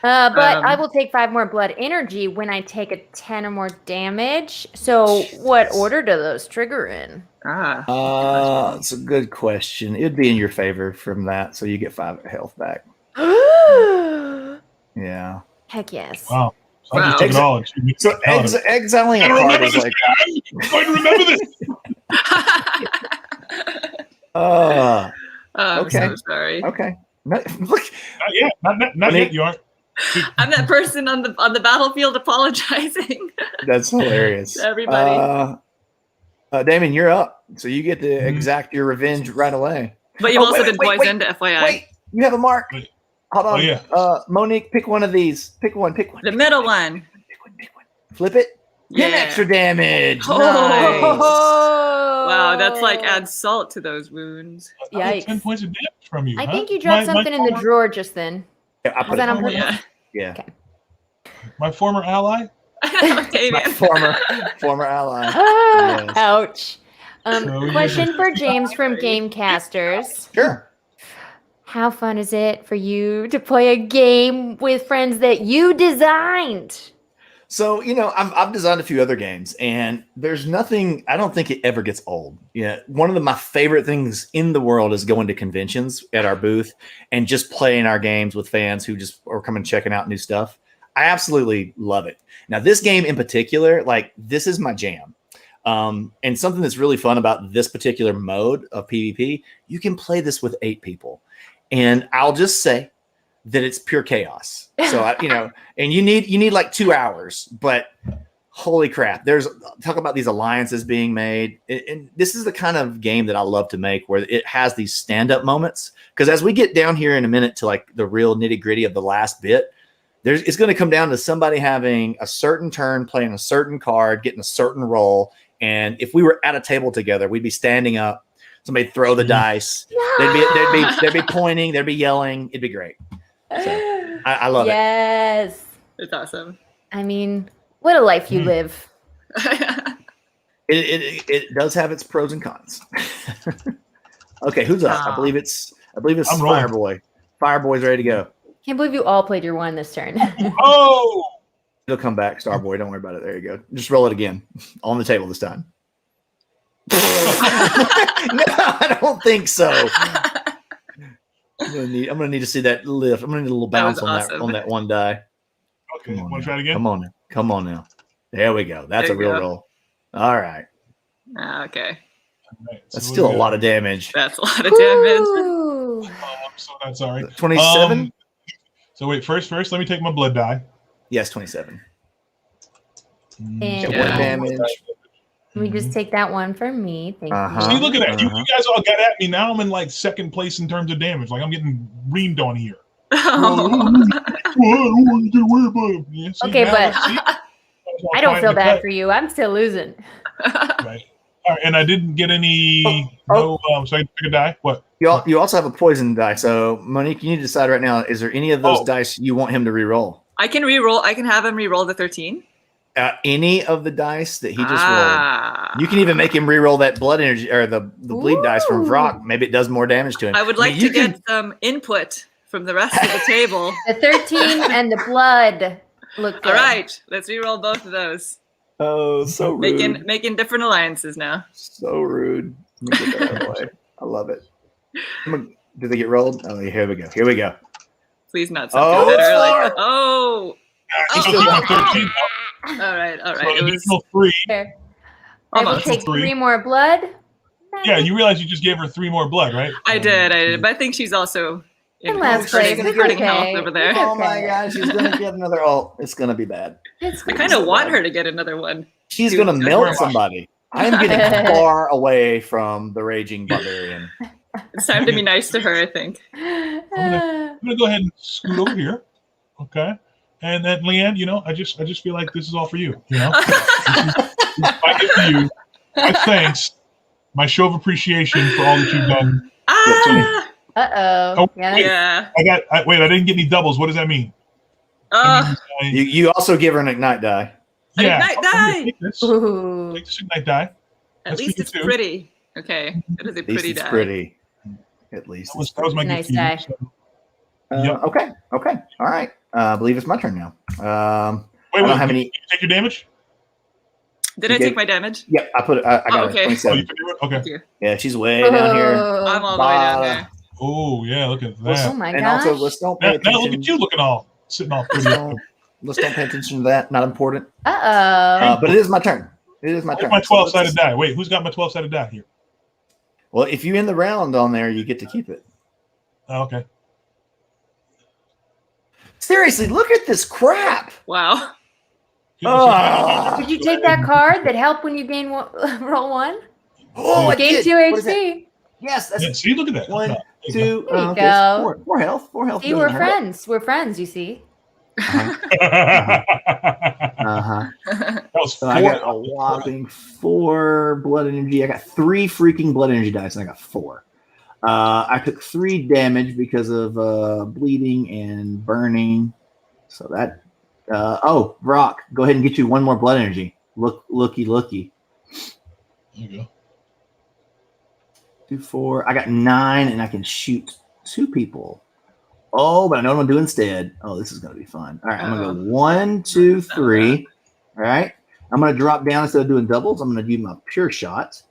But I Um, will take 5 more blood energy when I take a 10 or more damage. So what order do those trigger in? It's a good question. It would be in your favor from that, so you get 5 health back. Yeah. Heck yes. Wow. So I Wow. just took it all. And she mixed So it out of it. exiling a I card remember is this, like, guys. I'm going to remember this. I'm Okay. so sorry. okay. No, look, Not yet. Not yet. You aren't. I'm that person on the battlefield apologizing. that's hilarious. To everybody. Damon, you're up. So you get to exact your revenge right away. But you've Oh, also wait, been wait, poisoned, FYI. Wait, you have a mark. Wait. Hold on. Oh, yeah. Monique, pick one of these. Pick one. The middle one. Pick one. Flip it. Get Yeah. extra damage. Oh. Nice. Wow, that's like adds salt to those wounds. I got Yikes. 10 points of damage from you. I huh? think you dropped My something in the former- drawer just then. Yeah, I put Was that it on on purpose? Yeah. Yeah. My former ally. Okay, My man. former ally. Ah, Yes. ouch. Question for James from Gamecasters. Sure. How fun is it for you to play a game with friends that you designed? So, I've designed a few other games, and there's nothing, I don't think it ever gets old. Yeah. One of my favorite things in the world is going to conventions at our booth and just playing our games with fans who just are coming checking out new stuff. I absolutely love it. Now, this game in particular, this is my jam. And something that's really fun about this particular mode of PvP, you can play this with 8 people. And I'll just say that it's pure chaos. So, and you need like 2 hours, but holy crap, talk about these alliances being made. And this is the kind of game that I love to make, where it has these stand-up moments. Because as we get down here in a minute to like the real nitty-gritty of the last bit, it's going to come down to somebody having a certain turn, playing a certain card, getting a certain roll. And if we were at a table together, we'd be standing up, somebody throw the dice. They'd be pointing, they'd be yelling. It'd be great. So, I love it. Yes. It's awesome. I mean, what a life you live. It does have its pros and cons. Okay, who's up? I believe it's Fireboy. Fireboy's ready to go. Can't believe you all played your one this turn. Oh, It'll come back, Starboy. Don't worry about it. There you go. Just roll it again on the table this time. No, I don't think so. I'm gonna need to see that lift. I'm gonna need a little bounce on that one die. okay. Want to try it again? Come on now. There we go. That's a real roll. All right. Okay. All right, That's so still a lot of damage. That's a lot of damage. Ooh. I'm so not sorry. 27. So wait, first, let me take my blood die. Yes, 27. And One damage. Let me just take that one for me. Thank Uh-huh. you. See, look at that. You guys all got at me. Now I'm in like second place in terms of damage. Like I'm getting reamed on here. Yeah, see, Okay, now, but see? I don't feel bad for you. I'm still losing. Right. All right, and I didn't get any. So I pick a die. What? You also have a poison die. So Monique, you need to decide right now: is there any of those dice you want him to re-roll? I can re-roll. I can have him re-roll the 13. Any of the dice that he just rolled. You can even make him re-roll that blood energy or the bleed dice from Vrock. Maybe it does more damage to him. I would like to get some input from the rest of the table. The 13 and the blood look good. All right, let's re-roll both of those. Oh, so rude. Making different alliances now. So rude. Let me get that out of the way. I love it. Did they get rolled? Oh, here we go. Please not something better. Like, He's still down 13. all right. So It was additional 3. There. I will almost. take 3. 3 more blood. Yeah, you realize you just gave her 3 more blood, right? I did, but I think she's also In last place. It's hurting health okay. over there. It's Oh my okay. gosh, she's gonna get another ult. It's gonna be bad. I kind of want her to get another one. She's gonna melt somebody. I am getting far away from the raging barbarian. It's time to be nice to her, I think. I'm gonna go ahead and scoot over here. Okay. And then Leanne, I just feel like this is all for you. I give to you my thanks, my show of appreciation for all that you've done. Uh-oh. Yeah. I didn't get any doubles. What does that mean? You also give her an ignite die. Ignite die! Take this. Ooh. Take this ignite die. At That's least for you it's too. pretty. Okay. It is a At least pretty it's die. pretty. At least. That was my Nice gift to you. die. Yep. Okay. All right. I believe it's my turn now. Wait, I don't have any. Did you take your damage? Did I take my damage? Yep, I got okay. it. 27. You can do it? Okay. Thank you. Yeah, she's way down here. I'm all the way down there. Oh, yeah, look at Oh that. my And gosh. also, let's don't pay Now look attention. at you looking sitting all pretty. Let's don't pay attention to that. Not important. Uh-oh. But it is my turn. Where's my 12-sided die? Wait, who's got my 12-sided die here? Well, if you end the round on there, you get to keep it. Oh, okay. Seriously, look at this crap. Wow. Did you take that card that helped when you gain roll 1? Oh, I Gain did. 2 What is that? HP. Yes, that's Yeah, see, look at that. 1, There you 2. There you okay, go. it's 4 health. 4 health. See, doesn't we're hurt. friends. We're friends, you see. Uh-huh. That was So I got a whopping 4 blood energy. I got 3 freaking blood energy dice, and I got 4. I took 3 damage because of bleeding and burning. So that. Rock, go ahead and get you 1 more blood energy. Looky. There you go. 2, 4. I got 9, and I can shoot 2 people. Oh, but I know what I'm gonna do instead. Oh, this is gonna be fun. All right, I'm gonna go 1, 2, 3. All right, I'm gonna drop down instead of doing doubles. I'm gonna do my pure shot.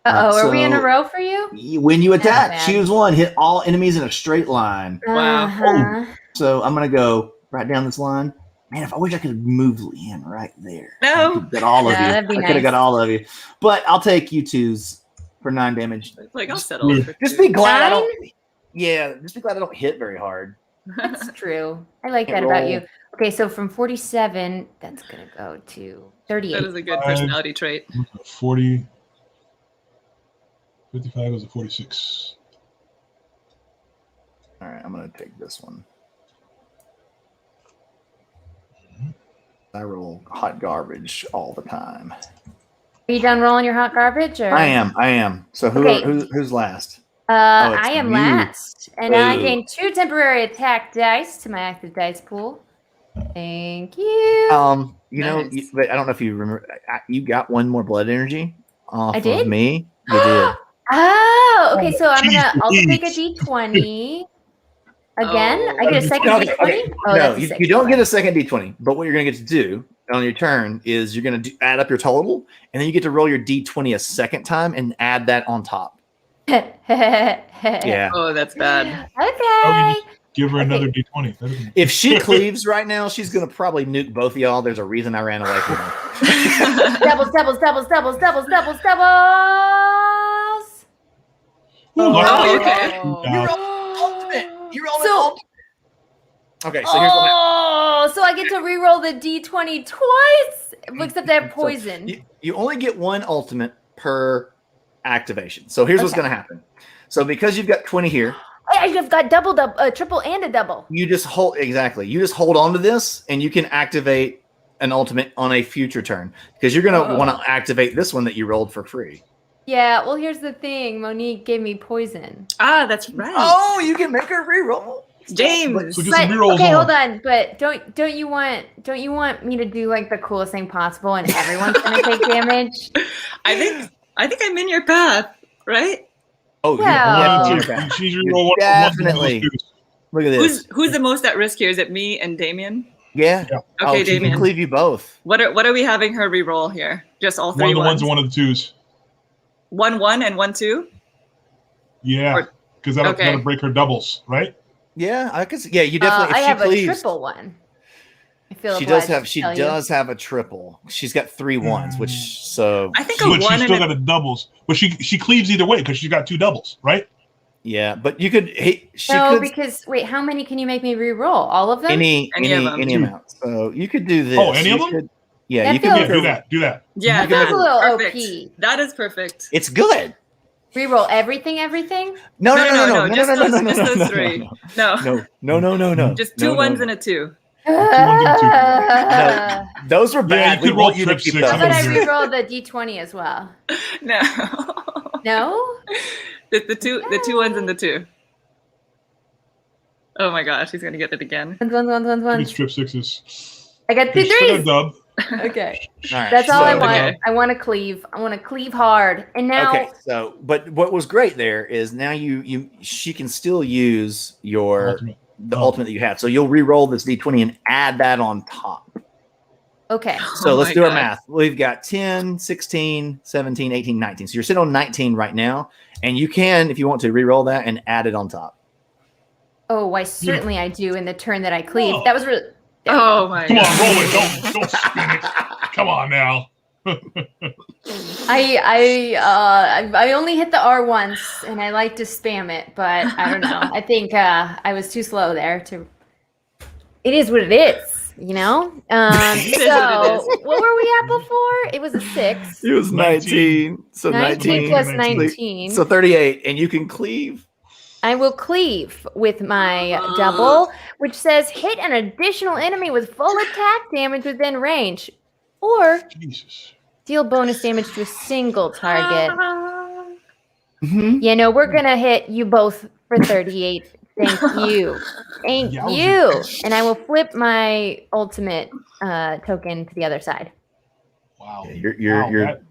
Are we in a row for you? When you attack, choose one. Hit all enemies in a straight line. Wow. So I'm gonna go right down this line. Man, if I wish I could move Leanne right there. No. I could get all of you. That'd be I could have got all of you. But I'll take you twos for 9 damage. Like, I'll settle. For Just 2. be glad I 9? don't. Yeah, just be glad I don't hit very hard. That's true. I like Can't that about roll. you. Okay, so from 47, that's gonna go to 38. That is a good personality trait. 40. 55 is a 46. All right, I'm gonna take this one. I roll hot garbage all the time. Are you done rolling your hot garbage? Or? I am. So Okay. who's last? I am you. last, and I Ooh. gain 2 temporary attack dice to my active dice pool. Thank you. You know, Nice. but I don't know if you remember. You got 1 more blood energy off I did? of me. You did. Oh, okay. So I'm Jeez gonna also take a Louise. D20 again. Oh. I get a second Okay, D20. okay. Oh, No, that's a you 6. don't get a second D20. But what you're gonna get to do on your turn is you're gonna add up your total, and then you get to roll your D20 a second time and add that on top. Yeah. Oh, that's bad. Okay. Give her Okay. another D20. That'd be- If she cleaves right now, she's gonna probably nuke both of y'all. There's a reason I ran away from her. Doubles, doubles, doubles, doubles, doubles, doubles, doubles. Ooh, lucky. Oh, okay. You rolled ultimate. You rolled So- an ultimate. Okay, so here's what Oh, so I get to re-roll the D20 twice, except I have poison. you only get 1 ultimate per activation. So here's what's Okay. going to happen. So because you've got 20 here, I've got triple, and a double. you just hold You just hold on to this, and you can activate an ultimate on a future turn because you're going to want to activate this one that you rolled for free. Yeah. Well, here's the thing. Monique gave me poison. Ah, that's right. Oh, you can make her reroll. James. So get But some rerolls okay, on. hold on. But don't you want me to do like the coolest thing possible, and everyone's gonna take damage? I think I'm in your path, right? Oh, Well- you're One, definitely two. She's You're reroll one. definitely- One, two. Look at this. Who's the most at risk here? Is it me and Damion? Yeah. Yeah. Okay, she can Damion. cleave you both. What are we having her re-roll here? Just all One three of the ones ones? and one of the twos. 1-1 and 1-2? Yeah, Or- because that'll okay. break her doubles, right? Yeah, I could. Yeah, you definitely. I If have she cleaves, a triple one. I feel she does obliged have. to She tell you. does have a triple. She's got 3 ones, which so I think a But 1 she's and still a got a doubles. But she cleaves either way because she's got 2 doubles, right? yeah. But you could. She No, could because wait, how many can you make me re-roll? All of them? any Any of them. amount. So you could do this. Oh, any of You them? could- yeah, That you can feels- make Yeah, her. do that. Yeah, You can make that's a little perfect. OP. That is perfect. It's good. Re-roll everything? No, no, just those 3. No. No. Just 2 1s and a 2. No, those were Yeah, bad. you We could roll want you to trip keep six. How about I those. re-roll the D20 as well? No. No? the 2 1s and the 2. Oh my gosh, he's gonna get it again. Give me strip sixes. I got 2 Okay, still got a threes. dub. Okay. All right, That's all I so- want. Okay. I want to cleave. I want to cleave hard. And now, Okay, so but what was great there is now she can still use your Ultimate. the Oh. ultimate that you have. So you'll re-roll this D20 and add that on top. okay. So Oh let's my do our God. math. We've got 10, 16, 17, 18, 19. So you're sitting on 19 right now, and you can, if you want to, re-roll that and add it on top. Oh, why certainly I do in the turn that I cleave. Whoa. That was really. Oh my Come on, god. roll it. Don't spin it. Come on now. I only hit the R once, and I like to spam it, but I don't know. I think I was too slow there. It is what it is, you know. It is So what what were we at before? It was a 6. It was 19. So 19 plus 19. 19. So 38, and you can cleave. I will cleave with my double, which says hit an additional enemy with full attack damage within range, or Jesus. deal bonus damage to a single target. Mhm. You know, we're gonna hit you both for 38. Thank you. Thank Yowza. you. And I will flip my ultimate token to the other side. Wow. Yeah, you're Wow, you're that-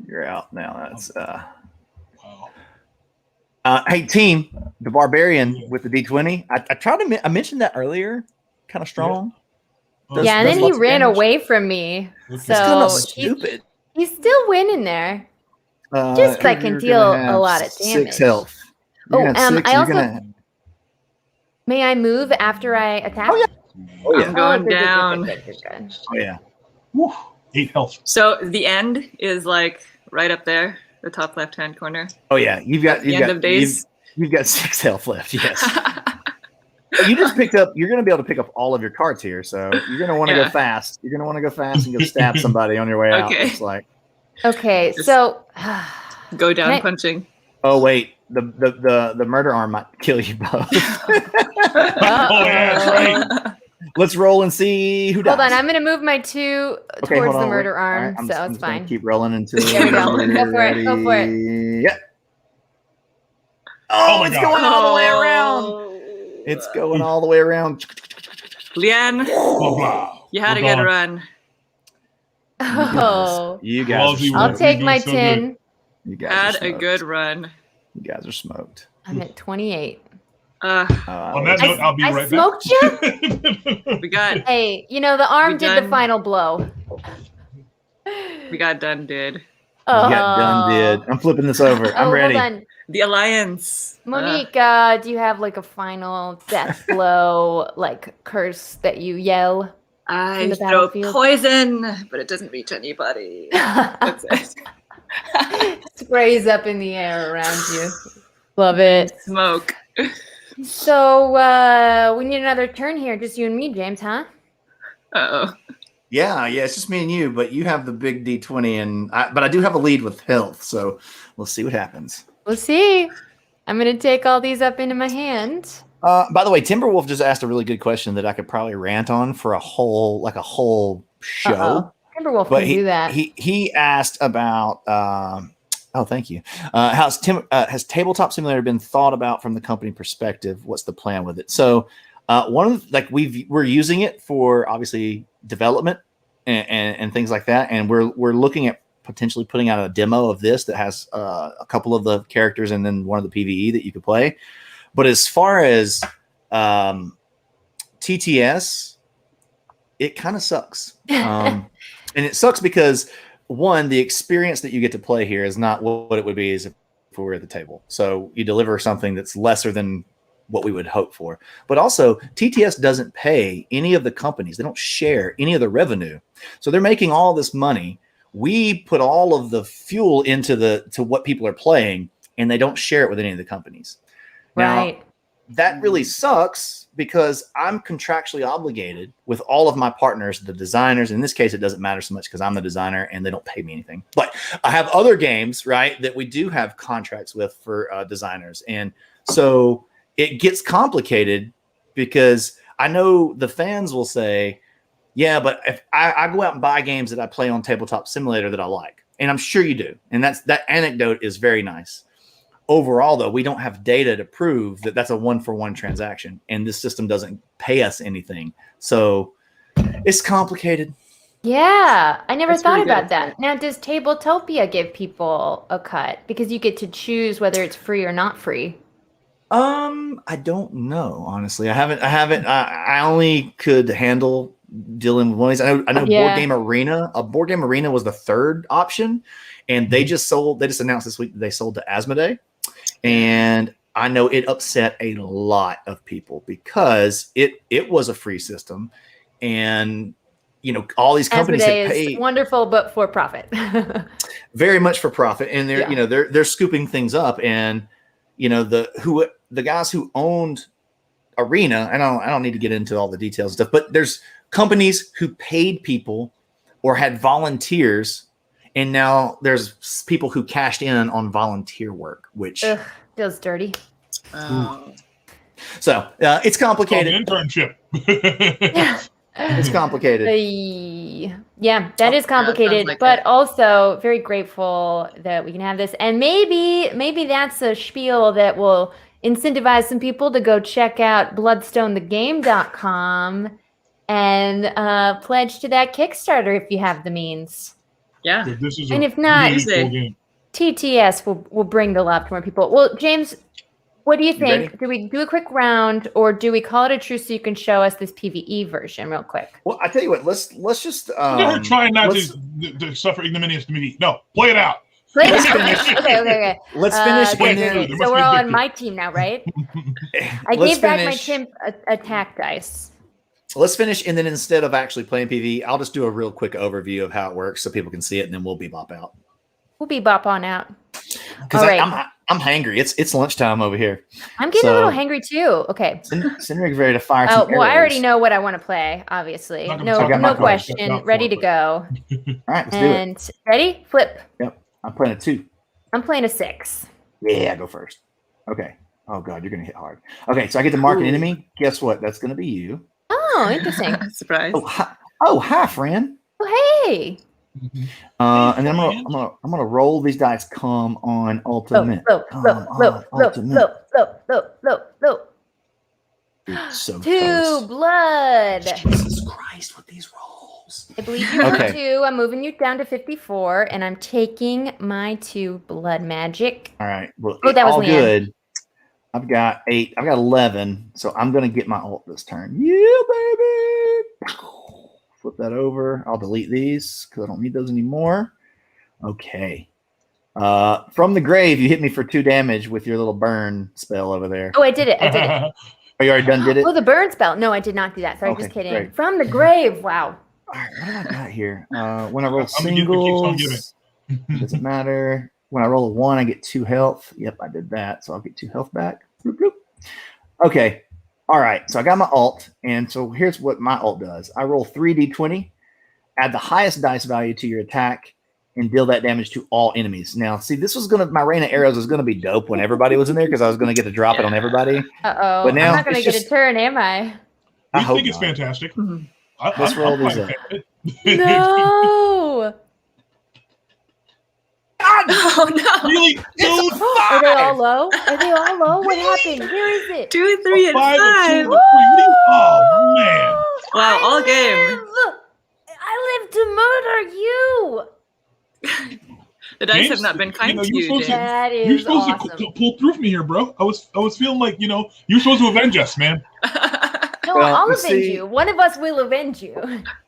you're out now. That's Hey, team, the barbarian with the D20. I tried to. I mentioned that earlier. Kind of strong. Oh, Yeah, and then he lots of ran damage. away from me. Okay. It's kind of So stupid. he's still winning there. Just 'cause I can You're deal gonna a have lot of 6 damage. health. You're gonna have 6. I You're also gonna. may I move after I attack? Oh, Oh yeah. I'm going good, good, good, down. good, good, good, good. Oh yeah. Woo, 8 health. So the end is like right up there, the top left-hand corner. Oh yeah. You've got The end of days. You've got 6 health left. Yes. But you just picked up. You're going to be able to pick up all of your cards here, so you're going to want to Yeah. go fast. You're going to want to go fast and go stab somebody on your way out. Okay. It's like, Okay, Just- so Go down Can I- punching. oh wait, the murder arm might kill you both. Oh, yeah, that's right. Let's roll and see who dies. hold on, I'm gonna move my 2 Okay, towards hold the on. murder All arm, right, I'm so just it's gonna fine. Keep rolling until There we go. you're Go for it, go for it. ready. Yeah. Oh Oh, my it's God. going all the way around. It's going all the way around. Leanne, Blah, blah. you had We're to get a gone. run. Oh, You guys Ballsy are I'll smoked. take You're my doing so 10. You guys Had are a smoked. good run. You guys are smoked. I'm at 28. On that note, I'll be I right smoked back. We got Hey, you know the arm We did the done? final blow. done, dude. You got done, did. I'm flipping this over. I'm ready. Hold on. The Alliance. Monique, do you have like a final death blow, like curse that you yell? I the throw battlefield? poison, but it doesn't reach anybody. That's it. Sprays up in the air around you. Love it. Smoke. So we need another turn here, just you and me, James, huh? Uh-oh. Yeah, it's just me and you, but you have the big D20, but I do have a lead with health, so we'll see what happens. We'll see. I'm gonna take all these up into my hand. By the way, Timberwolf just asked a really good question that I could probably rant on for a whole show. Uh-oh. Timberwolf But can do that. he asked about oh, thank you. Has Tabletop Simulator been thought about from the company perspective? What's the plan with it? So one of we're using it for obviously development and things like that, and we're looking at potentially putting out a demo of this that has a couple of the characters and then one of the PvE that you could play. But as far as TTS, it kind of sucks. And it sucks because, one, the experience that you get to play here is not what it would be as if we were at the table. So you deliver something that's lesser than what we would hope for. But also, TTS doesn't pay any of the companies. They don't share any of the revenue. So they're making all this money. We put all of the fuel into what people are playing, and they don't share it with any of the companies. Right. Now, that really sucks because I'm contractually obligated with all of my partners, the designers. In this case, it doesn't matter so much because I'm the designer and they don't pay me anything. But I have other games, right, that we do have contracts with for designers. And so it gets complicated because I know the fans will say, yeah, but if I go out and buy games that I play on Tabletop Simulator that I like, and I'm sure you do. And that anecdote is very nice. Overall, though, we don't have data to prove that that's a one-for-one transaction, and this system doesn't pay us anything. So it's complicated. Yeah, I never That's thought pretty about good. that. Now, does Tabletopia give people a cut? Because you get to choose whether it's free or not free. I don't know, honestly. I only could handle dealing with one of these. I know Yeah. Board Game Arena. Board Game Arena was the third option, and they just announced this week that they sold to Asmodee. And I know it upset a lot of people because it was a free system, and all these companies Asmodee had is paid wonderful, but for profit. very much for profit, and they're Yeah. they're scooping things up, and the guys who owned Arena, and I don't need to get into all the details and stuff, but there's companies who paid people or had volunteers. And now there's people who cashed in on volunteer work, which Ugh, feels dirty. so it's Called complicated. an internship. It's complicated. Yeah, that is complicated, like but it. also very grateful that we can have this. And maybe that's a spiel that will incentivize some people to go check out bloodstonethegame.com and pledge to that Kickstarter if you have the means. Yeah. This is And a if not- really cool game. TTS will bring the love to more people. Well, James, what do you ready? think? Do we do a quick round, or do we call it a truce so you can show us this PvE version real quick? Well, I tell you what. Let's just. Never try not to suffer ignominious defeat. No, play it out. Play it Let's out. finish. Okay. Let's finish. Okay, and then- okay. There So must we're be a all on victory. my team now, right? I Let's gave back my finish. chimp attack dice. Let's finish, and then instead of actually playing PvE, I'll just do a real quick overview of how it works so people can see it, and then we'll bebop out. We'll be bop on out. Because All right. I'm hangry. It's lunchtime over here. I'm getting a little So- hangry too. Okay. Cindric's ready to fire Oh, some well, I arrows. already know what I want to play, obviously. Not gonna No, talk about no my question. cards. Ready to go. All right, let's do it. And ready? Flip. Yep. I'm playing a 2. I'm playing a 6. Yeah, go first. Okay. Oh god, you're gonna hit hard. Okay, so I get to mark an enemy. Guess what? That's gonna be you. Oh, interesting. Surprise. Hi, friend. Oh, hey. And then I'm gonna roll these dice. Come on, ultimate. Low. Dude, so 2 close. blood. Jesus Christ, with these rolls. I believe you for Okay. 2. I'm moving you down to 54, and I'm taking my 2 blood magic. All right. Well, Oh, that was all Leanne. good. I've got 8. I've got 11. So I'm gonna get my ult this turn. Yeah, baby. Flip that over. I'll delete these because I don't need those anymore. Okay. From the grave, you hit me for 2 damage with your little burn spell over there. Oh, I did it. Oh, you already done did it? Oh, the burn spell. No, I did not do that. Sorry, Okay, just kidding. great. From the grave. Wow. All right, what do I got here? When I roll I'm gonna get the kicks on singles, doesn't matter. When I roll a 1, I get 2 health. Yep, I did that. So I'll get 2 health back. Bloop, bloop. Okay. All right. So I got my ult. And so here's what my ult does. I roll 3d20, add the highest dice value to your attack, and deal that damage to all enemies. Now, see, this was my rain of arrows was gonna be dope when everybody was in there because I was gonna get to drop it on everybody. Uh-oh. But now I'm not going to it's get just- a turn, am I? I I hope think it's not. fantastic. Mhm. Let's roll these fine up. with it. No. Oh no. Really, dude? Are they all low? Are they all low? What happened? Where is it? 2, 3, and 5, 5. 2, 3. Oh man. Wow, all game. I live to murder you. The dice James, have not been kind to you're you, supposed to- James. That You're is supposed awesome. to pull through from here, bro. I was feeling like you're supposed to avenge us, man. No, Well, I'll you avenge see- you. One of us will avenge you.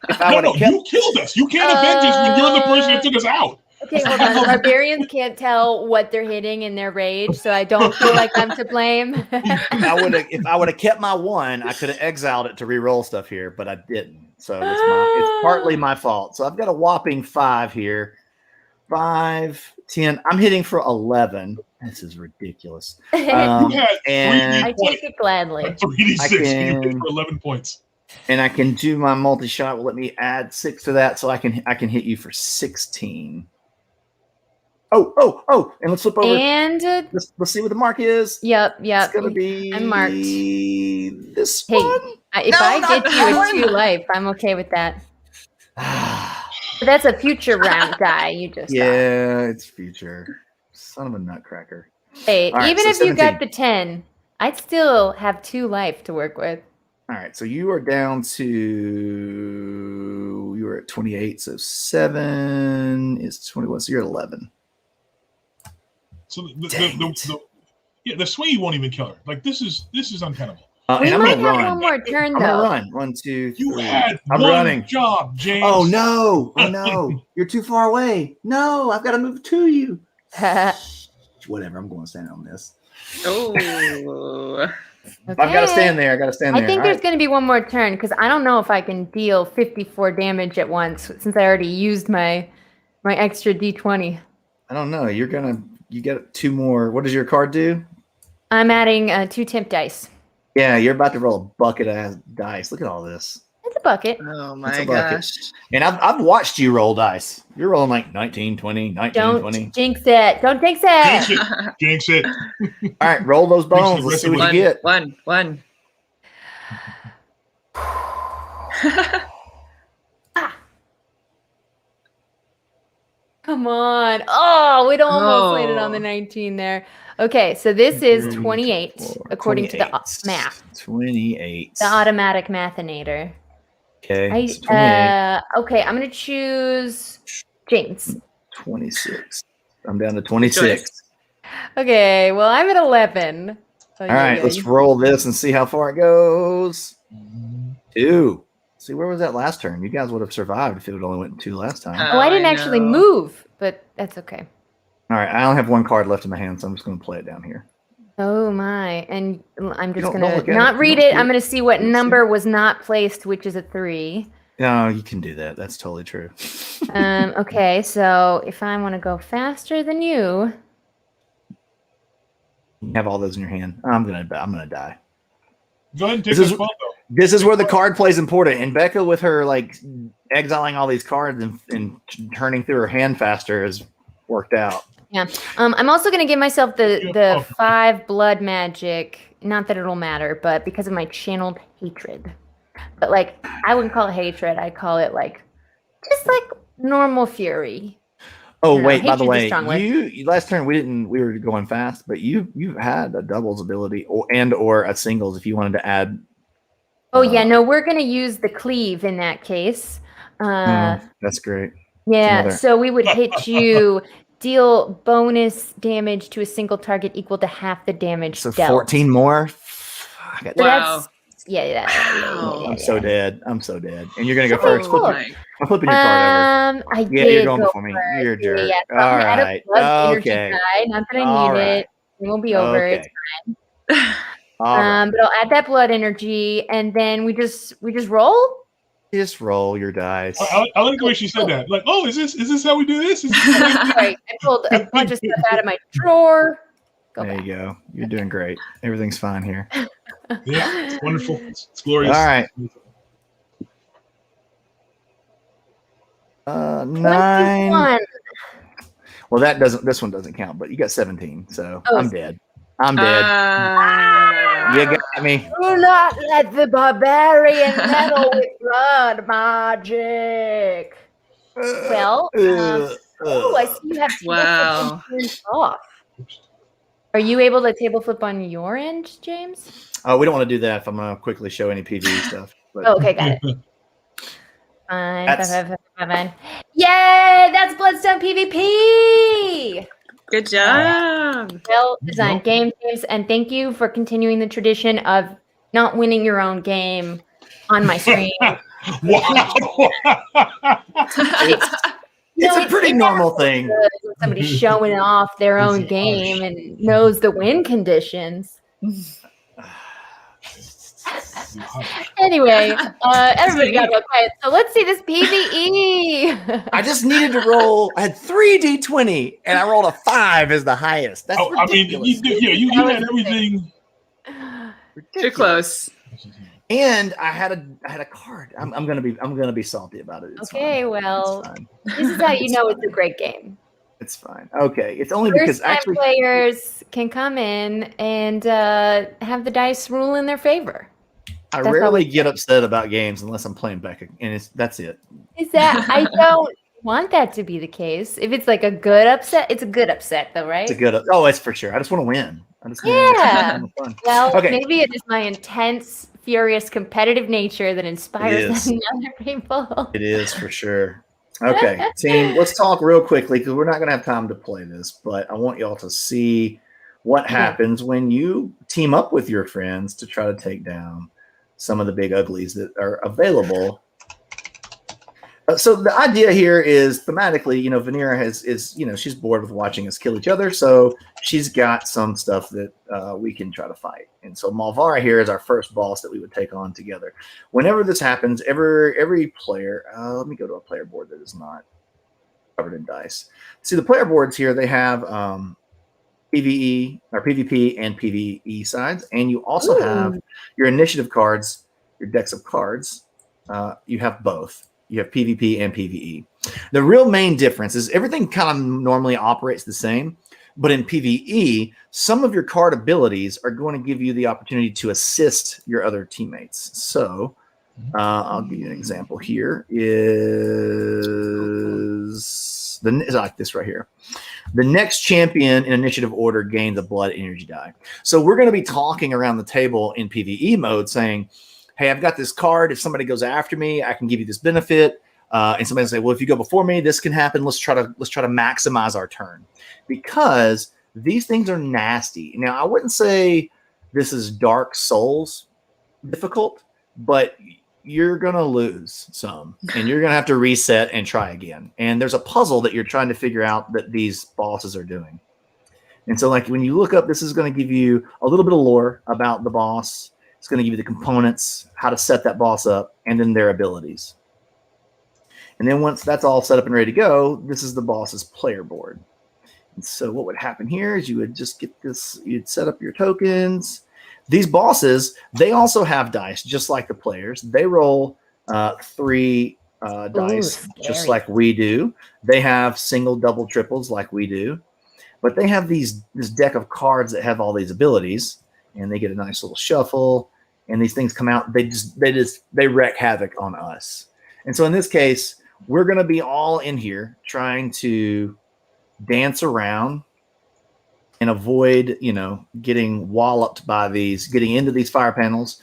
If I No, would no, have kept you killed us. You can't avenge us when you're the person that took us out. Okay, hold on. The barbarians can't tell what they're hitting in their rage, so I don't feel like I'm to blame. if I would have kept my 1, I could have exiled it to re-roll stuff here, but I didn't. So it's partly my fault. So I've got a whopping 5 here. 5, 10. I'm hitting for 11. This is ridiculous. You had And I take it gladly. 3d6 I and you hit can- for 11 points. and I can do my multi-shot. Will let me add 6 to that, so I can hit you for 16. Oh! And let's flip over. And Let's see what the mark is. yep. It's gonna be I'm marked. this Hey, one. if No, I not get that you a one. 2 life, I'm okay with that. But that's a future round die. You just got. Yeah, it's future. Son of a nutcracker. Hey, All right, even so if you got 17. the 10, I'd still have 2 life to work with. All right, so you are down to you were at 28, so 7 is 21, so you're at 11. So Dang it. the swingy won't even kill her. Like this is untenable. We And I'm might gonna have run. one more turn I'm gonna though. run. 1, 2, 3. You had I'm one running. job, James. Oh no! Oh no! You're too far away. No, I've got to move to you. Whatever. I'm going to stand on this. Oh. I've got to stand there. I got to stand there. I think All there's right. going to be one more turn because I don't know if I can deal 54 damage at once since I already used my extra d20. I don't know. You got 2 more. What does your card do? I'm adding 2 temp dice. Yeah, you're about to roll a bucket of dice. Look at all this. It's a bucket. Oh It's my a bucket. gosh. And I've watched you roll dice. You're rolling like 19, 20, 19, Don't 20. jinx it. Don't jinx Jinx it. it. Jinx it. All right, roll those bones. the Let's rest see of what you get. One. Come on. Oh, we'd almost landed on the Oh. 19 there. Okay, so this is 3, 28 4, according to the 28. math. 28. The automatic mathinator. Okay. so 28, Okay, I'm gonna choose James. 26. I'm down to 26. Okay, well, I'm at 11. All right, let's roll this and see how far it goes. 2. See, where was that last turn? You guys would have survived if it would only went 2 last time. Oh, I didn't actually move, but that's okay. All right, I only have 1 card left in my hand, so I'm just going to play it down here. Oh my! And I'm just Don't gonna look at not it. read Don't it. see I'm it. gonna see what Don't see number was not placed, which is a 3. No, you can do that. That's totally true. Okay, so if I want to go faster than you, You have all those in your hand. I'm gonna die. Go ahead and take This that is- spot, though. This is where the card plays important. And Becca, with her like exiling all these cards and turning through her hand faster, has worked out. yeah. I'm also gonna give myself the 5 blood magic. Not that it'll matter, but because of my channeled hatred. But like, I wouldn't call it hatred. I call it like just like normal fury. Oh No, wait, by the hatred's a way, strong word. you last turn we were going fast, but you've had a doubles ability or a singles if you wanted to add. Oh yeah, no, we're gonna use the cleave in that case. That's great. Yeah, another- so we would hit you, deal bonus damage to a single target equal to half the damage So dealt. 14 more. I got So Wow. that's yeah. Wow. I'm so dead. I'm so dead. And you're gonna go Oh, first. cool. I'm flipping your card over. I Yeah, did you're going go before me. first. You're a jerk. Yeah, so All I'm gonna add a right. blood energy Okay. die. Not that I All need right. it. It won't be over. Okay. It's All right. but I'll add that blood energy, and then we just roll. Just roll your dice. I like the way she said that. Like, oh, is this how we do this? Is this how we do Sorry, I pulled a bunch of stuff out of my drawer. Go There back. you go. You're doing great. Everything's fine here. Yeah, it's wonderful. It's glorious. All right. 9. 21. Well, this one doesn't count, but you got 17, so Oh. I'm dead. I'm dead. You got me. Do not let the barbarian meddle with blood magic. Well, oh, I see you have table Wow. flip turned off. Are you able to table flip on your end, James? We don't want to do that if I'm going to quickly show any PvE stuff. But Oh, okay, got it. Fine. That's- Fine. Yay! That's Bloodstone PvP! Good job. Well designed games, and thank you for continuing the tradition of not winning your own game on my screen. Wow. It's a pretty normal thing. Good when somebody's showing off their own It's game and knows the win conditions. Anyway, everybody got real quiet. So let's see this PvE. I just needed to roll. I had 3 D20, and I rolled a 5 as the highest. That's I mean, ridiculous. you had everything. You're close. And I had a card. I'm gonna be salty about it. It's Okay, fine. well, It's fine. this is how you know it's a great game. It's fine. Okay, it's only because First time actually players can come in and have the dice rule in their favor. I that's rarely all we get upset about games unless I'm playing Becca, and that's it. Is that I don't want that to be the case. If it's like a good upset, it's a good upset though, right? It's a good. Oh, it's for sure. I just want to win. I just wanna Yeah. have fun. Well, Okay. maybe it is my intense, furious, competitive nature that inspires is. that in other people. It is for sure. Okay, team, let's talk real quickly because we're not going to have time to play this, but I want y'all to see what happens when you team up with your friends to try to take down some of the big uglies that are available. So the idea here is thematically, Vanera is she's bored with watching us kill each other, so she's got some stuff that we can try to fight. And so Malvara here is our first boss that we would take on together. Whenever this happens, every player, let me go to a player board that is not covered in dice. See, the player boards here, they have PvE or PvP and PvE sides, and you also have your initiative cards, your decks of cards. You have both. You have PvP and PvE. The real main difference is everything kind of normally operates the same, but in PvE, some of your card abilities are going to give you the opportunity to assist your other teammates. So I'll give you an example here. Is like this right here. The next champion in initiative order gains a blood energy die. So we're going to be talking around the table in PvE mode saying, hey, I've got this card. If somebody goes after me, I can give you this benefit. And somebody will say, well, if you go before me, this can happen. Let's try to maximize our turn, because these things are nasty. Now, I wouldn't say this is Dark Souls difficult, but you're going to lose some, and you're going to have to reset and try again. And there's a puzzle that you're trying to figure out that these bosses are doing. And so, like, when you look up, this is going to give you a little bit of lore about the boss. It's going to give you the components, how to set that boss up, and then their abilities. And then once that's all set up and ready to go, this is the boss's player board. And so what would happen here is you would just get this, you'd set up your tokens. These bosses, they also have dice, just like the players. They roll 3 dice, just like we do. They have single, double, triples like we do. But they have this deck of cards that have all these abilities, and they get a nice little shuffle, and these things come out. They wreak havoc on us. And so in this case, we're going to be all in here trying to dance around and avoid, getting walloped by getting into these fire panels,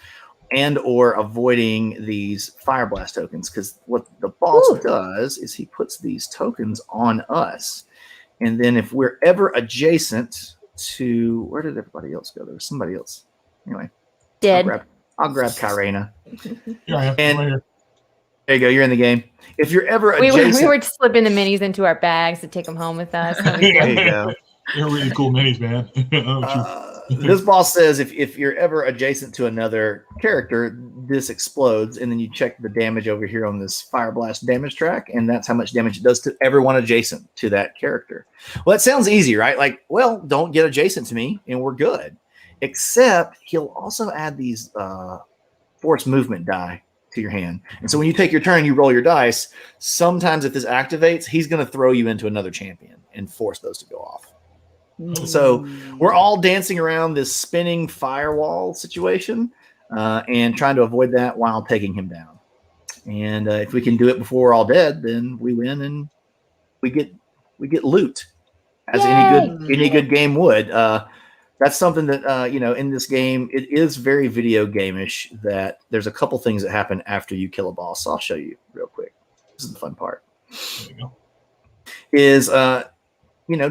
and or avoiding these fire blast tokens. Because what the boss does is he puts these tokens on us. And then if we're ever adjacent to, where did everybody else go? There was somebody else. Anyway, Dead. I'll grab Kyrena. Here I am. And right here. there you go. You're in the game. If you're ever adjacent, we were slipping the minis into our bags to take them home with us. there you go. They're really cool minis, man. This boss says if you're ever adjacent to another character, this explodes, and then you check the damage over here on this fire blast damage track, and that's how much damage it does to everyone adjacent to that character. Well, that sounds easy, right? Like, well, don't get adjacent to me, and we're good. Except he'll also add these force movement die to your hand. And so when you take your turn, you roll your dice. Sometimes if this activates, he's going to throw you into another champion and force those to go off. So we're all dancing around this spinning firewall situation and trying to avoid that while taking him down. And if we can do it before we're all dead, then we win and we get loot, as any good game would. That's something that in this game, it is very video game-ish. That there's a couple things that happen after you kill a boss. So I'll show you real quick. This is the fun part. There you go. Is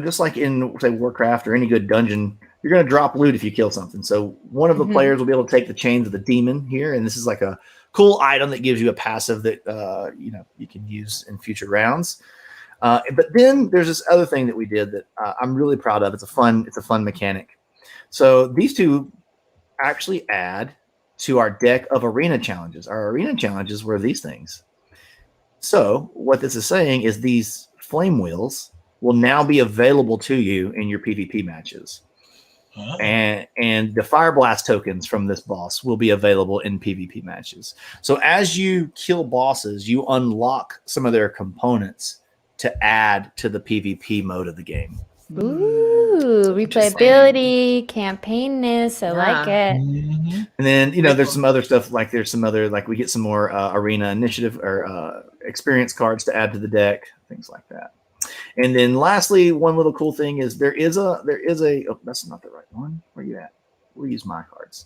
just like in, say, Warcraft or any good dungeon, you're going to drop loot if you kill something. So one of the players will be able to take the chains of the demon here, and this is like a cool item that gives you a passive that you can use in future rounds. But then there's this other thing that we did that I'm really proud of. It's a fun mechanic. So these two actually add to our deck of arena challenges. Our arena challenges were these things. So what this is saying is these flame wheels will now be available to you in your PvP matches. Oh. And the fire blast tokens from this boss will be available in PvP matches. So as you kill bosses, you unlock some of their components to add to the PvP mode of the game. Ooh, replayability, campaigness. I like it. And then, there's some other stuff, like we get some more arena initiative or experience cards to add to the deck, things like that. And then lastly, one little cool thing is there is a oh, that's not the right one. Where are you at? We'll use my cards.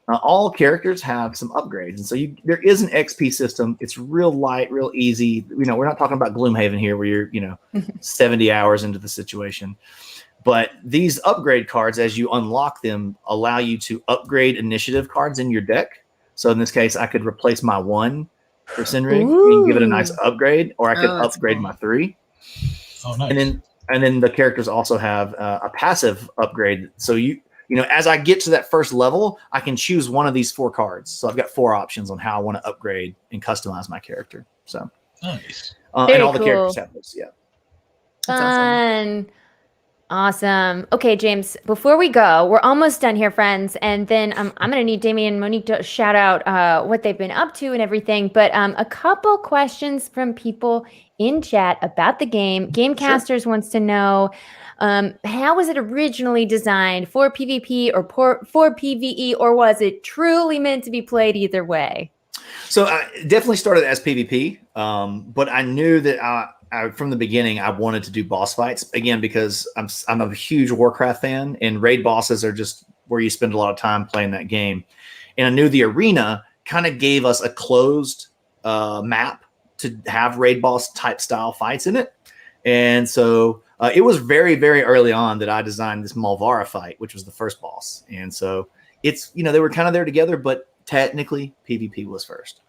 All characters have some upgrades. And so there is an XP system. It's real light, real easy. We're not talking about Gloomhaven here where you're, 70 hours into the situation. But these upgrade cards, as you unlock them, allow you to upgrade initiative cards in your deck. So in this case, I could replace my 1 for Sinrig and give it a nice upgrade, or I could upgrade my 3. Oh, nice. And then the characters also have a passive upgrade. So as I get to that first level, I can choose one of these 4 cards. So I've got 4 options on how I want to upgrade and customize my character. So nice. And all the characters have this. Yeah. Fun. Awesome. Okay, James, before we go, we're almost done here, friends. And then I'm going to need Damion and Monique to shout out what they've been up to and everything. But a couple questions from people in chat about the game. Gamecasters wants to know, how was it originally designed, for PvP or for PvE, or was it truly meant to be played either way? So I definitely started as PvP, but I knew that from the beginning I wanted to do boss fights, again, because I'm a huge Warcraft fan, and raid bosses are just where you spend a lot of time playing that game. And I knew the arena kind of gave us a closed map to have raid boss type style fights in it. And so it was very, very early on that I designed this Malvara fight, which was the first boss. And so it's, they were kind of there together, but technically PvP was first.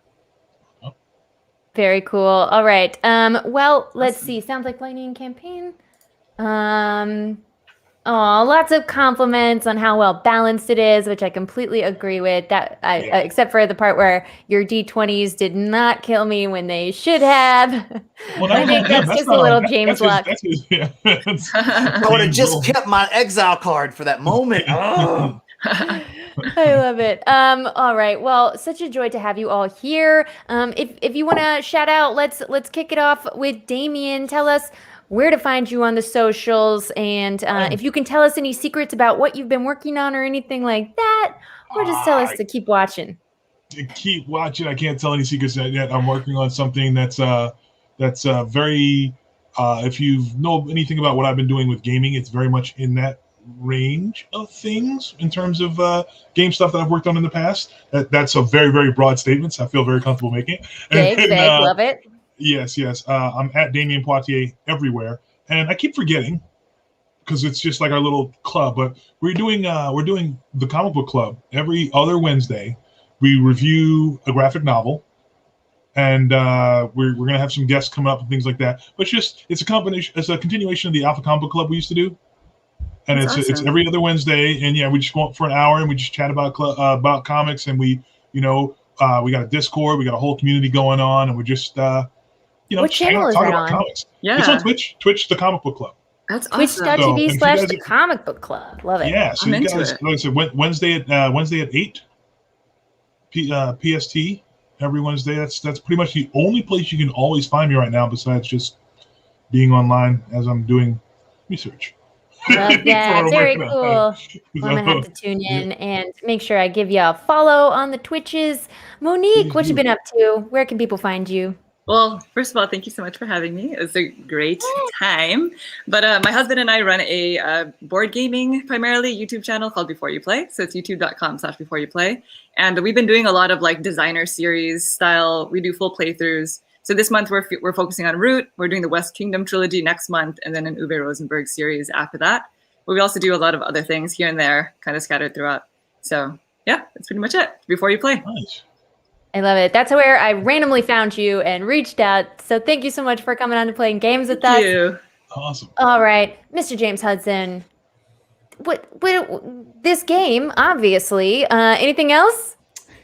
Very cool. All right. Well, let's see. Sounds like Lightning Campaign. Lots of compliments on how well balanced it is, which I completely agree with. Except for the part where your D20s did not kill me when they should have. Well, I think that's just a little James luck. I would have just kept my exile card for that moment. Oh. I love it. All right. Well, such a joy to have you all here. If you want to shout out, let's kick it off with Damion. Tell us where to find you on the socials, and if you can tell us any secrets about what you've been working on or anything like that, or just tell us to keep watching. To keep watching. I can't tell any secrets yet. I'm working on something that's very. If you know anything about what I've been doing with gaming, it's very much in that range of things in terms of game stuff that I've worked on in the past. That's a very, very broad statement, so I feel very comfortable making it. Big, love it. Yes. I'm at Damion Poitier everywhere, and I keep forgetting because it's just like our little club. But we're doing the comic book club every other Wednesday. We review a graphic novel, and we're gonna have some guests coming up and things like that. But it's a combination. It's a continuation of the Alpha Comic Book Club we used to do. And it's every other Wednesday, and we just go up for an hour and we just chat about comics, and we got a Discord, we got a whole community going on, and we're just what channel is that on? Comics. Yeah, it's on Twitch, the Comic Book Club. That's awesome. Twitch.tv/ the Comic Book Club. Love it. Yeah, so you guys, like I said, Wednesday at 8 PST every Wednesday. That's pretty much the only place you can always find me right now, besides just being online as I'm doing research. Love that. Very cool. Well, I'm going to have to tune in and make sure I give you a follow on the Twitches. Monique, what you been up to? Where can people find you? Well, first of all, thank you so much for having me. It was a great time. But my husband and I run a board gaming, primarily YouTube channel called Before You Play. So it's youtube.com/beforeyouplay. And we've been doing a lot of like designer series style. We do full playthroughs. So this month we're focusing on Root. We're doing the West Kingdom trilogy next month, and then an Uwe Rosenberg series after that. But we also do a lot of other things here and there, kind of scattered throughout. So yeah, that's pretty much it. Before You Play. Nice. I love it. That's where I randomly found you and reached out. So thank you so much for coming on and playing games with us. Thank you. Awesome. All right, Mr. James Hudson. What this game, obviously. Anything else?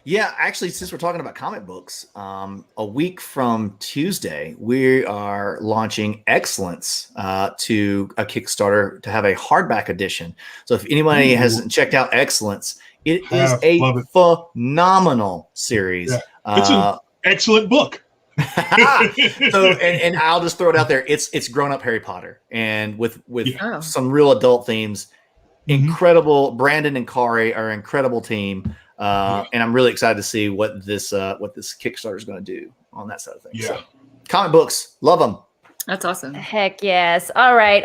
Yeah, actually, since we're talking about comic books, a week from Tuesday, we are launching Excellence to a Kickstarter to have a hardback edition. So if anybody hasn't checked out Excellence, it is a phenomenal series. Yeah. It's an excellent book. So, and I'll just throw it out there. It's grown up Harry Potter, and with some real adult themes. Incredible. Brandon and Kari are an incredible team. And I'm really excited to see what this Kickstarter is going to do on that side of things. Yeah. So, comic books, love them. That's awesome. Heck yes. All right.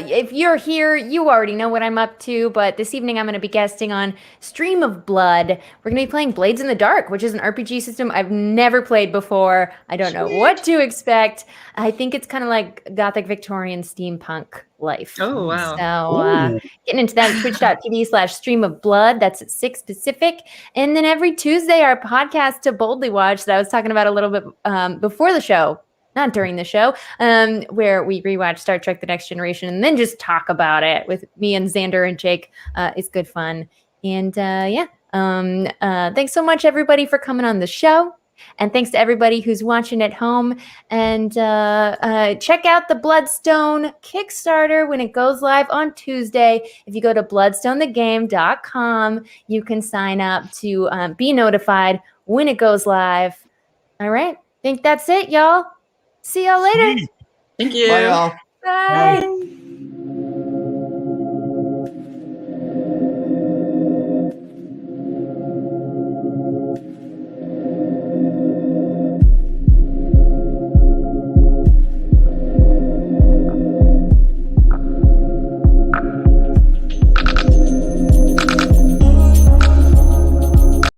If you're here, you already know what I'm up to, but this evening I'm going to be guesting on Stream of Blood. We're going to be playing Blades in the Dark, which is an RPG system I've never played before. I don't know what to expect. I think it's kind of like Gothic Victorian steampunk life. Oh, wow. So getting into that, twitch.tv/Stream of Blood. That's at 6 Pacific. And then every Tuesday, our podcast To Boldly Watch that I was talking about a little bit before the show. Not during the show, where we rewatch Star Trek The Next Generation and then just talk about it with me and Xander and Jake. It's good fun. And thanks so much, everybody, for coming on the show. And thanks to everybody who's watching at home. And check out the Bloodstone Kickstarter when it goes live on Tuesday. If you go to bloodstonethegame.com, you can sign up to be notified when it goes live. All right. Think that's it, y'all. See y'all later. Thank you. Bye, y'all. Bye.